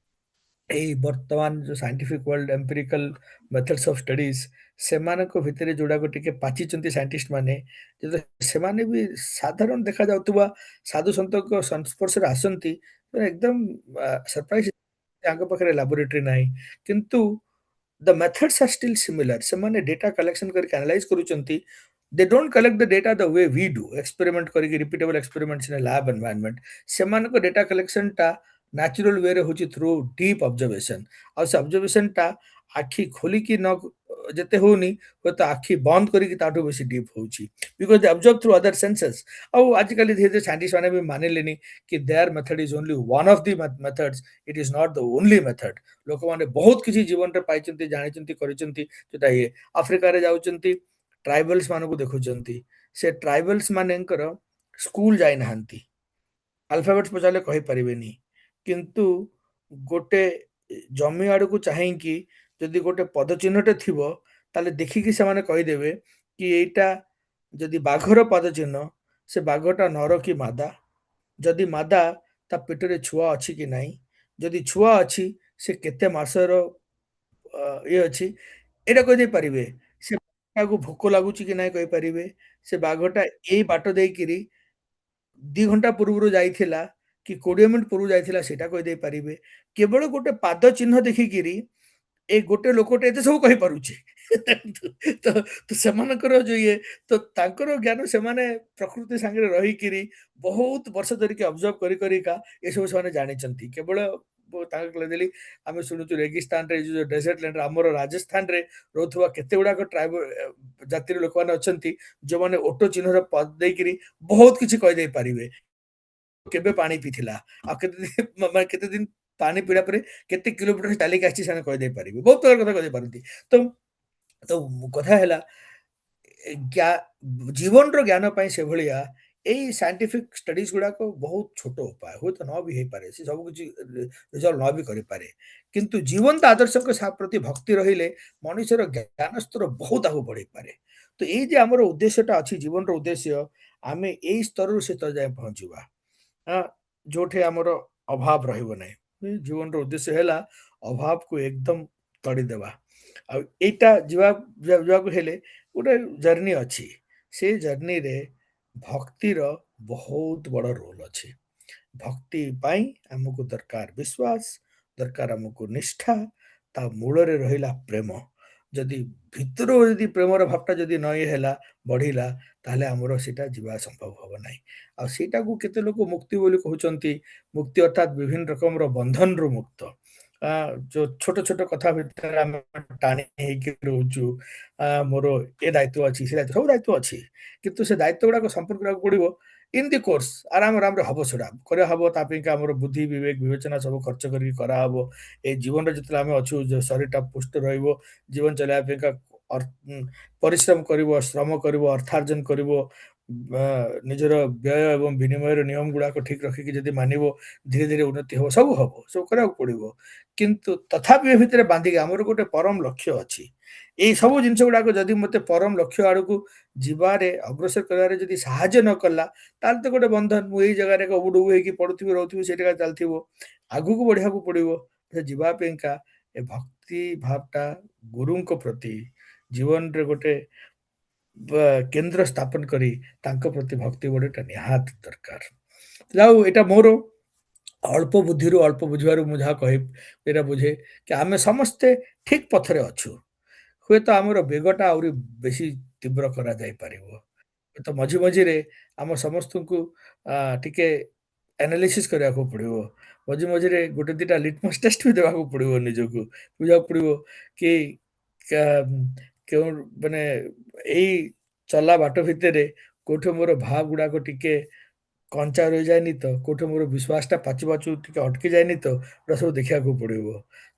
ଏଇ ବର୍ତ୍ତମାନ ଯୋଉ scientific world empirical methods of studies ସେମାନଙ୍କ ଭିତରେ ଯୋଉଟାକୁ ଟିକେ ପାଚିଛନ୍ତି ସାଇଣ୍ଟିଷ୍ଟ ମାନେ ଯେତେବେଳେ ସେମାନେ ବି ସାଧାରଣ ଦେଖାଯାଉଥିବା ସାଧୁ ସନ୍ତଙ୍କ ସଂସ୍ପର୍ଶରେ ଆସନ୍ତି ଏକଦମ ସରପ୍ରାଇଜ ତାଙ୍କ ପାଖରେ ଲାବୋରେଟୋରୀ ନାହିଁ କିନ୍ତୁ the methods are still similar ସେମାନେ ଡେଟା କଲେକ୍ସନ କରିକି ଆନାଲାଇଜ କରୁଛନ୍ତି they don't collect the data the way we do experiment କରିକି repeatable experiments in a lab environment ସେମାନଙ୍କ ଡେଟା କଲେକ୍ସନ ଟା ନ୍ୟାଚୁରାଲ ୱେରେ ହଉଛି ଥ୍ରୁ ଡିପ୍ ଅବଜର୍ଭେସନ ଆଉ ସେ ଅବଜର୍ଭେସନ ଟା ଆଖି ଖୋଲିକି ନ ଯେତେ ହଉନି ହୁଏତ ଆଖି ବନ୍ଦ କରିକି ତାଠୁ ବେଶୀ ଡିପ୍ ହଉଛି because they observe through other senses ଆଉ ଆଜିକାଲି ଧୀରେ ଧୀରେ ସାଇଣ୍ଟିଷ୍ଟ ମାନେ ବି ମାନିଲେନି କି their method is only one of the methods it is not the only method ଲୋକମାନେ ବହୁତ କିଛି ଜୀବନରେ ପାଇଛନ୍ତି ଜାଣିଛନ୍ତି କରିଛନ୍ତି ଯୋଉଟା ଇଏ ଆଫ୍ରିକାରେ ଯାଉଛନ୍ତି ଟ୍ରାଇବାଲ୍ସ ମାନଙ୍କୁ ଦେଖୁଛନ୍ତି ସେ ଟ୍ରାଇବାଲ୍ସ ମାନଙ୍କର ସ୍କୁଲ ଯାଇନାହାନ୍ତି ଆଲଫାବେଟ୍ସ ପଚାରିଲେ କହିପାରିବେନି କିନ୍ତୁ ଗୋଟେ ଜମି ଆଡକୁ ଚାହିଁକି ଯଦି ଗୋଟେ ପଦଚିହ୍ନଟେ ଥିବ ତାହେଲେ ଦେଖିକି ସେମାନେ କହିଦେବେ କି ଏଇଟା ଯଦି ବାଘର ପଦଚିହ୍ନ ସେ ବାଘଟା ନର କି ମାଦା ଯଦି ମାଦା ତା ପେଟରେ ଛୁଆ ଅଛି କି ନାହିଁ ଯଦି ଛୁଆ ଅଛି ସେ କେତେ ମାସର ଇଏ ଅଛି ଏଇଟା କହିଦେଇ ପାରିବେ ସେ ବାଘଟାକୁ ଭୋକ ଲାଗୁଛି କି ନାହିଁ କହିପାରିବେ ସେ ବାଘଟା ଏଇ ବାଟ ଦେଇକିରି 2 ଘଣ୍ଟା ପୂର୍ବରୁ ଯାଇଥିଲା କି 20 ମିନିଟ୍ ପୂର୍ବରୁ ଯାଇଥିଲା ସେଇଟା କହିଦେଇ ପାରିବେ କେବଳ ଗୋଟେ ପାଦ ଚିହ୍ନ ଦେଖିକିରି ଏଇ ଗୋଟେ ଲୋକଟେ ଏତେ ସବୁ କହିପାରୁଛି ତ ତ ସେମାନଙ୍କର ଯୋଉ ଇଏ ତ ତାଙ୍କର ଜ୍ଞାନ ସେମାନେ ପ୍ରକୃତି ସାଙ୍ଗରେ ରହିକିରି ବହୁତ ବର୍ଷ ଧରିକି ଅବଜର୍ଭ କରି କରିକା ଏସବୁ ସେମାନେ ଜାଣିଛନ୍ତି କେବଳ ତାଙ୍କୁ କହିଦେଲି ଆମେ ଶୁଣୁଛୁ ରେଗିସ୍ତାନରେ ଯୋଉ ଡେଜର୍ଟ ଲ୍ୟାଣ୍ଡରେ ଆମର ରାଜସ୍ଥାନରେ ରହୁଥିବା କେତେ ଗୁଡାକ ଟ୍ରାଇବ ଜାତିର ଲୋକମାନେ ଅଛନ୍ତି ଯୋଉମାନେ ଓଟ ଚିହ୍ନର ପଦ ଦେଇକିରି ବହୁତ କିଛି କହିଦେଇ ପାରିବେ କେବେ ପାଣି ପିଇଥିଲା ଆଉ କେତେ ଦିନ ପାଣି ପିଇଲା ପରେ କେତେ କିଲୋମିଟର ଚାଲିକି ଆସିଛି ସେମାନେ କହିଦେଇ ପାରିବେ ବହୁତ ପ୍ରକାର କଥା କହିଦେଇ ପାରନ୍ତି ତ ତ କଥା ହେଲା ଜୀବନର ଜ୍ଞାନ ପାଇଁ ସେଭଳିଆ ଏଇ ସାଇଣ୍ଟିଫିକ ଷ୍ଟଡିଜ ଗୁଡାକ ବହୁତ ଛୋଟ ଉପାୟ ହୁଏତ ନ ବି ହେଇପାରେ ସେ ସବୁ କିଛି ରିଜଲ୍ଭ ନ ବି କରିପାରେ କିନ୍ତୁ ଜୀବନ୍ତ ଆଦର୍ଶଙ୍କ ପ୍ରତି ଭକ୍ତି ରହିଲେ ମଣିଷର ଜ୍ଞାନ ସ୍ତର ବହୁତ ଆଗକୁ ବଢେଇପାରେ ତ ଏଇ ଯେ ଆମର ଉଦ୍ଦେଶ୍ୟଟା ଅଛି ଜୀବନର ଉଦ୍ଦେଶ୍ୟ ଆମେ ଏଇ ସ୍ତରରୁ ସେ ସ୍ତର ଯାଏ ପହଞ୍ଚିବା ଯୋଉଠି ଆମର ଅଭାବ ରହିବ ନାହିଁ ଜୀବନର ଉଦ୍ଦେଶ୍ୟ ହେଲା ଅଭାବକୁ ଏକଦମ ତଡ଼ିଦେବା ଆଉ ଏଇଟା ଯିବାକୁ ହେଲେ ଗୋଟେ ଜର୍ଣ୍ଣି ଅଛି ସେ ଜର୍ଣ୍ଣିରେ ଭକ୍ତିର ବହୁତ ବଡ଼ ରୋଲ ଅଛି ଭକ୍ତି ପାଇଁ ଆମକୁ ଦରକାର ବିଶ୍ୱାସ ଦରକାର ଆମକୁ ନିଷ୍ଠା ତା ମୂଳରେ ରହିଲା ପ୍ରେମ ଯଦି ଭିତରୁ ଯଦି ପ୍ରେମର ଭାବଟା ଯଦି ନଈ ହେଲା ବଢିଲା ତାହେଲେ ଆମର ସେଇଟା ଯିବା ସମ୍ଭବ ହବ ନାହିଁ ଆଉ ସେଇଟାକୁ କେତେ ଲୋକ ମୁକ୍ତି ବୋଲି କହୁଛନ୍ତି ମୁକ୍ତି ଅର୍ଥାତ ବିଭିନ୍ନ ରକମର ବନ୍ଧନରୁ ମୁକ୍ତ ଯୋଉ ଛୋଟ ଛୋଟ କଥା ଭିତରେ ଆମେ ଟାଣି ହେଇକି ରହୁଛୁ ମୋର ଏ ଦାୟିତ୍ୱ ଅଛି ସେ ଦାୟିତ୍ୱ ସବୁ ଦାୟିତ୍ୱ ଅଛି କିନ୍ତୁ ସେ ଦାୟିତ୍ୱ ଗୁଡାକ ସମ୍ପୂର୍ଣ୍ଣ କରିବାକୁ ପଡିବ ଇନ୍ ଦି କୋର୍ସ ଆରାମ ଆରାମରେ ହବ ସେଟା କରାହବ ତା ପାଇଁକା ଆମର ବୁଦ୍ଧି ବିବେକ ବିବେଚନା ସବୁ ଖର୍ଚ୍ଚ କରିକି କରାହବ ଏଇ ଜୀବନରେ ଯେତେବେଳେ ଆମେ ଅଛୁ ଶରୀରଟା ପୁଷ୍ଟ ରହିବ ଜୀବନ ଚଳାଇବା ପାଇଁକା ପରିଶ୍ରମ କରିବ ଶ୍ରମ କରିବ ଅର୍ଥାର୍ଜନ କରିବ ନିଜର ବ୍ୟୟ ଏବଂ ବିନିମୟର ନିୟମ ଗୁଡାକ ଠିକ ରଖିକି ଯଦି ମାନିବ ଧୀରେ ଧୀରେ ଉନ୍ନତି ହବ ସବୁ କରିବାକୁ ପଡିବ କିନ୍ତୁ ତଥାପି ଏ ଭିତରେ ବାନ୍ଧିକି ଆମର ଗୋଟେ ପରମ ଲକ୍ଷ୍ୟ ଅଛି ଏଇ ସବୁ ଜିନିଷ ଗୁଡାକ ଯଦି ମତେ ପରମ ଲକ୍ଷ୍ୟ ଆଡକୁ ଯିବାରେ ଅଗ୍ରସର କରିବାରେ ଯଦି ସାହାଯ୍ୟ ନ କଲା ତାହେଲେ ତ ଗୋଟେ ବନ୍ଧନ ମୁଁ ଏଇ ଜାଗାରେ ଉବୁଡୁ ହେଇକି ପଡୁଥିବି ରହୁଥିବି ସେଇଟା ଚାଲିଥିବ ଆଗକୁ ବଢିବାକୁ ପଡିବ ଯିବା ପାଇଁକା ଏ ଭକ୍ତି ଭାବଟା ଗୁରୁଙ୍କ ପ୍ରତି ଜୀବନରେ ଗୋଟେ କେନ୍ଦ୍ର ସ୍ଥାପନ କରି ତାଙ୍କ ପ୍ରତି ଭକ୍ତି ବଢିଟା ନିହାତି ଦରକାର ଆଉ ଏଇଟା ମୋର ଅଳ୍ପ ବୁଦ୍ଧିରୁ ଅଳ୍ପ ବୁଝିବାରୁ ମୁଁ ଯାହା କହିବି ଏଇଟା ବୁଝେ କି ଆମେ ସମସ୍ତେ ଠିକ ପଥରେ ଅଛୁ ହୁଏତ ଆମର ବେଗଟା ଆହୁରି ବେଶୀ ତୀବ୍ର କରାଯାଇପାରିବ ତ ମଝି ମଝିରେ ଆମ ସମସ୍ତଙ୍କୁ ଟିକେ ଆନାଲିସିସ୍ କରିବାକୁ ପଡିବ ମଝି ମଝିରେ ଗୋଟେ ଦିଟା ଲିଟମସ୍ ଟେଷ୍ଟ ବି ଦେବାକୁ ପଡିବ ନିଜକୁ ବୁଝିବାକୁ ପଡିବ କି କେଉଁ ମାନେ ଏଇ ଚଲା ବାଟ ଭିତରେ କୋଉଠି ମୋର ଭାବ ଗୁଡାକ ଟିକେ କଞ୍ଚା ରହିଯାଏନି ତ କୋଉଠି ମୋର ବିଶ୍ୱାସଟା ପାଚୁ ପାଚୁ ଟିକେ ଅଟକି ଯାଏନି ତ ଏଗୁଡ଼ା ସବୁ ଦେଖିବାକୁ ପଡିବ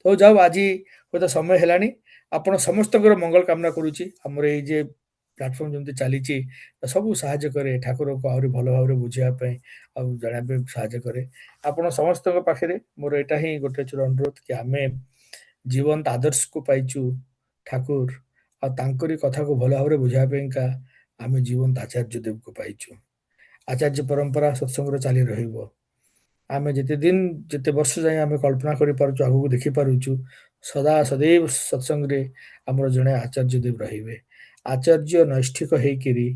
ତ ଯାଉ ଆଜି ହୁଏତ ସମୟ ହେଲାଣି ଆପଣ ସମସ୍ତଙ୍କର ମଙ୍ଗଳ କାମନା କରୁଛି ଆମର ଏଇ ଯେ ପ୍ଲାଟଫର୍ମ ଯେମିତି ଚାଲିଛି ସବୁ ସାହାଯ୍ୟ କରେ ଠାକୁରଙ୍କୁ ଆହୁରି ଭଲ ଭାବରେ ବୁଝିବା ପାଇଁ ଆଉ ଜାଣିବା ପାଇଁ ସାହାଯ୍ୟ କରେ ଆପଣ ସମସ୍ତଙ୍କ ପାଖରେ ମୋର ଏଇଟା ହିଁ ଗୋଟେ ଛୋଟ ଅନୁରୋଧ କି ଆମେ ଜୀବନ୍ତ ଆଦର୍ଶକୁ ପାଇଛୁ ଠାକୁର ଆଉ ତାଙ୍କରି କଥାକୁ ଭଲ ଭାବରେ ବୁଝିବା ପାଇଁକା ଆମେ ଜୀବନ୍ତ ଆଚାର୍ଯ୍ୟ ଦେବକୁ ପାଇଛୁ। ଆଚାର୍ଯ୍ୟ ପରମ୍ପରା ସତ୍ସଙ୍ଗରେ ଚାଲି ରହିବ। ଆମେ ଯେତେ ଦିନ ଯେତେ ବର୍ଷ ଯାଏଁ ଆମେ କଳ୍ପନା କରିପାରୁଛୁ, ଆଗକୁ ଦେଖିପାରୁଛୁ, ସଦା ସदैବ ସତ୍ସଙ୍ଗରେ ଆମର ଜଣେ ଆଚାର୍ଯ୍ୟ ଦେବ ରହିବେ। ଆଚାର୍ଯ୍ୟ ନୈଷ୍ଠିକ ହେଇକିରି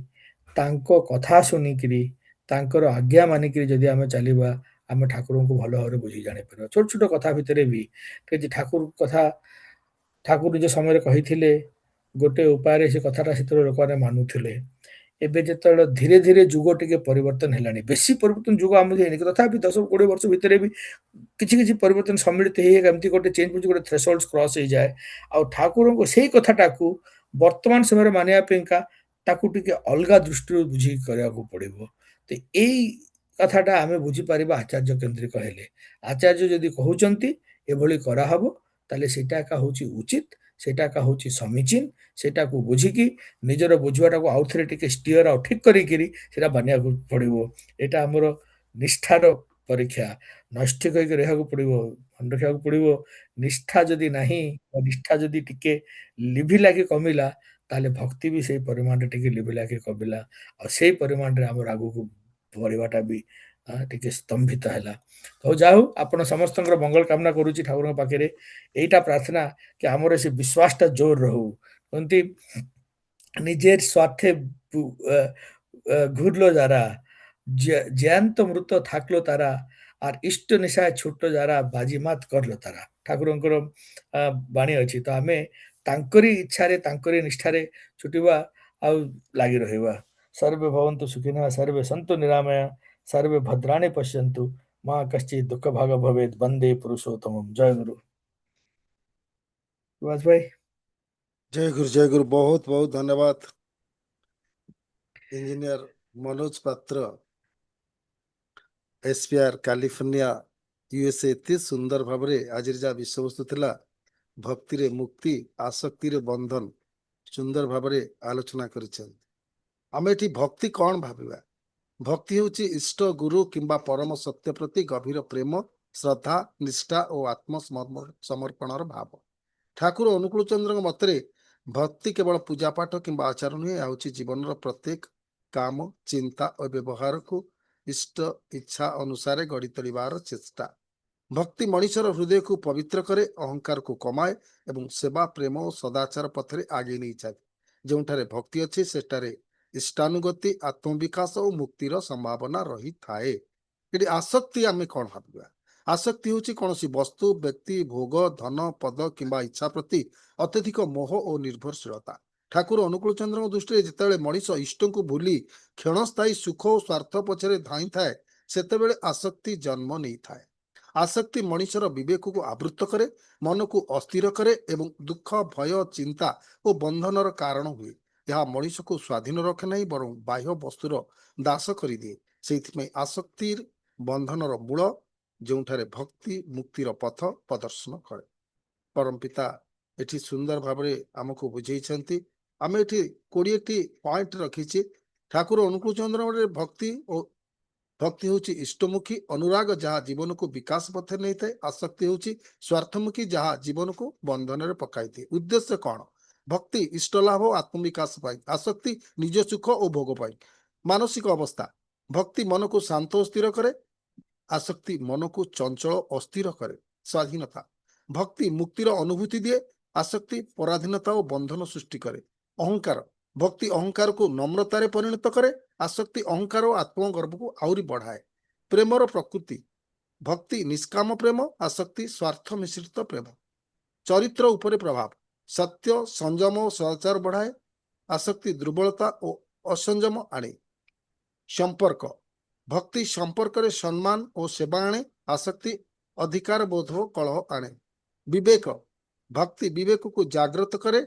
ତାଙ୍କ କଥା ଶୁଣିକିରି ତାଙ୍କର ଆଜ୍ଞା ମାନିକିରି ଯଦି ଆମେ ଚାଲିବା, ଆମେ ଠାକୁରଙ୍କୁ ଭଲ ଭାବରେ ବୁଝି ଜାଣିପାରିବା। ଛୋଟ ଛୋଟ କଥା ଭିତରେ ବି କିଛି ଠାକୁର କଥା ଠାକୁର ନିଜ ସମୟରେ କହିଥିଲେ, ଗୋଟେ ଉପାୟରେ ସେ କଥାଟା ସେତେବେଳେ ଲୋକମାନେ ମାନୁଥିଲେ। ଏବେ ଯେତେବେଳେ ଧୀରେ ଧୀରେ ଯୁଗ ଟିକେ ପରିବର୍ତ୍ତନ ହେଲାଣି, ବେଶୀ ପରିବର୍ତ୍ତନ ଯୁଗ ଆମକୁ ହେଇନି, ତଥାପି 10-20 ବର୍ଷ ଭିତରେ ବି କିଛି କିଛି ପରିବର୍ତ୍ତନ ସମ୍ମିଳିତ ହେଇ ଏମିତି ଗୋଟେ ଚେଞ୍ଜ ହେଉଛି, ଗୋଟେ ଥ୍ରେଶୋଲ୍ଡ କ୍ରସ୍ ହେଇଯାଏ। ଆଉ ଠାକୁରଙ୍କୁ ସେଇ କଥାଟାକୁ ବର୍ତ୍ତମାନ ସମୟରେ ମାନିବା ପାଇଁକା ତାକୁ ଟିକେ ଅଲଗା ଦୃଷ୍ଟିରୁ ବୁଝିକି କରିବାକୁ ପଡ଼ିବ। ତ ଏଇ କଥାଟା ଆମେ ବୁଝିପାରିବା ଆଚାର୍ଯ୍ୟ କେନ୍ଦ୍ରିକ ହେଲେ। ଆଚାର୍ଯ୍ୟ ଯଦି କହୁଛନ୍ତି ଏଭଳି କରାହବ, ତାହେଲେ ସେଇଟା ଏକା ହେଉଛି ଉଚିତ, ସେଇଟା ଏକା ହେଉଛି ସମୀଚୀନ। ସେଇଟାକୁ ବୁଝିକି ନିଜର ବୁଝିବାଟାକୁ ଆଉଥରେ ଟିକେ ଷ୍ଟିଅର ଆଉ ଠିକ୍ କରିକିରି ସେଇଟା ମାନିବାକୁ ପଡ଼ିବ। ଏଇଟା ଆମର ନିଷ୍ଠାର ପରୀକ୍ଷା। ନୈଷ୍ଠିକ ହେଇକି ରହିବାକୁ ପଡ଼ିବ, ମନେ ରଖିବାକୁ ପଡ଼ିବ। ନିଷ୍ଠା ଯଦି ନାହିଁ, ନିଷ୍ଠା ଯଦି ଟିକେ ଲିଭିଲା କି କମିଲା, ତାହେଲେ ଭକ୍ତି ବି ସେଇ ପରିମାଣରେ ଟିକେ ଲିଭିଲା କି କମିଲା। ଆଉ ସେଇ ପରିମାଣରେ ଆମର ଆଗକୁ ବଢ଼ିବାଟା ବି ଟିକେ ସ୍ତମ୍ଭିତ ହେଲା। ହଉ, ଯାହା ହଉ, ଆପଣ ସମସ୍ତଙ୍କର ମଙ୍ଗଳ କାମନା କରୁଛି ଠାକୁରଙ୍କ ପାଖରେ। এইটা প্রার্থনা কি আমার সে বিশ্বাসটা জোর রহু। কুন্তি নিজের স্বার্থে ঘুরলো যারা, জ্যান্ত মৃত থাকলো তারা, আর ইষ্ট নিশায় ছুটলো যারা, বাজিমাত করলো তারা। ଠାକୁରଙ୍କର ବାଣୀ ଅଛି। ତ ଆମେ ତାଙ୍କରି ଇଚ୍ଛାରେ ତାଙ୍କରି ନିଷ୍ଠାରେ ଛୁଟିବା ଆଉ ଲାଗି ରହିବା। ସର୍ବେ ଭବନ୍ତୁ ସୁଖିନଃ, ସର୍ବେ ସନ୍ତୁ ନିରାମୟ, ସର୍ବେ ଭଦ୍ରାଣୀ ପଶ୍ୟନ୍ତୁ, ମା କଶ୍ଚିତ୍ ଦୁଃଖ ଭାଗ ଭବେତ୍, ବନ୍ଦେ ପୁରୁଷୋତ୍ତମମ୍। ଜୟ ଗୁରୁ। ସୁଭାଷ ଭାଇ। ଜୟ ଗୁରୁ, ବହୁତ ବହୁତ ଧନ୍ୟବାଦ ଇଞ୍ଜିନିୟର ମନୋଜ ପାତ୍ର, ଏସ୍ପିଆର କାଲିଫର୍ଣ୍ଣିଆ, ୟୁଏସ୍ଏ। ଏତେ ସୁନ୍ଦର ଭାବରେ ଆଜିର ଯାହା ବିଷୟବସ୍ତୁ ଥିଲା, ଭକ୍ତିରେ ମୁକ୍ତି, ଆସକ୍ତିରେ ବନ୍ଧନ, ସୁନ୍ଦର ଭାବରେ ଆଲୋଚନା କରିଛନ୍ତି। ଆମେ ଏଠି ଭକ୍ତି କଣ ଭାବିବା? ଭକ୍ତି ହେଉଛି ଇଷ୍ଟ, ଗୁରୁ କିମ୍ବା ପରମ ସତ୍ୟ ପ୍ରତି ଗଭୀର ପ୍ରେମ, ଶ୍ରଦ୍ଧା, ନିଷ୍ଠା ଓ ସମର୍ପଣର ଭାବ। ଠାକୁର ଅନୁକୂଳ ଚନ୍ଦ୍ରଙ୍କ ମତରେ ଭକ୍ତି କେବଳ ପୂଜାପାଠ କିମ୍ବା ଆଚାର ନୁହେଁ, ଏହା ହେଉଛି ଜୀବନର ପ୍ରତ୍ୟେକ କାମ, ଚିନ୍ତା ଓ ବ୍ୟବହାରକୁ ଇଷ୍ଟ ଇଚ୍ଛା ଅନୁସାରେ ଗଢ଼ି ତୋଳିବାର ଚେଷ୍ଟା। ଭକ୍ତି ମଣିଷର ହୃଦୟକୁ ପବିତ୍ର କରେ, ଅହଙ୍କାରକୁ କମାଏ ଏବଂ ସେବା, ପ୍ରେମ ଓ ସଦାଚାର ପଥରେ ଆଗେଇ ନେଇଯାଏ। ଯେଉଁଠାରେ ଭକ୍ତି ଅଛି ସେଠାରେ ଇଷ୍ଟାନୁଗତି, ଆତ୍ମବିକାଶ ଓ ମୁକ୍ତିର ସମ୍ଭାବନା ରହିଥାଏ। ଏଠି ଆସକ୍ତି ଆମେ କଣ ଭାବିବା? ଆସକ୍ତି ହେଉଛି କୌଣସି ବସ୍ତୁ, ବ୍ୟକ୍ତି, ଭୋଗ, ଧନ, ପଦ କିମ୍ବା ଇଚ୍ଛା ପ୍ରତି ଅତ୍ୟଧିକ ମୋହ ଓ ନିର୍ଭରଶୀଳତା। ଠାକୁର ଅନୁକୂଳ ଚନ୍ଦ୍ରଙ୍କ ଦୃଷ୍ଟିରେ ଯେତେବେଳେ ମଣିଷ ଇଷ୍ଟଙ୍କୁ ଭୁଲି କ୍ଷଣସ୍ଥାୟୀ ସୁଖ ଓ ସ୍ୱାର୍ଥ ପଛରେ ଧାଇଁଥାଏ, ସେତେବେଳେ ଆସକ୍ତି ଜନ୍ମ ନେଇଥାଏ। ଆସକ୍ତି ମଣିଷର ବିବେକକୁ ଆବୃତ କରେ, ମନକୁ ଅସ୍ଥିର କରେ ଏବଂ ଦୁଃଖ, ଭୟ, ଚିନ୍ତା ଓ ବନ୍ଧନର କାରଣ ହୁଏ। ଏହା ମଣିଷକୁ ସ୍ୱାଧୀନ ରଖେ ନାହିଁ, ବରଂ ବାହ୍ୟ ବସ୍ତୁର ଦାସ କରିଦିଏ। ସେଇଥିପାଇଁ ଆସକ୍ତିର ବନ୍ଧନର ମୂଳ, ଯେଉଁଠାରେ ଭକ୍ତି ମୁକ୍ତିର ପଥ ପ୍ରଦର୍ଶନ କରେ। ପରମପିତା ଏଠି ସୁନ୍ଦର ଭାବରେ ଆମକୁ ବୁଝେଇଛନ୍ତି। ଆମେ ଏଠି 20ଟି ପଏଣ୍ଟ ରଖିଛି। ଠାକୁର ଅନୁକୂଳ ଚନ୍ଦ୍ରରେ ଭକ୍ତି ହେଉଛି ଇଷ୍ଟମୁଖୀ ଅନୁରାଗ, ଯାହା ଜୀବନକୁ ବିକାଶ ପଥରେ ନେଇଥାଏ। ଆସକ୍ତି ହେଉଛି ସ୍ୱାର୍ଥମୁଖୀ, ଯାହା ଜୀବନକୁ ବନ୍ଧନରେ ପକାଇଦିଏ। ଉଦ୍ଦେଶ୍ୟ କଣ? ଭକ୍ତି ଇଷ୍ଟଲାଭ ଓ ଆତ୍ମବିକାଶ ପାଇଁ, ଆସକ୍ତି ନିଜ ସୁଖ ଓ ଭୋଗ ପାଇଁ। ମାନସିକ ଅବସ୍ଥା, ଭକ୍ତି ମନକୁ ଶାନ୍ତ ଓ ସ୍ଥିର କରେ, ଆସକ୍ତି ମନକୁ ଚଞ୍ଚଳ ଅସ୍ଥିର କରେ। ସ୍ୱାଧୀନତା, ଭକ୍ତି ମୁକ୍ତିର ଅନୁଭୂତି ଦିଏ, ଆସକ୍ତି ପରାଧୀନତା ଓ ବନ୍ଧନ ସୃଷ୍ଟି କରେ। ଅହଙ୍କାର, ଭକ୍ତି ଅହଙ୍କାରକୁ ନମ୍ରତାରେ ପରିଣତ କରେ, ଆସକ୍ତି ଅହଙ୍କାର ଓ ଆତ୍ମଗର୍ବକୁ ଆହୁରି ବଢାଏ। ପ୍ରେମର ପ୍ରକୃତି, ଭକ୍ତି ନିଷ୍କାମ ପ୍ରେମ, ଆସକ୍ତି ସ୍ୱାର୍ଥ ମିଶ୍ରିତ ପ୍ରେମ। ଚରିତ୍ର ଉପରେ ପ୍ରଭାବ, ସତ୍ୟ, ସଂଯମ ଓ ସଦାଚାର ବଢାଏ, ଆସକ୍ତି ଦୁର୍ବଳତା ଓ ଅସଂଯମ ଆଣେ। ସମ୍ପର୍କ, ଭକ୍ତି ସମ୍ପର୍କରେ ସମ୍ମାନ ଓ ସେବା ଆଣେ, ଆସକ୍ତି ଅଧିକାର ବୋଧ ଓ କଳହ ଆଣେ। ବିବେକ, ଭକ୍ତି ବିବେକକୁ ଜାଗ୍ରତ କରେ,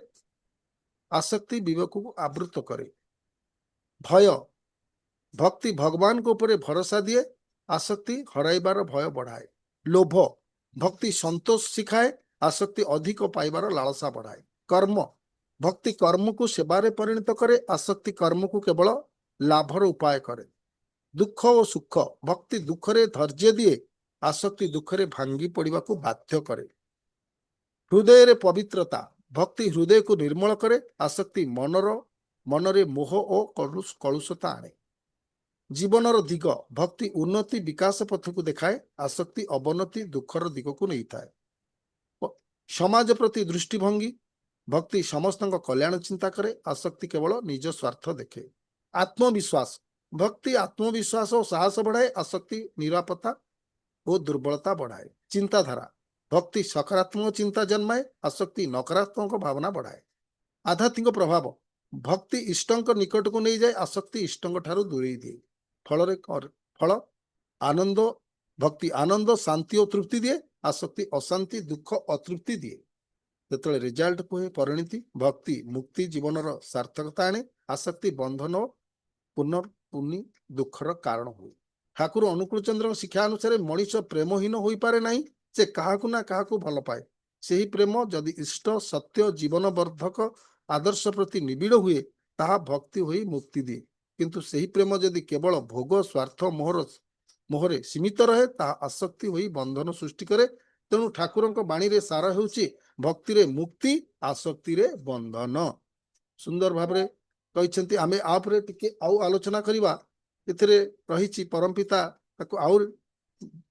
ଆସକ୍ତି ବିବେକକୁ ଆବୃତ କରେ। ଭୟ, ଭକ୍ତି ଭଗବାନଙ୍କ ଉପରେ ଭରସା ଦିଏ, ଆସକ୍ତି ହରାଇବାର ଭୟ ବଢାଏ। ଲୋଭ, ଭକ୍ତି ସନ୍ତୋଷ ଶିଖାଏ, ଆସକ୍ତି ଅଧିକ ପାଇବାର ଲାଳସା ବଢାଏ। କର୍ମ, ଭକ୍ତି କର୍ମକୁ ସେବାରେ ପରିଣତ କରେ, ଆସକ୍ତି କର୍ମକୁ କେବଳ ଲାଭର ଉପାୟ କରେ। ଦୁଃଖ ଓ ସୁଖ, ଭକ୍ତି ଦୁଃଖରେ ଧୈର୍ଯ୍ୟ ଦିଏ, ଆସକ୍ତି ଦୁଃଖରେ ଭାଙ୍ଗି ପଡିବାକୁ ବାଧ୍ୟ କରେ। ହୃଦୟରେ ପବିତ୍ରତା, ଭକ୍ତି ହୃଦୟକୁ ନିର୍ମଳ କରେ, ଆସକ୍ତି ମନର ମନରେ ମୋହ ଓ କଳୁଷତା ଆଣେ। ଜୀବନର ଦିଗ ଭକ୍ତି ଉନ୍ନତି ବିକାଶ ପଥକୁ ଦେଖାଏ, ଆସକ୍ତି ଅବନତି ଦୁଃଖର ଦିଗକୁ ନେଇଥାଏ। ସମାଜ ପ୍ରତି ଦୃଷ୍ଟିଭଙ୍ଗୀ ଭକ୍ତି ସମସ୍ତଙ୍କ କଲ୍ୟାଣ ଚିନ୍ତା କରେ, ଆସକ୍ତି କେବଳ ନିଜ ସ୍ୱାର୍ଥ ଦେଖେ। ଆତ୍ମବିଶ୍ୱାସ ଭକ୍ତି ଆତ୍ମବିଶ୍ୱାସ ଓ ସାହସ ବଢ଼ାଏ, ଆସକ୍ତି ନିରାପତ୍ତା ଓ ଦୁର୍ବଳତା ବଢ଼ାଏ। ଚିନ୍ତାଧାରା ଭକ୍ତି ସକାରାତ୍ମକ ଚିନ୍ତା ଜନ୍ମାଏ, ଆସକ୍ତି ନକାରାତ୍ମକ ଭାବନା ବଢ଼ାଏ। ଆଧ୍ୟାତ୍ମିକ ପ୍ରଭାବ ଭକ୍ତି ଇଷ୍ଟଙ୍କ ନିକଟକୁ ନେଇଯାଏ, ଆସକ୍ତି ଇଷ୍ଟଙ୍କ ଠାରୁ ଦୂରେଇ ଦିଏ। ଫଳ ଆନନ୍ଦ ଭକ୍ତି ଆନନ୍ଦ ଶାନ୍ତି ଓ ତୃପ୍ତି ଦିଏ, ଆସକ୍ତି ଅଶାନ୍ତି ଦୁଃଖ ଅତୃପ୍ତି ଦିଏ। ଯେତେବେଳେ ରେଜଲ୍ଟ କୁହେ ପରିଣତି ଭକ୍ତି ମୁକ୍ତି ଜୀବନର ସାର୍ଥକତା ଆଣେ, ଆସକ୍ତି ବନ୍ଧନ ଓ ପୁନଃ ଦୁଃଖର କାରଣ ହୁଏ। ଠାକୁର ଅନୁକୂଳ ଚନ୍ଦ୍ରଙ୍କ ଶିକ୍ଷା ଅନୁସାରେ ମଣିଷ ପ୍ରେମହୀନ ହୋଇପାରେ ନାହିଁ, ସେ କାହାକୁ ନା କାହାକୁ ଭଲ ପାଏ। ସେହି ପ୍ରେମ ଯଦି ଇଷ୍ଟ ସତ୍ୟ ଜୀବନବର୍ଦ୍ଧକ ଆଦର୍ଶ ପ୍ରତି ନିବିଡ଼ ହୁଏ, ତାହା ଭକ୍ତି ହୋଇ ମୁକ୍ତି ଦିଏ। କିନ୍ତୁ ସେହି ପ୍ରେମ ଯଦି କେବଳ ଭୋଗ ସ୍ୱାର୍ଥ ମୋହରେ ସୀମିତ ରହେ, ତାହା ଆସକ୍ତି ହୋଇ ବନ୍ଧନ ସୃଷ୍ଟି କରେ। ତେଣୁ ଠାକୁରଙ୍କ ବାଣୀରେ ସାର ହେଉଛି ଭକ୍ତିରେ ମୁକ୍ତି, ଆସକ୍ତିରେ ବନ୍ଧନ। ସୁନ୍ଦର ଭାବରେ କହିଛନ୍ତି। ଆମେ ଆ ଉପରେ ଟିକେ ଆଉ ଆଲୋଚନା କରିବା। ଏଥିରେ ରହିଛି ପରମପିତା ତାକୁ ଆହୁରି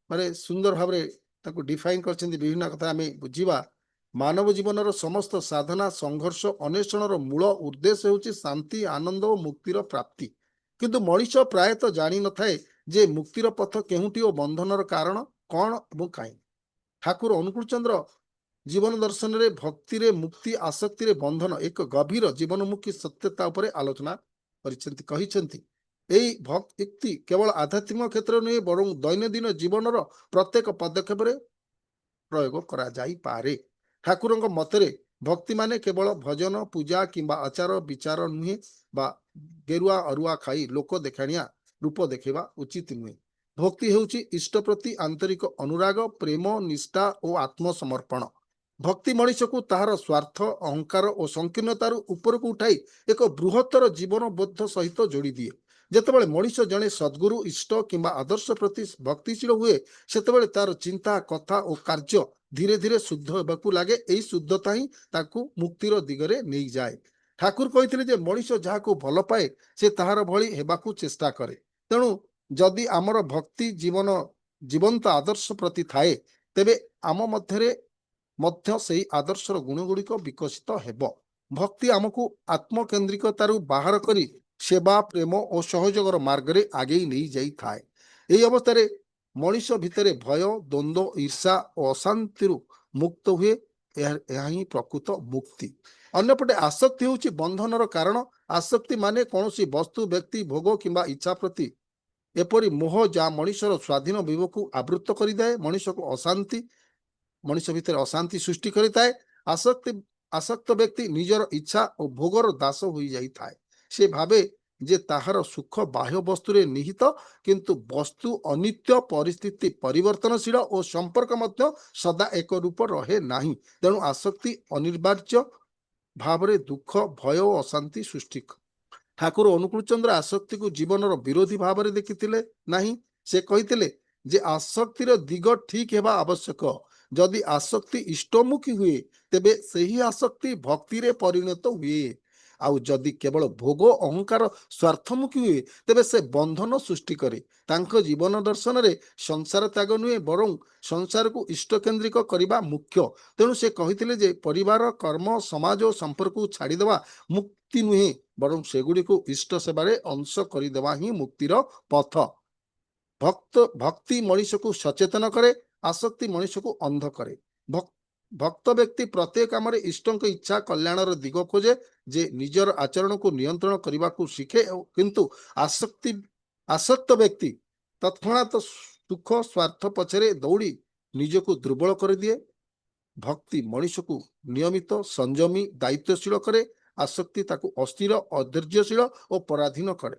ମାନେ ସୁନ୍ଦର ଭାବରେ ତାକୁ ଡିଫାଇନ୍ କରିଛନ୍ତି। ବିଭିନ୍ନ କଥା ଆମେ ବୁଝିବା। ମାନବ ଜୀବନର ସମସ୍ତ ସାଧନା ସଂଘର୍ଷ ଅନ୍ୱେଷଣର ମୂଳ ଉଦ୍ଦେଶ୍ୟ ହେଉଛି ଶାନ୍ତି ଆନନ୍ଦ ଓ ମୁକ୍ତିର ପ୍ରାପ୍ତି। କିନ୍ତୁ ମଣିଷ ପ୍ରାୟତଃ ଜାଣିନଥାଏ ଯେ ମୁକ୍ତିର ପଥ କେଉଁଠି ଓ ବନ୍ଧନର କାରଣ କ'ଣ ଏବଂ କାହିଁ। ଠାକୁର ଅନୁକୂଳ ଚନ୍ଦ୍ର ଜୀବନ ଦର୍ଶନରେ ଭକ୍ତିରେ ମୁକ୍ତି ଆସକ୍ତିରେ ବନ୍ଧନ ଏକ ଗଭୀର ଜୀବନମୁଖୀ ସତ୍ୟତା ଉପରେ ଆଲୋଚନା କରିଛନ୍ତି। କହିଛନ୍ତି ଏହି ଭକ୍ତି କେବଳ ଆଧ୍ୟାତ୍ମିକ କ୍ଷେତ୍ର ନୁହେଁ, ବରଂ ଦୈନନ୍ଦିନ ଜୀବନର ପ୍ରତ୍ୟେକ ପଦକ୍ଷେପରେ ପ୍ରୟୋଗ କରାଯାଇପାରେ। ଠାକୁରଙ୍କ ମତରେ ଭକ୍ତି ମାନେ କେବଳ ଭଜନ ପୂଜା କିମ୍ବା ଆଚାର ବିଚାର ନୁହେଁ, ବା ଗେରୁଆ ଅରୁଆ ଖାଇ ଲୋକ ଦେଖାଣିଆ ରୂପ ଦେଖେଇବା ଉଚିତ ନୁହେଁ। ଭକ୍ତି ହେଉଛି ଇଷ୍ଟ ପ୍ରତି ଆନ୍ତରିକ ଅନୁରାଗ, ପ୍ରେମ, ନିଷ୍ଠା ଓ ଆତ୍ମସମର୍ପଣ। ଭକ୍ତି ମଣିଷକୁ ତାହାର ସ୍ୱାର୍ଥ ଅହଙ୍କାର ଓ ସଂକୀର୍ଣ୍ଣତାରୁ ଉପରକୁ ଉଠାଇ ଏକ ବୃହତ୍ତର ଜୀବନବୋଧ ସହିତ ଯୋଡ଼ି ଦିଏ। ଯେତେବେଳେ ମଣିଷ ଜଣେ ସଦ୍ଗୁରୁ ଇଷ୍ଟ କିମ୍ବା ଆଦର୍ଶ ପ୍ରତି ଭକ୍ତିଶୀଳ ହୁଏ, ସେତେବେଳେ ତାର ଚିନ୍ତା କଥା ଓ କାର୍ଯ୍ୟ ଧୀରେ ଧୀରେ ଶୁଦ୍ଧ ହେବାକୁ ଲାଗେ। ଏହି ଶୁଦ୍ଧତା ହିଁ ତାକୁ ମୁକ୍ତିର ଦିଗରେ ନେଇଯାଏ। ଠାକୁର କହିଥିଲେ ଯେ ମଣିଷ ଯାହାକୁ ଭଲ ପାଏ ସେ ତାହାର ଭଳି ହେବାକୁ ଚେଷ୍ଟା କରେ। ତେଣୁ ଯଦି ଆମର ଭକ୍ତି ଜୀବନ୍ତ ଆଦର୍ଶ ପ୍ରତି ଥାଏ, ତେବେ ଆମ ମଧ୍ୟରେ ମଧ୍ୟ ସେହି ଆଦର୍ଶର ଗୁଣ ଗୁଡ଼ିକ ବିକଶିତ ହେବ। ଭକ୍ତି ଆମକୁ ଆତ୍ମକେନ୍ଦ୍ରିକତାରୁ ବାହାର କରି ସେବା ପ୍ରେମ ଓ ସହଯୋଗର ମାର୍ଗରେ ଆଗେଇ ନେଇ ଯାଇଥାଏ। ଏହି ଅବସ୍ଥାରେ ମଣିଷ ଭିତରେ ଭୟ ଦ୍ୱନ୍ଦ୍ୱ ଈର୍ଷା ଓ ଅଶାନ୍ତିରୁ ମୁକ୍ତ ହୁଏ। ଏହା ହିଁ ପ୍ରକୃତ ମୁକ୍ତି। ଅନ୍ୟପଟେ ଆସକ୍ତି ହେଉଛି ବନ୍ଧନର କାରଣ। ଆସକ୍ତି ମାନେ କୌଣସି ବସ୍ତୁ ବ୍ୟକ୍ତି ଭୋଗ କିମ୍ବା ଇଚ୍ଛା ପ୍ରତି ଏପରି ମୋହ ଯାହା ମଣିଷର ସ୍ୱାଧୀନ ବିବେକକୁ ଆବୃତ କରିଥାଏ, ମଣିଷ ଭିତରେ ଅଶାନ୍ତି ସୃଷ୍ଟି କରିଥାଏ। ଆସକ୍ତ ବ୍ୟକ୍ତି ନିଜର ଇଚ୍ଛା ଓ ଭୋଗର ଦାସ ହୋଇଯାଇଥାଏ। ସେ ଭାବେ ଯେ ତାହାର ସୁଖ ବାହ୍ୟ ବସ୍ତୁରେ ନିହିତ, କିନ୍ତୁ ବସ୍ତୁ ଅନିତ୍ୟ, ପରିସ୍ଥିତି ପରିବର୍ତ୍ତନଶୀଳ ଓ ସମ୍ପର୍କ ମଧ୍ୟ ସଦା ଏକରୂପ ରହେ ନାହିଁ। ତେଣୁ ଆସକ୍ତି ଅନିବାର୍ଯ୍ୟ ଭାବରେ ଦୁଃଖ ଭୟ ଓ ଅଶାନ୍ତି ସୃଷ୍ଟି କରେ। ଠାକୁର ଅନୁକୂଳ ଚନ୍ଦ୍ର ଆସକ୍ତିକୁ ଜୀବନର ବିରୋଧୀ ଭାବରେ ଦେଖିଥିଲେ ନାହିଁ। ସେ କହିଥିଲେ ଯେ ଆସକ୍ତିର ଦିଗ ଠିକ ହେବା ଆବଶ୍ୟକ। ଯଦି ଆସକ୍ତି ଇଷ୍ଟମୁଖୀ ହୁଏ, ତେବେ ସେହି ଆସକ୍ତି ଭକ୍ତିରେ ପରିଣତ ହୁଏ। ଆଉ ଯଦି କେବଳ ଭୋଗ ଅହଙ୍କାର ସ୍ୱାର୍ଥମୁଖୀ ହୁଏ, ତେବେ ସେ ବନ୍ଧନ ସୃଷ୍ଟି କରେ। ତାଙ୍କ ଜୀବନ ଦର୍ଶନରେ ସଂସାର ତ୍ୟାଗ ନୁହେଁ, ବରଂ ସଂସାରକୁ ଇଷ୍ଟକେନ୍ଦ୍ରିକ କରିବା ମୁଖ୍ୟ। ତେଣୁ ସେ କହିଥିଲେ ଯେ ପରିବାର କର୍ମ ସମାଜ ଓ ସମ୍ପର୍କକୁ ଛାଡ଼ିଦେବା ମୁକ୍ତି ନୁହେଁ, ବରଂ ସେଗୁଡ଼ିକୁ ଇଷ୍ଟ ସେବାରେ ଅଂଶ କରିଦେବା ହିଁ ମୁକ୍ତିର ପଥ। ଭକ୍ତି ମଣିଷକୁ ସଚେତନ କରେ, ଆସକ୍ତି ମଣିଷକୁ ଅନ୍ଧ କରେ। ଭକ୍ତ ବ୍ୟକ୍ତି ପ୍ରତ୍ୟେକ କାମରେ ଇଷ୍ଟଙ୍କ ଇଚ୍ଛା କଲ୍ୟାଣର ଦିଗ ଖୋଜେ, ଯେ ନିଜର ଆଚରଣକୁ ନିୟନ୍ତ୍ରଣ କରିବାକୁ ଶିଖେ। କିନ୍ତୁ ଆସକ୍ତ ବ୍ୟକ୍ତି ତତ୍କ୍ଷଣାତ ସୁଖ ସ୍ୱାର୍ଥ ପଛରେ ଦୌଡ଼ି ନିଜକୁ ଦୁର୍ବଳ କରିଦିଏ। ଭକ୍ତି ମଣିଷକୁ ନିୟମିତ ସଂଯମୀ ଦାୟିତ୍ୱଶୀଳ କରେ। ଆସକ୍ତି ତାକୁ ଅସ୍ଥିର ଅଧୈର୍ଯ୍ୟଶୀଳ ଓ ପରାଧୀନ କରେ।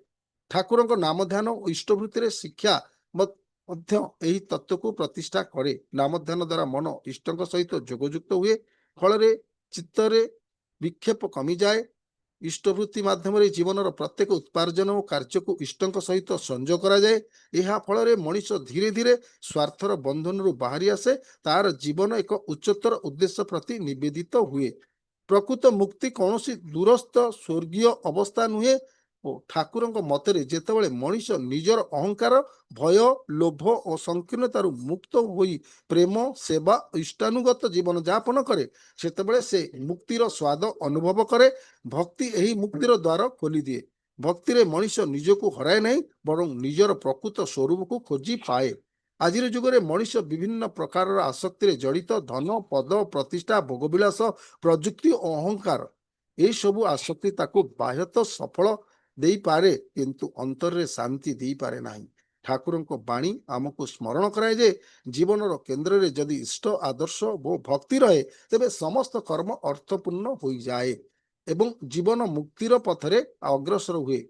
ଠାକୁରଙ୍କ ନାମ ଧ୍ୟାନ ଓ ଇଷ୍ଟଭୃତିରେ ଶିକ୍ଷା ମଧ୍ୟ ଏହି ତତ୍ତ୍ୱକୁ ପ୍ରତିଷ୍ଠା କରେ। ନାମ ଧ୍ୟାନ ଦ୍ୱାରା ମନ ଇଷ୍ଟଙ୍କ ସହିତ ଯୋଗଯୁକ୍ତ ହୁଏ, ଫଳରେ ଚିତ୍ତରେ ବିକ୍ଷେପ କମିଯାଏ। ଇଷ୍ଟଭୃତି ମାଧ୍ୟମରେ ଜୀବନର ପ୍ରତ୍ୟେକ ଉତ୍ପାର୍ଜନ ଓ କାର୍ଯ୍ୟକୁ ଇଷ୍ଟଙ୍କ ସହିତ ସଂଯୋଗ କରାଯାଏ। ଏହା ଫଳରେ ମଣିଷ ଧୀରେ ଧୀରେ ସ୍ୱାର୍ଥର ବନ୍ଧନରୁ ବାହାରି ଆସେ, ତାର ଜୀବନ ଏକ ଉଚ୍ଚତର ଉଦ୍ଦେଶ୍ୟ ପ୍ରତି ନିବେଦିତ ହୁଏ। ପ୍ରକୃତ ମୁକ୍ତି କୌଣସି ଦୂରସ୍ଥ ସ୍ୱର୍ଗୀୟ ଅବସ୍ଥା ନୁହେଁ ଓ ଠାକୁରଙ୍କ ମତରେ ଯେତେବେଳେ ମଣିଷ ନିଜର ଅହଙ୍କାର ଭୟ ଲୋଭ ଓ ସଂକୀର୍ଣ୍ଣତାରୁ ମୁକ୍ତ ହୋଇ ପ୍ରେମ ସେବା ଇଷ୍ଟାନୁଗତ ଜୀବନ ଯାପନ କରେ ସେତେବେଳେ ସେ ମୁକ୍ତିର ସ୍ୱାଦ ଅନୁଭବ କରେ। ଭକ୍ତି ଏହି ମୁକ୍ତିର ଦ୍ୱାର ଖୋଲିଦିଏ। ଭକ୍ତିରେ ମଣିଷ ନିଜକୁ ହରାଏ ନାହିଁ ବରଂ ନିଜର ପ୍ରକୃତ ସ୍ୱରୂପକୁ ଖୋଜି ପାଏ। ଆଜିର ଯୁଗରେ ମଣିଷ ବିଭିନ୍ନ ପ୍ରକାରର ଆସକ୍ତିରେ ଜଡ଼ିତ। ଧନ ପଦ ପ୍ରତିଷ୍ଠା ଭୋଗବିଳାସ ପ୍ରଯୁକ୍ତି ଓ ଅହଙ୍କାର ଏସବୁ ଆସକ୍ତି ତାକୁ ବାହ୍ୟତଃ ସଫଳ ଦେଇପାରେ କିନ୍ତୁ ଅନ୍ତରରେ ଶାନ୍ତି ଦେଇପାରେ ନାହିଁ। ଠାକୁରଙ୍କ ବାଣୀ ଆମକୁ ସ୍ମରଣ କରାଏ ଯେ ଜୀବନର କେନ୍ଦ୍ରରେ ଯଦି ଇଷ୍ଟ ଆଦର୍ଶ ଓ ଭକ୍ତି ରହେ ତେବେ ସମସ୍ତ କର୍ମ ଅର୍ଥପୂର୍ଣ୍ଣ ହୋଇଯାଏ ଏବଂ ଜୀବନ ମୁକ୍ତିର ପଥରେ ଅଗ୍ରସର ହୁଏ।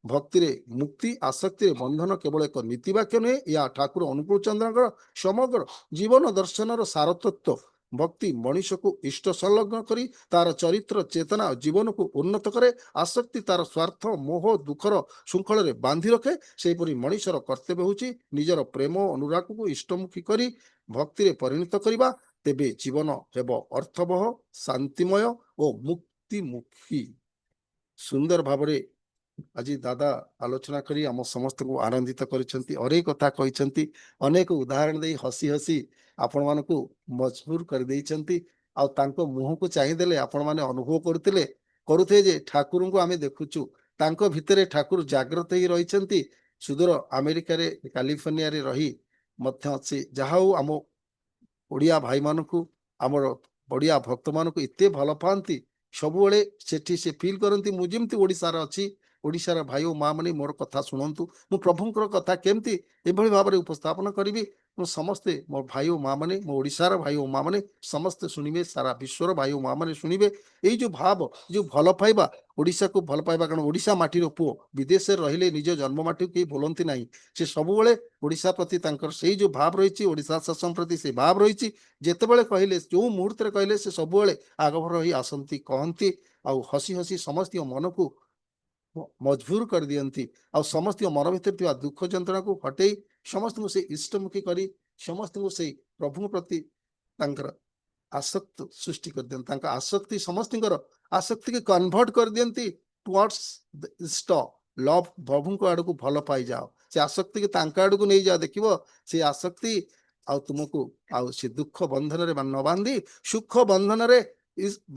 ଭକ୍ତିରେ ମୁକ୍ତି ଆସକ୍ତିରେ ବନ୍ଧନ କେବଳ ଏକ ନୀତିବାକ୍ୟ ନୁହେଁ, ଏହା ଠାକୁର ଅନୁକୂଳ ଚନ୍ଦ୍ରଙ୍କର ସମଗ୍ର ଜୀବନ ଦର୍ଶନର ସାରତତ୍ତ୍ୱ। ଭକ୍ତି ମଣିଷକୁ ଇଷ୍ଟ ସଂଲଗ୍ନ କରି ତାର ଚରିତ୍ର ଚେତନା ଜୀବନକୁ ଉନ୍ନତ କରେ। ଆସକ୍ତି ତାର ସ୍ୱାର୍ଥ ମୋହ ଦୁଃଖର ଶୃଙ୍ଖଳରେ ବାନ୍ଧି ରଖେ। ସେହିପରି ମଣିଷର କର୍ତ୍ତବ୍ୟ ହେଉଛି ନିଜର ପ୍ରେମ ଅନୁରାଗକୁ ଇଷ୍ଟମୁଖୀ କରି ଭକ୍ତିରେ ପରିଣତ କରିବା। ତେବେ ଜୀବନ ହେବ ଅର୍ଥବହ ଶାନ୍ତିମୟ ଓ ମୁକ୍ତିମୁଖୀ। ସୁନ୍ଦର ଭାବରେ ଆଜି ଦାଦା ଆଲୋଚନା କରି ଆମ ସମସ୍ତଙ୍କୁ ଆନନ୍ଦିତ କରିଛନ୍ତି। ଅନେକ କଥା କହିଛନ୍ତି, ଅନେକ ଉଦାହରଣ ଦେଇ ହସି ହସି ଆପଣମାନଙ୍କୁ ମଜବୁର କରିଦେଇଛନ୍ତି। ଆଉ ତାଙ୍କ ମୁହଁକୁ ଚାହିଁଦେଲେ ଆପଣମାନେ ଅନୁଭବ କରୁଥିବେ ଯେ ଠାକୁରଙ୍କୁ ଆମେ ଦେଖୁଛୁ। ତାଙ୍କ ଭିତରେ ଠାକୁର ଜାଗ୍ରତ ହେଇ ରହିଛନ୍ତି। ସୁଦୂର ଆମେରିକାରେ କାଲିଫର୍ଣ୍ଣିଆରେ ରହି ମଧ୍ୟ ସେ ଯାହା ହଉ ଆମ ଓଡ଼ିଆ ଭାଇମାନଙ୍କୁ ଆମର ଓଡ଼ିଆ ଭକ୍ତମାନଙ୍କୁ ଏତେ ଭଲ ପାଆନ୍ତି। ସବୁବେଳେ ସେଠି ସେ ଫିଲ୍ କରନ୍ତି ମୁଁ ଯେମିତି ଓଡ଼ିଶାର ଅଛି। ଓଡ଼ିଶାର ଭାଇ ଓ ମା ମାନେ ମୋର କଥା ଶୁଣନ୍ତୁ। ମୁଁ ପ୍ରଭୁଙ୍କର କଥା କେମିତି ଏଭଳି ଭାବରେ ଉପସ୍ଥାପନ କରିବି। ମୁଁ ସମସ୍ତେ ମୋ ଭାଇ ଓ ମା ମାନେ ମୋ ଓଡ଼ିଶାର ଭାଇ ଓ ମା ମାନେ ସମସ୍ତେ ଶୁଣିବେ, ସାରା ବିଶ୍ୱର ଭାଇ ଓ ମା ମାନେ ଶୁଣିବେ। ଏଇ ଯୋଉ ଭାବ ଯୋଉ ଭଲ ପାଇବା, ଓଡ଼ିଶାକୁ ଭଲ ପାଇବା, କାରଣ ଓଡ଼ିଶା ମାଟିର ପୁଅ ବିଦେଶରେ ରହିଲେ ନିଜ ଜନ୍ମ ମାଟିକୁ କେହି ଭୁଲନ୍ତି ନାହିଁ। ସେ ସବୁବେଳେ ଓଡ଼ିଶା ପ୍ରତି ତାଙ୍କର ସେଇ ଯୋଉ ଭାବ ରହିଛି, ଓଡ଼ିଶା ଶାସନ ପ୍ରତି ସେ ଭାବ ରହିଛି। ଯେତେବେଳେ କହିଲେ ଯୋଉ ମୁହୂର୍ତ୍ତରେ କହିଲେ ସେ ସବୁବେଳେ ଆଗଭର ହୋଇ ଆସନ୍ତି, କହନ୍ତି ଆଉ ହସି ହସି ସମସ୍ତଙ୍କ ମନକୁ ମଜବୁର କରିଦିଅନ୍ତି। ଆଉ ସମସ୍ତଙ୍କ ମନ ଭିତରେ ଥିବା ଦୁଃଖ ଯନ୍ତ୍ରଣାକୁ ହଟେଇ ସମସ୍ତଙ୍କୁ ସେ ଇଷ୍ଟମୁଖୀ କରି ସମସ୍ତଙ୍କୁ ସେଇ ପ୍ରଭୁଙ୍କ ପ୍ରତି ତାଙ୍କର ଆସକ୍ତି ସୃଷ୍ଟି କରିଦିଅନ୍ତି। ତାଙ୍କ ଆସକ୍ତି ସମସ୍ତଙ୍କର ଆସକ୍ତିକି କନଭର୍ଟ କରିଦିଅନ୍ତି ଟୁୱାର୍ଡସ୍ ଦ ଇଷ୍ଟ ଲଭ। ପ୍ରଭୁଙ୍କ ଆଡକୁ ଭଲ ପାଇଯାଅ, ସେ ଆସକ୍ତିକି ତାଙ୍କ ଆଡକୁ ନେଇଯାଅ। ଦେଖିବ ସେ ଆସକ୍ତି ଆଉ ତୁମକୁ ଆଉ ସେ ଦୁଃଖ ବନ୍ଧନରେ ନ ବାନ୍ଧି ସୁଖ ବନ୍ଧନରେ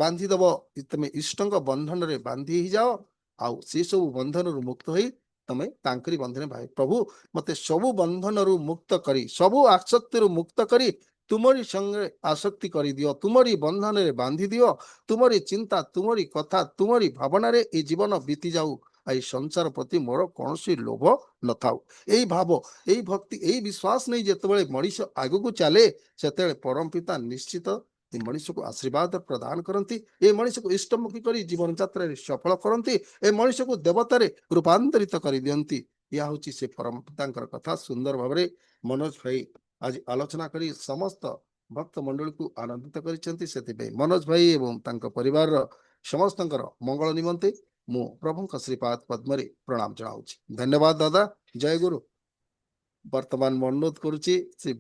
ବାନ୍ଧିଦବ। ତମେ ଇଷ୍ଟଙ୍କ ବନ୍ଧନରେ ବାନ୍ଧି ହେଇଯାଅ ଆଉ ସେ ସବୁ ବନ୍ଧନରୁ ମୁକ୍ତ ହେଇ ତମେ ତାଙ୍କରି ବନ୍ଧନରେ ଭାଇ ପ୍ରଭୁ ମତେ ସବୁ ବନ୍ଧନରୁ ମୁକ୍ତ କରି ସବୁ ଆସକ୍ତିରୁ ମୁକ୍ତ କରି ତୁମରି ସଙ୍ଗେ ଆସକ୍ତି କରିଦିଅ, ତୁମରି ବନ୍ଧନରେ ବାନ୍ଧି ଦିଅ। ତୁମରି ଚିନ୍ତା ତୁମରି କଥା ତୁମରି ଭାବନାରେ ଏ ଜୀବନ ବିତି ଯାଉ। এই ସଂସାର ପ୍ରତି ମୋର କୌଣସି ଲୋଭ ନଥାଉ। ଏଇ ଭାବ, ଏଇ ଭକ୍ତି, ଏଇ ବିଶ୍ୱାସ ନେଇ ଯେତେବେଳେ ମଣିଷ ଆଗକୁ ଚାଲେ ସେତେବେଳେ ପରମ ପିତା ନିଶ୍ଚିତ ଏ ମଣିଷକୁ ଆଶୀର୍ବାଦ ପ୍ରଦାନ କରନ୍ତି। ଏ ମଣିଷକୁ ଇଷ୍ଟମୁଖୀ କରି ଜୀବନ ଯାତ୍ରାରେ ସଫଳ କରନ୍ତି। ଏ ମଣିଷକୁ ଦେବତାରେ ରୂପାନ୍ତରିତ କରିଦିଅନ୍ତି। ଏହା ହେଉଛି ସେ ପରମ ପିତାଙ୍କର କଥା। ସୁନ୍ଦର ଭାବରେ ମନୋଜ ଭାଇ ଆଜି ଆଲୋଚନା କରି ସମସ୍ତ ଭକ୍ତ ମଣ୍ଡଳୀକୁ ଆନନ୍ଦିତ କରିଛନ୍ତି। ସେଥିପାଇଁ ମନୋଜ ଭାଇ ଏବଂ ତାଙ୍କ ପରିବାରର ସମସ୍ତଙ୍କର ମଙ୍ଗଳ ନିମନ୍ତେ ମୁଁ ପ୍ରଭୁଙ୍କ ଶ୍ରୀପାଦ ପଦ୍ମରେ ପ୍ରଣାମ ଜଣାଉଛି। ଧନ୍ୟବାଦ ଦାଦା, ଜୟ ଗୁରୁ। ବର୍ତ୍ତମାନ ମୁଁ ଅନୁରୋଧ କରୁଛି ଶ୍ରୀ